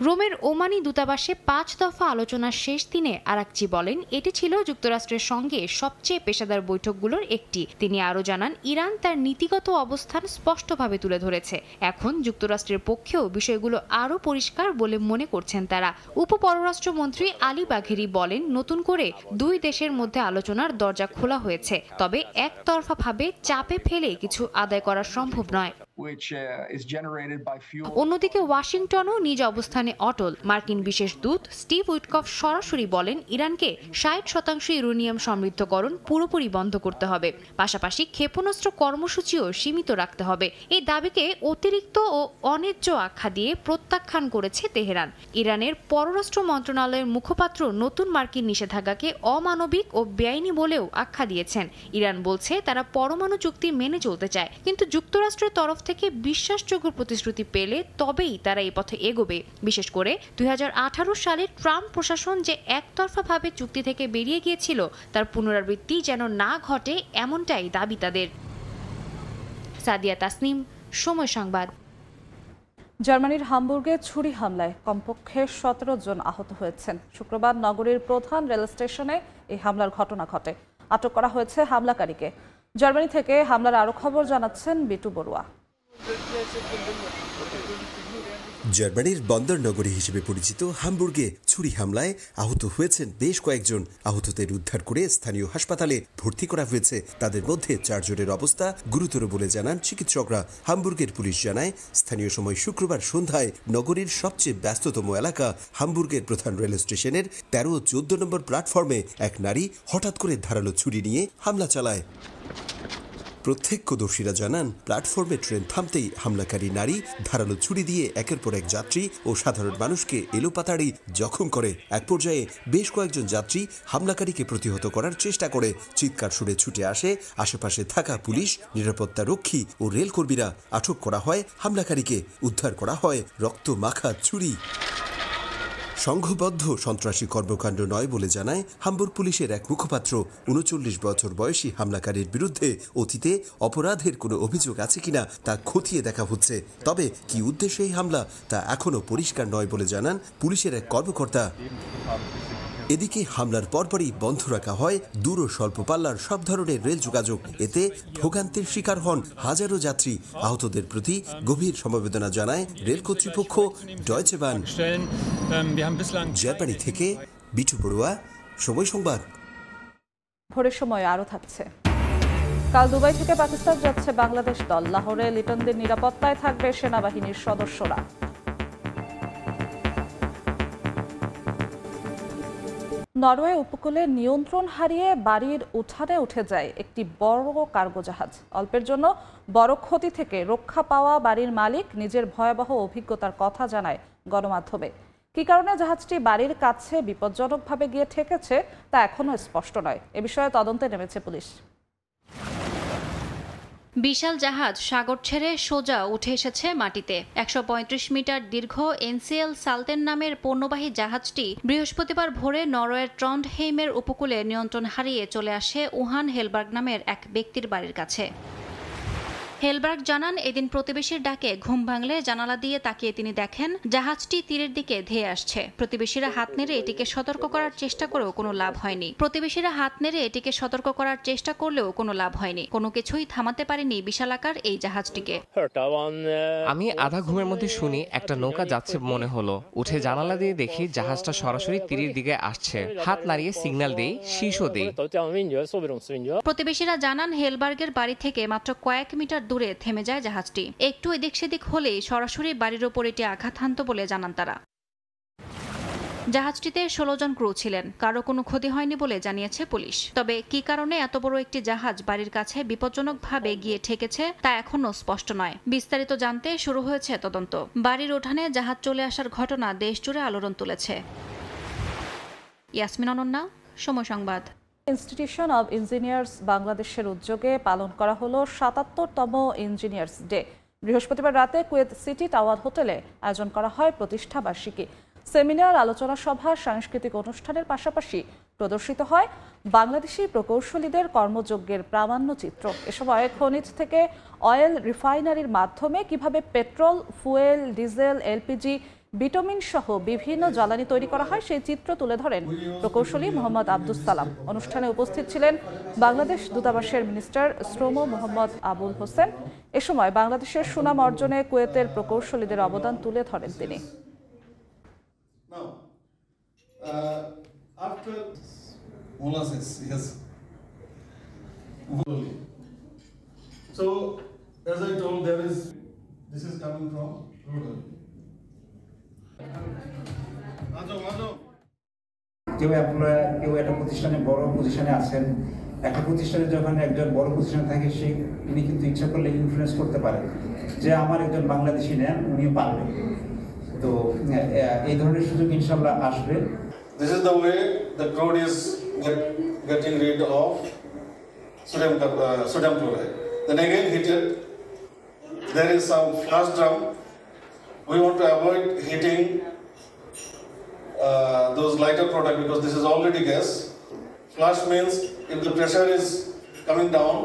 Speaker 4: রোমের ওমানি দূতাবাসে ৫ দফা আলোচনার শেষ দিনে আরাকচি বলেন, এটি ছিল যুক্তরাষ্ট্রের সঙ্গে সবচেয়ে পেশাদার বৈঠকগুলোর একটি। তিনি আরও জানান, ইরান তার নীতিগত অবস্থান স্পষ্টভাবে তুলে ধরেছে। এখন যুক্তরাষ্ট্রের পক্ষেও বিষয়গুলো আরও পরিষ্কার বলে মনে করছেন তারা। উপপররাষ্ট্রমন্ত্রী আলী বাঘেরি বলেন, নতুন করে দুই দেশের মধ্যে আলোচনার দরজা খোলা হয়েছে, তবে একতরফাভাবে চাপে ফেলে কিছু আদায় করা সম্ভব নয়। অন্যদিকে ওয়াশিংটনও নিজ অবস্থানে অটল। মার্কিন বিশেষ দূত স্টিভ উইটকফ সরাসরি বলেন, ইরানকে ৬০% ইউরেনিয়াম সমৃদ্ধকরণ পুরোপুরি বন্ধ করতে হবে, পাশাপাশি ক্ষেপণাস্ত্র কর্মসূচিও সীমিত রাখতে হবে। এই দাবিকে অতিরিক্ত ও অন্যায্য আখ্যা দিয়ে প্রত্যাখ্যান করেছে তেহরান। ইরানের পররাষ্ট্র মন্ত্রণালয়ের মুখপাত্র নতুন মার্কিন নিষেধাজ্ঞাকে অমানবিক ও বেআইনি বলেও আখ্যা দিয়েছেন। ইরান বলছে তারা পরমাণু চুক্তি মেনে চলতে চায়, কিন্তু যুক্তরাষ্ট্রের তরফ থেকে বিশ্বাসযোগ্য প্রতিশ্রুতি পেলে তবেই তারা এই পথে এগোবে। বিশেষ করে ২০১৮ সালে ট্রাম্প প্রশাসন যে একতরফাভাবে চুক্তি থেকে বেরিয়ে গিয়েছিল, তার পুনরাবৃত্তি যেন না ঘটে, এমনটাই দাবি তাদের। সাদিয়া তাসনিম, সময় সংবাদ।
Speaker 2: জার্মানির হামবুর্গে ছুরি হামলায় কমপক্ষে ১৭ জন আহত হয়েছেন। শুক্রবার নগরীর প্রধান রেল স্টেশনে এই হামলার ঘটনা ঘটে। আটক করা হয়েছে হামলাকারীকে। জার্মানি থেকে হামলার আরও খবর জানাচ্ছেন বিটু বড়ুয়া।
Speaker 7: জার্মানির বন্দর নগরী হিসেবে পরিচিত হামবুর্গে ছুরি হামলায় আহত হয়েছেন বেশ কয়েকজন। আহতদের উদ্ধার করে স্থানীয় হাসপাতালে ভর্তি করা হয়েছে। তাদের মধ্যে ৪ জনের অবস্থা গুরুতর বলে জানান চিকিৎসকরা। হামবুর্গের পুলিশ জানায়, স্থানীয় সময় শুক্রবার সন্ধ্যায় নগরীর সবচেয়ে ব্যস্ততম এলাকা হামবুর্গের প্রধান রেল স্টেশনের ১৩ ও ১৪ নম্বর প্ল্যাটফর্মে এক নারী হঠাৎ করে ধারালো ছুরি নিয়ে হামলা চালায়। প্রত্যক্ষদর্শীরা জানান, প্ল্যাটফর্মে ট্রেন থামতেই হামলাকারী নারী ধারালো ছুরি দিয়ে একের পর এক যাত্রী ও সাধারণ মানুষকে এলোপাতাড়ি জখম করে। এক পর্যায়ে বেশ কয়েকজন যাত্রী হামলাকারীকে প্রতিহত করার চেষ্টা করে। চিৎকার শুনে ছুটে আসে আশেপাশে থাকা পুলিশ, নিরাপত্তা রক্ষী ও রেলকর্মীরা। আটক করা হয় হামলাকারীকে। উদ্ধার করা হয় রক্ত মাখা ছুরি। সংঘবদ্ধ সন্ত্রাসী কর্মকাণ্ড নয় বলে জানায় হামবুর্গ পুলিশের এক মুখপাত্র। ৩৯ বছর বয়সী হামলাকারীর বিরুদ্ধে অতীতে অপরাধের কোনো অভিযোগ আছে কিনা তা খতিয়ে দেখা হচ্ছে। তবে কি উদ্দেশ্যে এই হামলা তা এখনও পরিষ্কার নয় বলে জানান পুলিশের এক কর্মকর্তা। এদিকে হামলার পরপরই বন্ধ রাখা হয় দূর ও স্বল্প পাল্লার সব ধরনের রেল যোগাযোগ। এতে ভোগান্তির শিকার হন হাজারো যাত্রী। আহতদের প্রতি গভীর সমবেদনা জানায় রেল কর্তৃপক্ষ, ডয়েচে বাহন। জার্মানি থেকে বিটু বড়ুয়া, সময় সংবাদ।
Speaker 2: ভোরের সময় আরও থাকছে। কাল দুবাই থেকে পাকিস্তান যাচ্ছে বাংলাদেশ দল। লাহোরে লিটনদের নিরাপত্তায় থাকবে সেনাবাহিনীর সদস্যরা। নরওয়ে উপকূলে নিয়ন্ত্রণ হারিয়ে বাড়ির উঠানে উঠে যায় একটি বড় কার্গো জাহাজ। অল্পের জন্য বড় ক্ষতি থেকে রক্ষা পাওয়া বাড়ির মালিক নিজের ভয়াবহ অভিজ্ঞতার কথা জানায় গণমাধ্যমে। কী কারণে জাহাজটি বাড়ির কাছে বিপজ্জনকভাবে গিয়ে ঠেকেছে তা এখনও স্পষ্ট নয়। এ বিষয়ে তদন্তে নেমেছে পুলিশ।
Speaker 8: বিশাল জাহাজ সাগর ছেড়ে সোজা উঠে এসেছে মাটিতে। ১৩৫ মিটার দীর্ঘ এনসিএল সালতেন নামের পণ্যবাহী জাহাজটি বৃহস্পতিবার ভোরে নরওয়ের ট্রন্ডহেইমের উপকূলে নিয়ন্ত্রণ হারিয়ে চলে আসে উহান হেলবার্গ নামের এক ব্যক্তির বাড়ির কাছে। হেলবার্গ জানান, এদিন প্রতিবেশীর ডাকে ঘুম ভাঙলে জানালা দিয়ে তাকিয়ে তিনি দেখেন জাহাজটি তীরের দিকে ধেয়ে আসছে। প্রতিবেশীরা হাত নেড়ে এটিকে সতর্ক করার চেষ্টা করেও কোনো লাভ হয়নি। কোনো কিছুই থামাতে পারেনি বিশালাকার এই জাহাজটিকে।
Speaker 5: আমি আধা ঘুমের মধ্যে শুনি একটা নৌকা যাচ্ছে মনে হলো। উঠে জানালা দিয়ে দেখি জাহাজটা সরাসরি তীরের দিকে আসছে। হাত নাড়িয়ে সিগন্যাল দেই, শীর্ষও দেই।
Speaker 8: প্রতিবেশীরা জানান, হেলবার্গের বাড়ি থেকে মাত্র কয়েক মিটার দূরে থেমে যায় জাহাজটি। একটু এদিক সেদিক হলেই সরাসরি বাড়ির ওপর এটি আঘাত হানত বলে জানান তারা। জাহাজটিতে 16 জন ক্রু ছিলেন, কারো কোনো ক্ষতি হয়নি বলে জানিয়েছে পুলিশ। তবে কী কারণে এত বড় একটি জাহাজ বাড়ির কাছে বিপজ্জনকভাবে গিয়ে ঠেকেছে তা এখনও স্পষ্ট নয়। বিস্তারিত জানতে শুরু হয়েছে তদন্ত। বাড়ির উঠানে জাহাজ চলে আসার ঘটনা দেশজুড়ে আলোড়ন তুলেছে। ইয়াসমিন অনন্যা, সময় সংবাদ।
Speaker 2: ইনস্টিটিউশন অব ইঞ্জিনিয়ার্স বাংলাদেশের উদ্যোগে পালন করা হলো ৭৭তম ইঞ্জিনিয়ার্স ডে। বৃহস্পতিবার রাতে কুয়েত সিটি টাওয়ার হোটেলে আয়োজন করা হয় প্রতিষ্ঠা বার্ষিকী সেমিনার, আলোচনা সভা, সাংস্কৃতিক অনুষ্ঠানের পাশাপাশি প্রদর্শিত হয় বাংলাদেশি প্রকৌশলীদের কর্মযজ্ঞের প্রামাণ্য চিত্র। এ সময় খনিজ থেকে অয়েল রিফাইনারির মাধ্যমে কিভাবে petrol, fuel, diesel, LPG, vitamin সহ বিভিন্ন জ্বালানি তৈরি করা হয় সেই চিত্র তুলে ধরেন প্রকৌশলী মোহাম্মদ আব্দুস সালাম। অনুষ্ঠানে উপস্থিত ছিলেন বাংলাদেশ দূতাবাসের মিনিস্টার শ্রম মোহাম্মদ আবুল হোসেন। এ সময় বাংলাদেশের সুনাম অর্জনে কুয়েতের প্রকৌশলীদের অবদান তুলে ধরেন তিনি।
Speaker 1: কেউ একটা প্রতিষ্ঠানে বড় পজিশনে আছেন, একটা প্রতিষ্ঠানে যখন একজন বড় পজিশনে থাকে তিনি কিন্তু ইচ্ছা করলে ইনফ্লুয়েন্স করতে পারেন যে আমার একজন বাংলাদেশি নেন, উনিও পারবেন। তো এই ধরনের সুযোগ ইনশাআল্লাহ আসবে।
Speaker 9: This is the way the crude is getting rid of sodium chloride. Then again heated. There is some flash drum. We want to avoid heating those lighter product because this is already gas. Flash means if the pressure is coming down.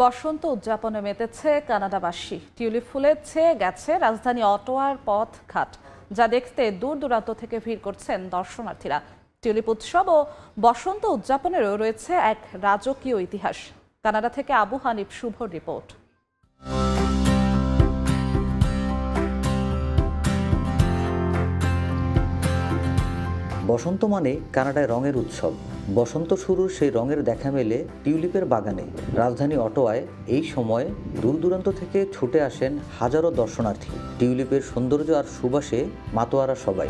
Speaker 2: বসন্ত উদযাপনে মেতেছে কানাডাবাসী। Tulip ফুলে ছেয়ে গেছে রাজধানী অটোয়ার পথ ঘাট, যা দেখতে দূর দূরান্ত থেকে ভিড় করছেন দর্শনার্থীরা। টিউলিপ উৎসব ও বসন্ত উদযাপনেরও রয়েছে এক রাজকীয় ইতিহাস। কানাডা থেকে আবু হানিফ শুভর রিপোর্ট।
Speaker 10: বসন্ত মানে কানাডায় রঙের উৎসব। বসন্ত শুরুর সেই রঙের দেখা মেলে টিউলিপের বাগানে। রাজধানী অটোয়ায় এই সময় দূর দূরান্ত থেকে ছুটে আসেন হাজারো দর্শনার্থী। টিউলিপের সৌন্দর্য আর সুবাসে মাতোয়ারা সবাই।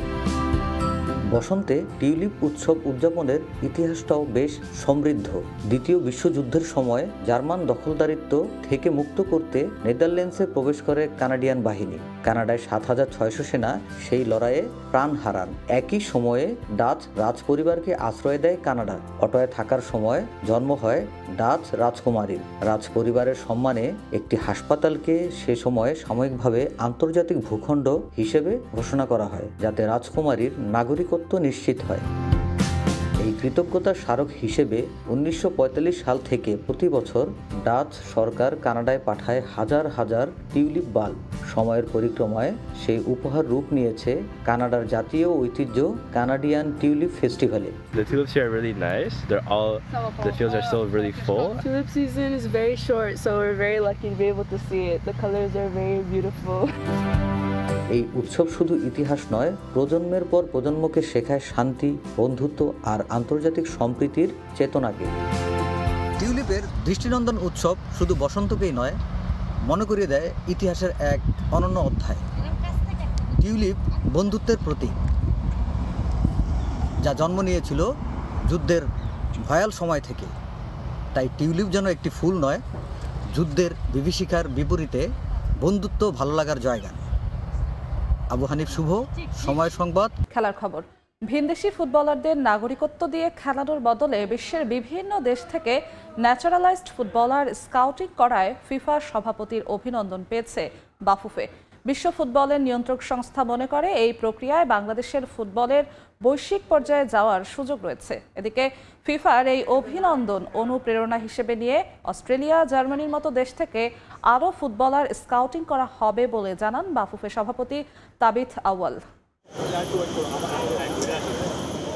Speaker 10: বসন্তে টিউলিপ উৎসব উদযাপনের ইতিহাসটাও বেশ সমৃদ্ধ। দ্বিতীয় বিশ্বযুদ্ধের সময় জার্মান দখলদারিত্ব থেকে মুক্ত করতে নেদারল্যান্ডসে প্রবেশ করে কানাডিয়ান বাহিনী। কানাডায় ৭৬০০ সেনা সেই লড়াইয়ে প্রাণ হারান। একই সময়ে ডাচ রাজপরিবারকে আশ্রয় দেয় কানাডা। অটোয় থাকার সময় জন্ম হয় ডাচ রাজকুমারীর। রাজপরিবারের সম্মানে একটি হাসপাতালকে সে সময়ে সাময়িকভাবে আন্তর্জাতিক ভূখণ্ড হিসেবে ঘোষণা করা হয়, যাতে রাজকুমারীর নাগরিকত্ব নিশ্চিত হয়। এই কৃতজ্ঞতার স্মারক হিসেবে ১৯৪৫ সাল থেকে প্রতি বছর ডাচ সরকার কানাডায় পাঠায় হাজার হাজার টিউলিপ বাল্ব। সময়ের পরিক্রমায় সেই উপহার রূপ নিয়েছে কানাডার জাতীয় ঐতিহ্য কানাডিয়ান টিউলিপ ফেস্টিভ্যালে।
Speaker 11: The tulips here are really nice. The fields are still really full.
Speaker 12: Tulip season is very short, so we're very lucky to be able to see it. The colors are very beautiful.
Speaker 10: এই উৎসব শুধু ইতিহাস নয়, প্রজন্মের পর প্রজন্মকে শেখায় শান্তি, বন্ধুত্ব আর আন্তর্জাতিক সম্প্রীতির চেতনাকে।
Speaker 13: টিউলিপের দৃষ্টিনন্দন উৎসব শুধু বসন্তকেই নয়, মনে করিয়ে দেয় ইতিহাসের এক অনন্য অধ্যায়। টিউলিপ বন্ধুত্বের প্রতীক, যা জন্ম নিয়েছিল যুদ্ধের ভয়াল সময় থেকে। তাই টিউলিপ যেন একটি ফুল নয়, যুদ্ধের বিভীষিকার বিপরীতে বন্ধুত্ব ভালো লাগার জায়গা। আবু হানিফ শুভ, সময় সংবাদ।
Speaker 2: খেলার খবর। ভিনদেশি ফুটবলারদের নাগরিকত্ব দিয়ে খেলানোর বদলে বিশ্বের বিভিন্ন দেশ থেকে ন্যাচারালাইজড ফুটবলার স্কাউটিং করায় ফিফা সভাপতির অভিনন্দন পেয়েছে বাফুফে। বিশ্ব ফুটবলের নিয়ন্ত্রক সংস্থা মনে করে এই প্রক্রিয়ায় বাংলাদেশের ফুটবলের বৈশ্বিক পর্যায়ে যাওয়ার সুযোগ রয়েছে। এদিকে ফিফার এই অভিনন্দন অনুপ্রেরণা হিসেবে নিয়ে অস্ট্রেলিয়া, জার্মানির মতো দেশ থেকে আরও ফুটবলার স্কাউটিং করা হবে বলে জানান বাফুফে সভাপতি তাবিথ আউয়াল।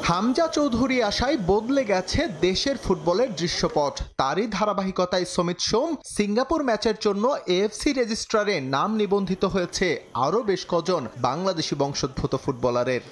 Speaker 14: হামজা চৌধুরী আশায় বদলে গেছে দেশের ফুটবলের দৃশ্যপট। তারই ধারাবাহিকতায় সমিত সোম সিঙ্গাপুর ম্যাচের জন্য এএফসি রেজিস্ট্রারে নাম নিবন্ধিত হয়েছে আরও বেশ কজন বাংলাদেশি বংশোদ্ভূত ফুটবলারের।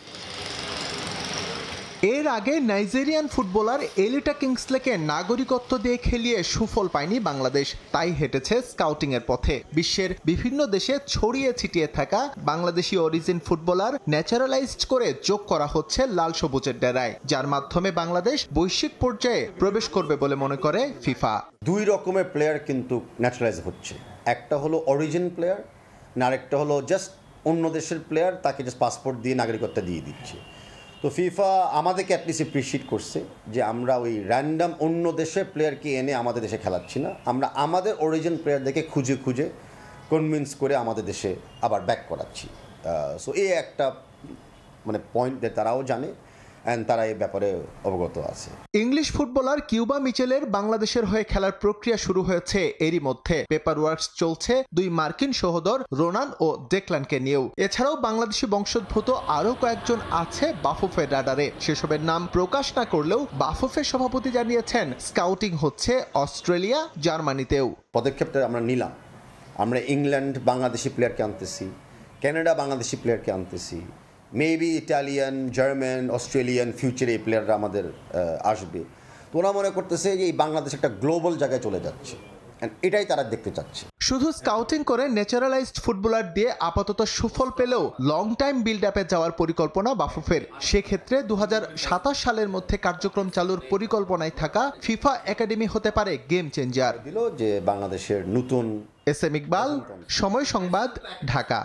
Speaker 14: এর আগে নাইজেরিয়ান ফুটবলার এলিটা কিংসলেকে নাগরিকত্ব দিয়ে খেলিয়ে সুফল পায়নি বাংলাদেশ, তাই হেঁটেছে স্কাউটিং এর পথে। বিশ্বের বিভিন্ন দেশে ছড়িয়ে ছিটিয়ে থাকা বাংলাদেশি অরিজিন ফুটবলার ন্যাচারালাইজড করে যোগ করা হচ্ছে লাল সবুজের ডেরায়, যার মাধ্যমে বাংলাদেশ বৈশ্বিক পর্যায়ে প্রবেশ করবে বলে মনে করে ফিফা।
Speaker 15: দুই রকমের প্লেয়ার কিন্তু ন্যাচারালাইজ হচ্ছে, একটা হলো অরিজিন প্লেয়ার, না আরেকটা হলো জাস্ট অন্য দেশের প্লেয়ার, তাকে জাস্ট পাসপোর্ট দিয়ে নাগরিকত্ব দিয়ে দিচ্ছে। তো ফিফা আমাদেরকে অ্যাটলিস্ট অ্যাপ্রিশিয়েট করছে যে আমরা ওই র্যান্ডাম অন্য দেশের প্লেয়ারকে এনে আমাদের দেশে খেলাচ্ছি না, আমরা আমাদের অরিজিন প্লেয়ারদেরকে খুঁজে খুঁজে কনভিন্স করে আমাদের দেশে আবার ব্যাক করাচ্ছি। সো এই একটা মানে পয়েন্ট তারাও জানে এন্ড তারা এই ব্যাপারে অবগত আছে।
Speaker 14: ইংলিশ ফুটবলার কিউবা মিচেলের বাংলাদেশের হয়ে খেলার প্রক্রিয়া শুরু হয়েছে এরই মধ্যে। পেপার ওয়ার্কস চলছে দুই মার্কিন সহোদর রোনান ও ডেকলানকে নিয়েও। এছাড়াও বাংলাদেশি বংশোদ্ভূত আরও কয়েকজন আছে বাফুফের রাডারে। সেসবের নাম প্রকাশ না করলেও বাফুফের সভাপতি জানিয়েছেন স্কাউটিং হচ্ছে অস্ট্রেলিয়া, জার্মানিতেও।
Speaker 15: পদক্ষেপটা আমরা নিলাম, আমরা ইংল্যান্ড বাংলাদেশি প্লেয়ারকে আনতেছি, কানাডা বাংলাদেশি প্লেয়ারকে আনতেছি, মেবি ইটালিয়ান, জার্মান, অস্ট্রেলিয়ান ফিউচারে এই প্লেয়াররা আমাদের আসবে। তো ওরা মনে করতেছে যে এই বাংলাদেশ একটা গ্লোবাল জায়গায় চলে যাচ্ছে, এটাই তারা দেখতে চাচ্ছে।
Speaker 14: শুধু স্কাউটিং করে ন্যাচারালাইজড ফুটবলার দিয়ে আপাতত সুফল পেলেও লং টাইম বিল্ড আপে যাওয়ার পরিকল্পনা বাফুফের। সেক্ষেত্রে 2027 সালের মধ্যে কার্যক্রম চালুর পরিকল্পনায় থাকা ফিফা একাডেমি হতে পারে গেম চেঞ্জার।
Speaker 15: দিল যে বাংলাদেশের নতুন।
Speaker 14: এস এম ইকবাল, সময় সংবাদ, ঢাকা।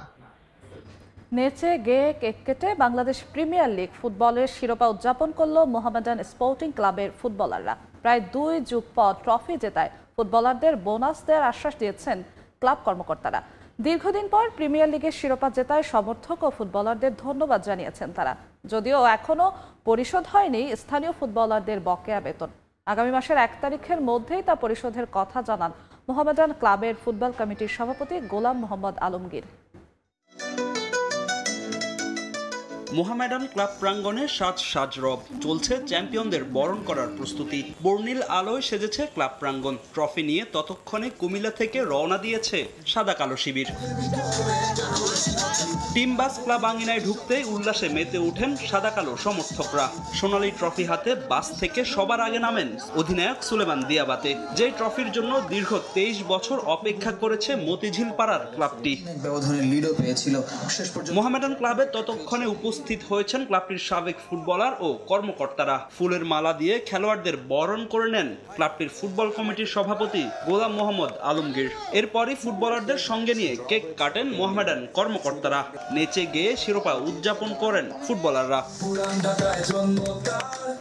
Speaker 2: নেচে গেয়ে কেক কেটে বাংলাদেশ প্রিমিয়ার লিগ ফুটবলের শিরোপা উদযাপন করল মোহামেডান স্পোর্টিং ক্লাবের ফুটবলাররা। প্রায় 2 যুগ পর ট্রফি জেতায় ফুটবলারদের বোনাস দেওয়ার আশ্বাস দিয়েছেন ক্লাব কর্মকর্তারা। দীর্ঘদিন পর প্রিমিয়ার লিগের শিরোপা জেতায় সমর্থক ও ফুটবলারদের ধন্যবাদ জানিয়েছেন তারা। যদিও এখনও পরিশোধ হয়নি স্থানীয় ফুটবলারদের বকেয়া বেতন। আগামী মাসের 1 তারিখের মধ্যেই তা পরিশোধের কথা জানান মোহামেডান ক্লাবের ফুটবল কমিটির সভাপতি গোলাম মোহাম্মদ আলমগীর।
Speaker 16: মোহামেডান ক্লাব প্রাঙ্গণে সাজ রব চলছে চ্যাম্পিয়নদের বরণ করার প্রস্তুতি। বর্ণিল আলোয় সেজেছে ক্লাব প্রাঙ্গণ। ট্রফি নিয়ে ততক্ষণে কুমিল্লা থেকে রওনা দিয়েছে সাদা কালো শিবির। টিম বাস ক্লাব আঙিনায় ঢুকতেই উল্লাসে মেতে ওঠেন সাদা কালো সমর্থকরা। সোনালী ট্রফি হাতে বাস থেকে সবার আগে নামেন অধিনায়ক সুলেমান দিয়াবাতে, যে ট্রফির জন্য দীর্ঘ 23 বছর অপেক্ষা করেছে মতিঝিল পাড়ার ক্লাবটি। মোহামেডান ক্লাবে ততক্ষণে উপস্থিত হয়েছেন ক্লাবটির সাবেক ফুটবলার ও কর্মকর্তারা। ফুলের মালা দিয়ে খেলোয়াড়দের বরণ করে নেন ক্লাবটির ফুটবল কমিটির সভাপতি গোলাম মোহাম্মদ আলমগীর। এরপরই ফুটবলারদের সঙ্গে নিয়ে কেক কাটেন মোহামেডান কর্মকর্তারা। নেচে গেয়ে শিরোপা উদযাপন করেন ফুটবলাররা।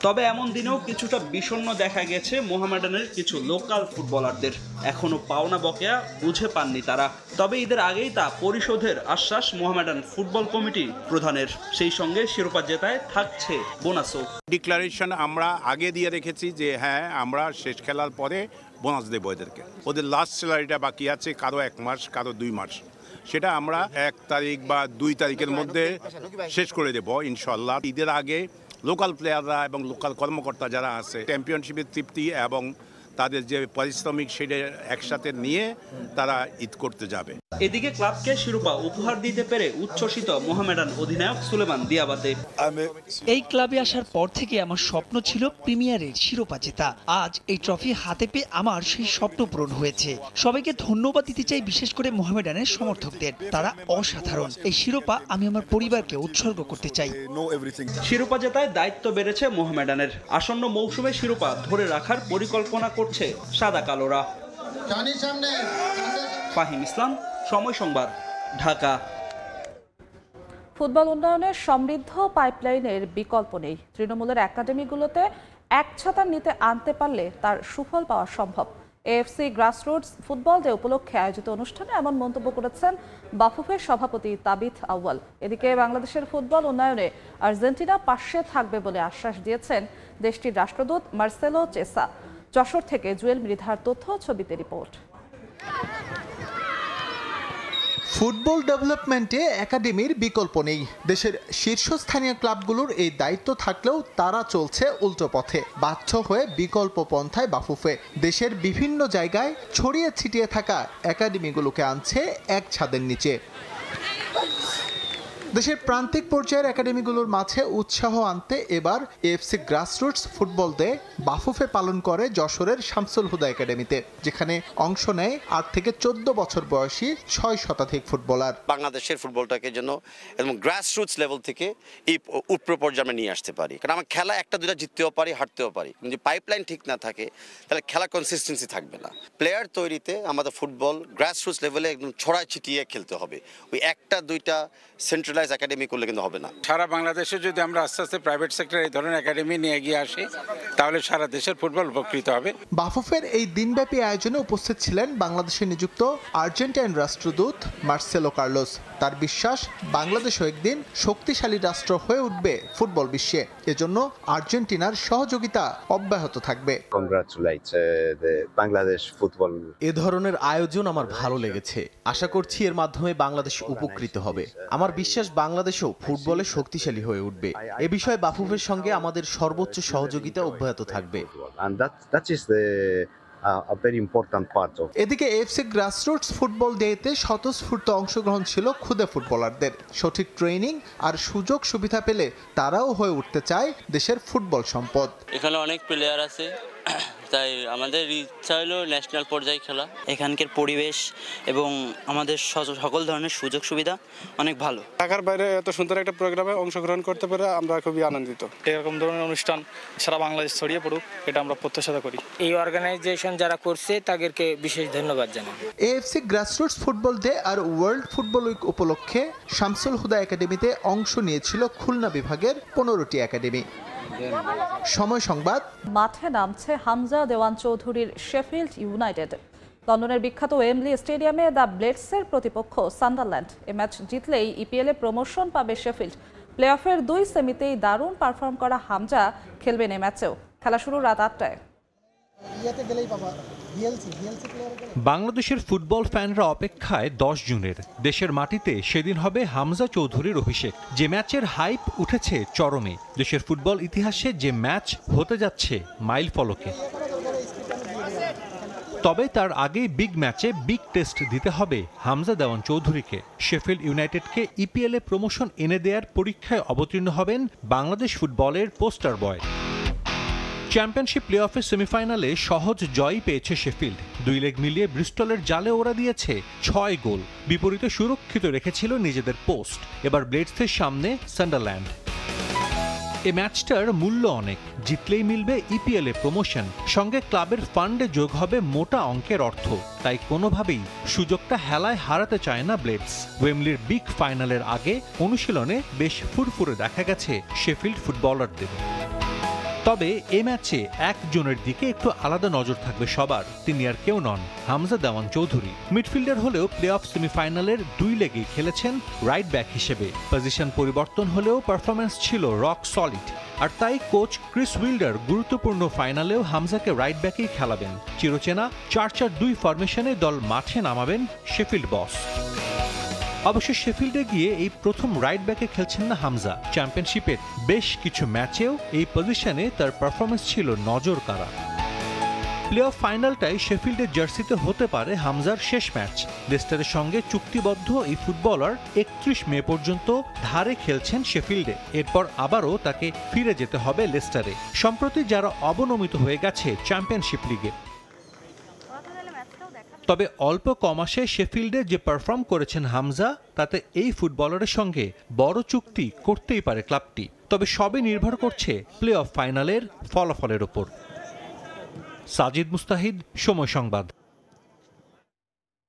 Speaker 16: তবে এমন দিনেও কিছুটা বিষণ্ণ দেখা গেছে মোহামেডানের কিছু লোকাল ফুটবলারদের। এখনো পাওনা বকেয়া বুঝে পাননি তারা। তবে ঈদের আগেই তা পরিশোধের আশ্বাস মোহামেডান ফুটবল কমিটি প্রধানের। সেই সঙ্গে শিরোপা জেতায় থাকছে বোনাসও।
Speaker 17: ডিক্লারেশন আমরা আগে দিয়ে রেখেছি যে হ্যাঁ আমরা শেষ খেলার পরে বোনাস দেবো এদেরকে। ওদের লাস্ট স্যালারিটা বাকি আছে, কারো 1 মাস, কারো 2 মাস। সেটা আমরা 1 তারিখ বা 2 তারিখের মধ্যে শেষ করে দেবো ইনশাল্লাহ। ঈদের আগে লোকাল প্লেয়াররা এবং লোকাল কর্মকর্তা যারা আছে চ্যাম্পিয়নশিপের তৃপ্তি এবং তাদের যে পারিশ্রমিক সেটা একসাথে নিয়ে তারা ঈদ করতে যাবে।
Speaker 16: এদিকে ক্লাবকে শিরোপা উপহার দিতে পেরে উচ্ছ্বসিত মোহামেডান অধিনায়ক সুলেমান দিয়াবাতে।
Speaker 19: এই ক্লাবে আসার পর থেকে আমার স্বপ্ন ছিল প্রিমিয়ারের শিরোপা জেতা। আজ এই ট্রফি হাতে পেয়ে আমার সেই স্বপ্ন পূরণ হয়েছে। সবাইকে ধন্যবাদ দিতে চাই, বিশেষ করে মোহামেডানের সমর্থকদের। তারা অসাধারণ। এই শিরোপা আমি আমার পরিবারকে উৎসর্গ করতে চাই।
Speaker 16: শিরোপা জেতায় দায়িত্ব বেড়েছে মোহামেডানের। আসন্ন মৌসুমে শিরোপা ধরে রাখার পরিকল্পনা করছে সাদা কালোরা। ফাহিম ইসলাম, সময় সংবাদ, ঢাকা।
Speaker 2: ফুটবল উন্নয়নের সমৃদ্ধ পাইপলাইনের বিকল্প নেই। তৃণমূলের একাডেমিগুলোতে এক ছাতার নিতে আনতে পারলে তার সুফল পাওয়া সম্ভব। এএফসি গ্রাসরুটস ফুটবল ডে উপলক্ষে আয়োজিত অনুষ্ঠানে এমন মন্তব্য করেছেন বাফুফের সভাপতি তাবিথ আউয়াল। এদিকে বাংলাদেশের ফুটবল উন্নয়নে আর্জেন্টিনা পাশে থাকবে বলে আশ্বাস দিয়েছেন দেশটির রাষ্ট্রদূত মার্সেলো চেসা। যশোর থেকে জুয়েল মৃধার তথ্য, ছবিতে রিপোর্ট।
Speaker 14: ফুটবল ডেভেলপমেন্টে একাডেমির বিকল্প নেই। দেশের শীর্ষস্থানীয় ক্লাবগুলোর এই দায়িত্ব থাকলেও তারা চলছে উল্টো পথে। বাধ্য হয়ে বিকল্প পন্থায় বাফুফে দেশের বিভিন্ন জায়গায় ছড়িয়ে ছিটিয়ে থাকা একাডেমিগুলোকে আনছে এক ছাদের নিচে। দেশের প্রান্তিক পর্যায়ের একাডেমিগুলোর মাঝে উৎসাহ আনতে এবার AFC grassroots football day Bafufe পালন করে যশোরের শামসুল হুদা একাডেমিতে, যেখানে অংশ নেয় 8 থেকে 14 বছর বয়সী 6 শতাধিক ফুটবলার।
Speaker 3: বাংলাদেশের ফুটবলটাকে যেন এবং গ্রাসরুটস লেভেল থেকে এই উপর পর্যায়ে আমরা নিয়ে আসতে পারি, কারণ আমার খেলা একটা দুটা জিততেও পারি, হারতেও পারি, যদি পাইপলাইন ঠিক না থাকে তাহলে খেলা কনসিস্টেন্সি থাকবে না। প্লেয়ার তৈরিতে আমাদের ফুটবল গ্রাসরুটস লেভেলে একদম ছড়ায় ছিটিয়ে খেলতে হবে, ওই একটা দুইটা সেন্ট্রালাইজ একাডেমি করলে কিন্তু হবে না।
Speaker 20: সারা বাংলাদেশে যদি আমরা আস্তে আস্তে প্রাইভেট সেক্টর এই ধরনের একাডেমি নিয়ে এগিয়ে আসি তাহলে সারা দেশের ফুটবল উপকৃত হবে।
Speaker 14: বাফুফের এই দিনব্যাপী আয়োজনে উপস্থিত ছিলেন বাংলাদেশে নিযুক্ত আর্জেন্টাইন রাষ্ট্রদূত মার্সেলো কার্লোস। তার বিশ্বাস, বাংলাদেশও একদিন শক্তিশালী রাষ্ট্র হয়ে উঠবে ফুটবল বিশ্বে, এজন্য আর্জেন্টিনার সহযোগিতা অব্যাহত থাকবে।
Speaker 21: বাংলাদেশ ফুটবল
Speaker 22: এ ধরনের আয়োজন আমার ভালো লেগেছে। আশা করছি এর মাধ্যমে বাংলাদেশ উপকৃত হবে। আমার বিশ্বাস বাংলাদেশও ফুটবলে শক্তিশালী হয়ে উঠবে। এ বিষয়ে বাফুফের সঙ্গে আমাদের সর্বোচ্চ সহযোগিতা অব্যাহত থাকবে।
Speaker 14: এদিকে এএফসি গ্রাসরুটস ফুটবল ডেতে স্বতঃস্ফূর্ত অংশগ্রহণ ছিল খুদে ফুটবলারদের। সঠিক ট্রেনিং আর সুযোগ সুবিধা পেলে তারাও হয়ে উঠতে চায় দেশের ফুটবল সম্পদ।
Speaker 23: এখানে অনেক প্লেয়ার আছে, তাই আমাদের ইচ্ছা হলো ন্যাশনাল পর্যায়ে খেলা। এখানকার পরিবেশ এবং আমাদের সকল ধরনের সুযোগ সুবিধা অনেক ভালো।
Speaker 24: ঢাকার বাইরে এত সুন্দর একটা প্রোগ্রামে অংশগ্রহণ করতে পেরে আমরা খুবই আনন্দিত। এরকম ধরনের অনুষ্ঠান সারা বাংলাদেশ ছড়িয়ে পড়ুক, এটা আমরা প্রত্যাশা করি।
Speaker 25: এই অর্গানাইজেশন যারা করছে তাদেরকে বিশেষ ধন্যবাদ জানাই।
Speaker 14: এএফসি গ্রাসরুটস ফুটবল ডে আর ওয়ার্ল্ড ফুটবল উইক উপলক্ষে শামসুল হুদা একাডেমিতে অংশ নিয়েছিল খুলনা বিভাগের 15টি একাডেমি। সময় সংবাদ।
Speaker 2: মাঠে নামছে হামজা দেওয়ান চৌধুরীর শেফিল্ড ইউনাইটেড। লন্ডনের বিখ্যাত ওয়েমব্লি স্টেডিয়ামে দ্য ব্লেডসের প্রতিপক্ষ সান্ডারল্যান্ড। এ ম্যাচ জিতলেই ইপিএলে প্রমোশন পাবে শেফিল্ড। প্লে অফের 2 সেমিতেই দারুণ পারফর্ম করা হামজা খেলবেন এই ম্যাচেও। খেলা শুরু রাত 8টায়।
Speaker 26: বাংলাদেশের ফুটবল ফ্যানরা অপেক্ষায় 10 জুনের। দেশের মাটিতে সেদিন হবে হামজা চৌধুরীর অভিষেক, যে ম্যাচের হাইপ উঠেছে চরমে। দেশের ফুটবল ইতিহাসে যে ম্যাচ হতে যাচ্ছে মাইল ফলকে। তবে তার আগেই বিগ ম্যাচে বিগ টেস্ট দিতে হবে হামজা দেওয়ান চৌধুরীকে। শেফিল্ড ইউনাইটেডকে ইপিএলে প্রমোশন এনে দেওয়ার পরীক্ষায় অবতীর্ণ হবেন বাংলাদেশ ফুটবলের পোস্টার বয়। চ্যাম্পিয়নশিপ প্লে অফের সেমিফাইনালে সহজ জয় পেয়েছে শেফিল্ড। 2 লেগ মিলিয়ে ব্রিস্টলের জালে ওরা দিয়েছে 6 গোল। বিপরীতে সুরক্ষিত রেখেছিল নিজেদের পোস্ট। এবার ব্লেডসের সামনে সান্ডারল্যান্ড। এ ম্যাচটার মূল্য অনেক। জিতলেই মিলবে ইপিএলে প্রমোশন, সঙ্গে ক্লাবের ফান্ডে যোগ হবে মোটা অঙ্কের অর্থ। তাই কোনোভাবেই সুযোগটা হেলায় হারাতে চায় না ব্লেডস। ওয়েমলির বিগ ফাইনালের আগে অনুশীলনে বেশ ফুরফুরে দেখা গেছে শেফিল্ড ফুটবলারদের। তবে এ ম্যাচে একজনের দিকে একটু আলাদা নজর থাকবে সবার। তিনি আর কেউ নন, হামজা দেওয়ান চৌধুরী। মিডফিল্ডার হলেও প্লে অফ সেমিফাইনালের 2 লেগেই খেলেছেন রাইট ব্যাক হিসেবে। পজিশন পরিবর্তন হলেও পারফরম্যান্স ছিল রক সলিড। আর তাই কোচ ক্রিস উইল্ডার গুরুত্বপূর্ণ ফাইনালেও হামজাকে রাইট ব্যাকেই খেলাবেন। চিরচেনা 4-4-2 ফরমেশনে দল মাঠে নামাবেন শেফিল্ড বস। অবশ্য শেফিল্ডে গিয়ে এই প্রথম রাইট ব্যাকে খেলছেন না হামজা। চ্যাম্পিয়নশিপের বেশ কিছু ম্যাচেও এই পজিশনে তার পারফরমেন্স ছিল নজর কাড়া। প্লে অফ ফাইনালটাই শেফিল্ডের জার্সিতে হতে পারে হামজার শেষ ম্যাচ। লেস্টারের সঙ্গে চুক্তিবদ্ধ এই ফুটবলার 31 মে পর্যন্ত ধারে খেলছেন শেফিল্ডে। এরপর আবারও তাকে ফিরে যেতে হবে লেস্টারে। সম্প্রতি যারা অবনমিত হয়ে গেছে চ্যাম্পিয়নশিপ লিগে। তবে অল্প কমাসে শেফিল্ডে যে পারফর্ম করেছেন হামজা, তাতে এই ফুটবলারের সঙ্গে বড় চুক্তি করতেই পারে ক্লাবটি। তবে সবই নির্ভর করছে প্লে অফ ফাইনালের ফলাফলের ওপর। সাজিদ মুস্তাহিদ, সময় সংবাদ।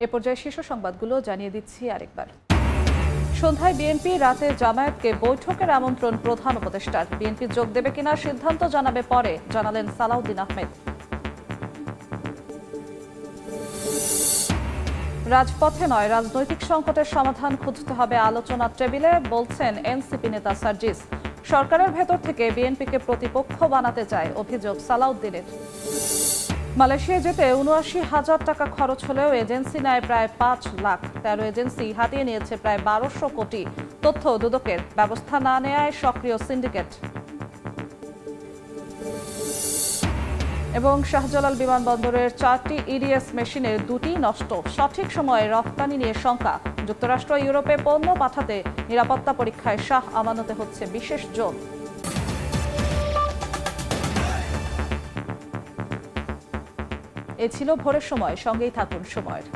Speaker 2: এ পর্যায়ে শীর্ষ সংবাদগুলো জানিয়ে দিচ্ছি আরেকবার। সন্ধ্যায় বিএনপি, রাতে জামায়াতকে বৈঠকের আমন্ত্রণ প্রধান উপদেষ্টার। বিএনপি যোগ দেবে কিনা সিদ্ধান্ত জানাবে পরে, জানালেন সালাউদ্দিন আহমেদ। রাজপথে নয়, রাজনৈতিক সংকটের সমাধান খুঁজতে হবে আলোচনার টেবিলে, বলছেন এনসিপি নেতা সার্জিস। সরকারের ভেতর থেকে বিএনপিকে প্রতিপক্ষ বানাতে চায়, অভিযোগ সালাউদ্দিনের। মালয়েশিয়ায় যেতে ৭৯,০০০ টাকা খরচ হলেও এজেন্সি নেয় প্রায় ৫ লাখ। ১৩ এজেন্সি হাতিয়ে নিয়েছে প্রায় ১২০০ কোটি। তথ্য দুদকের, ব্যবস্থা না নেয়ায় সক্রিয় সিন্ডিকেট। এবং শাহজালাল বিমানবন্দরের 4টি ইডিএস মেশিনের 2টি নষ্ট। সঠিক সময়ে রপ্তানি নিয়ে শঙ্কা। যুক্তরাষ্ট্র ইউরোপে পণ্য পাঠাতে নিরাপত্তা পরীক্ষায় শাহ আমানতে হচ্ছে বিশেষ জোন। এ ছিল ভোরের সময়, সঙ্গেই থাকুন সময়ের।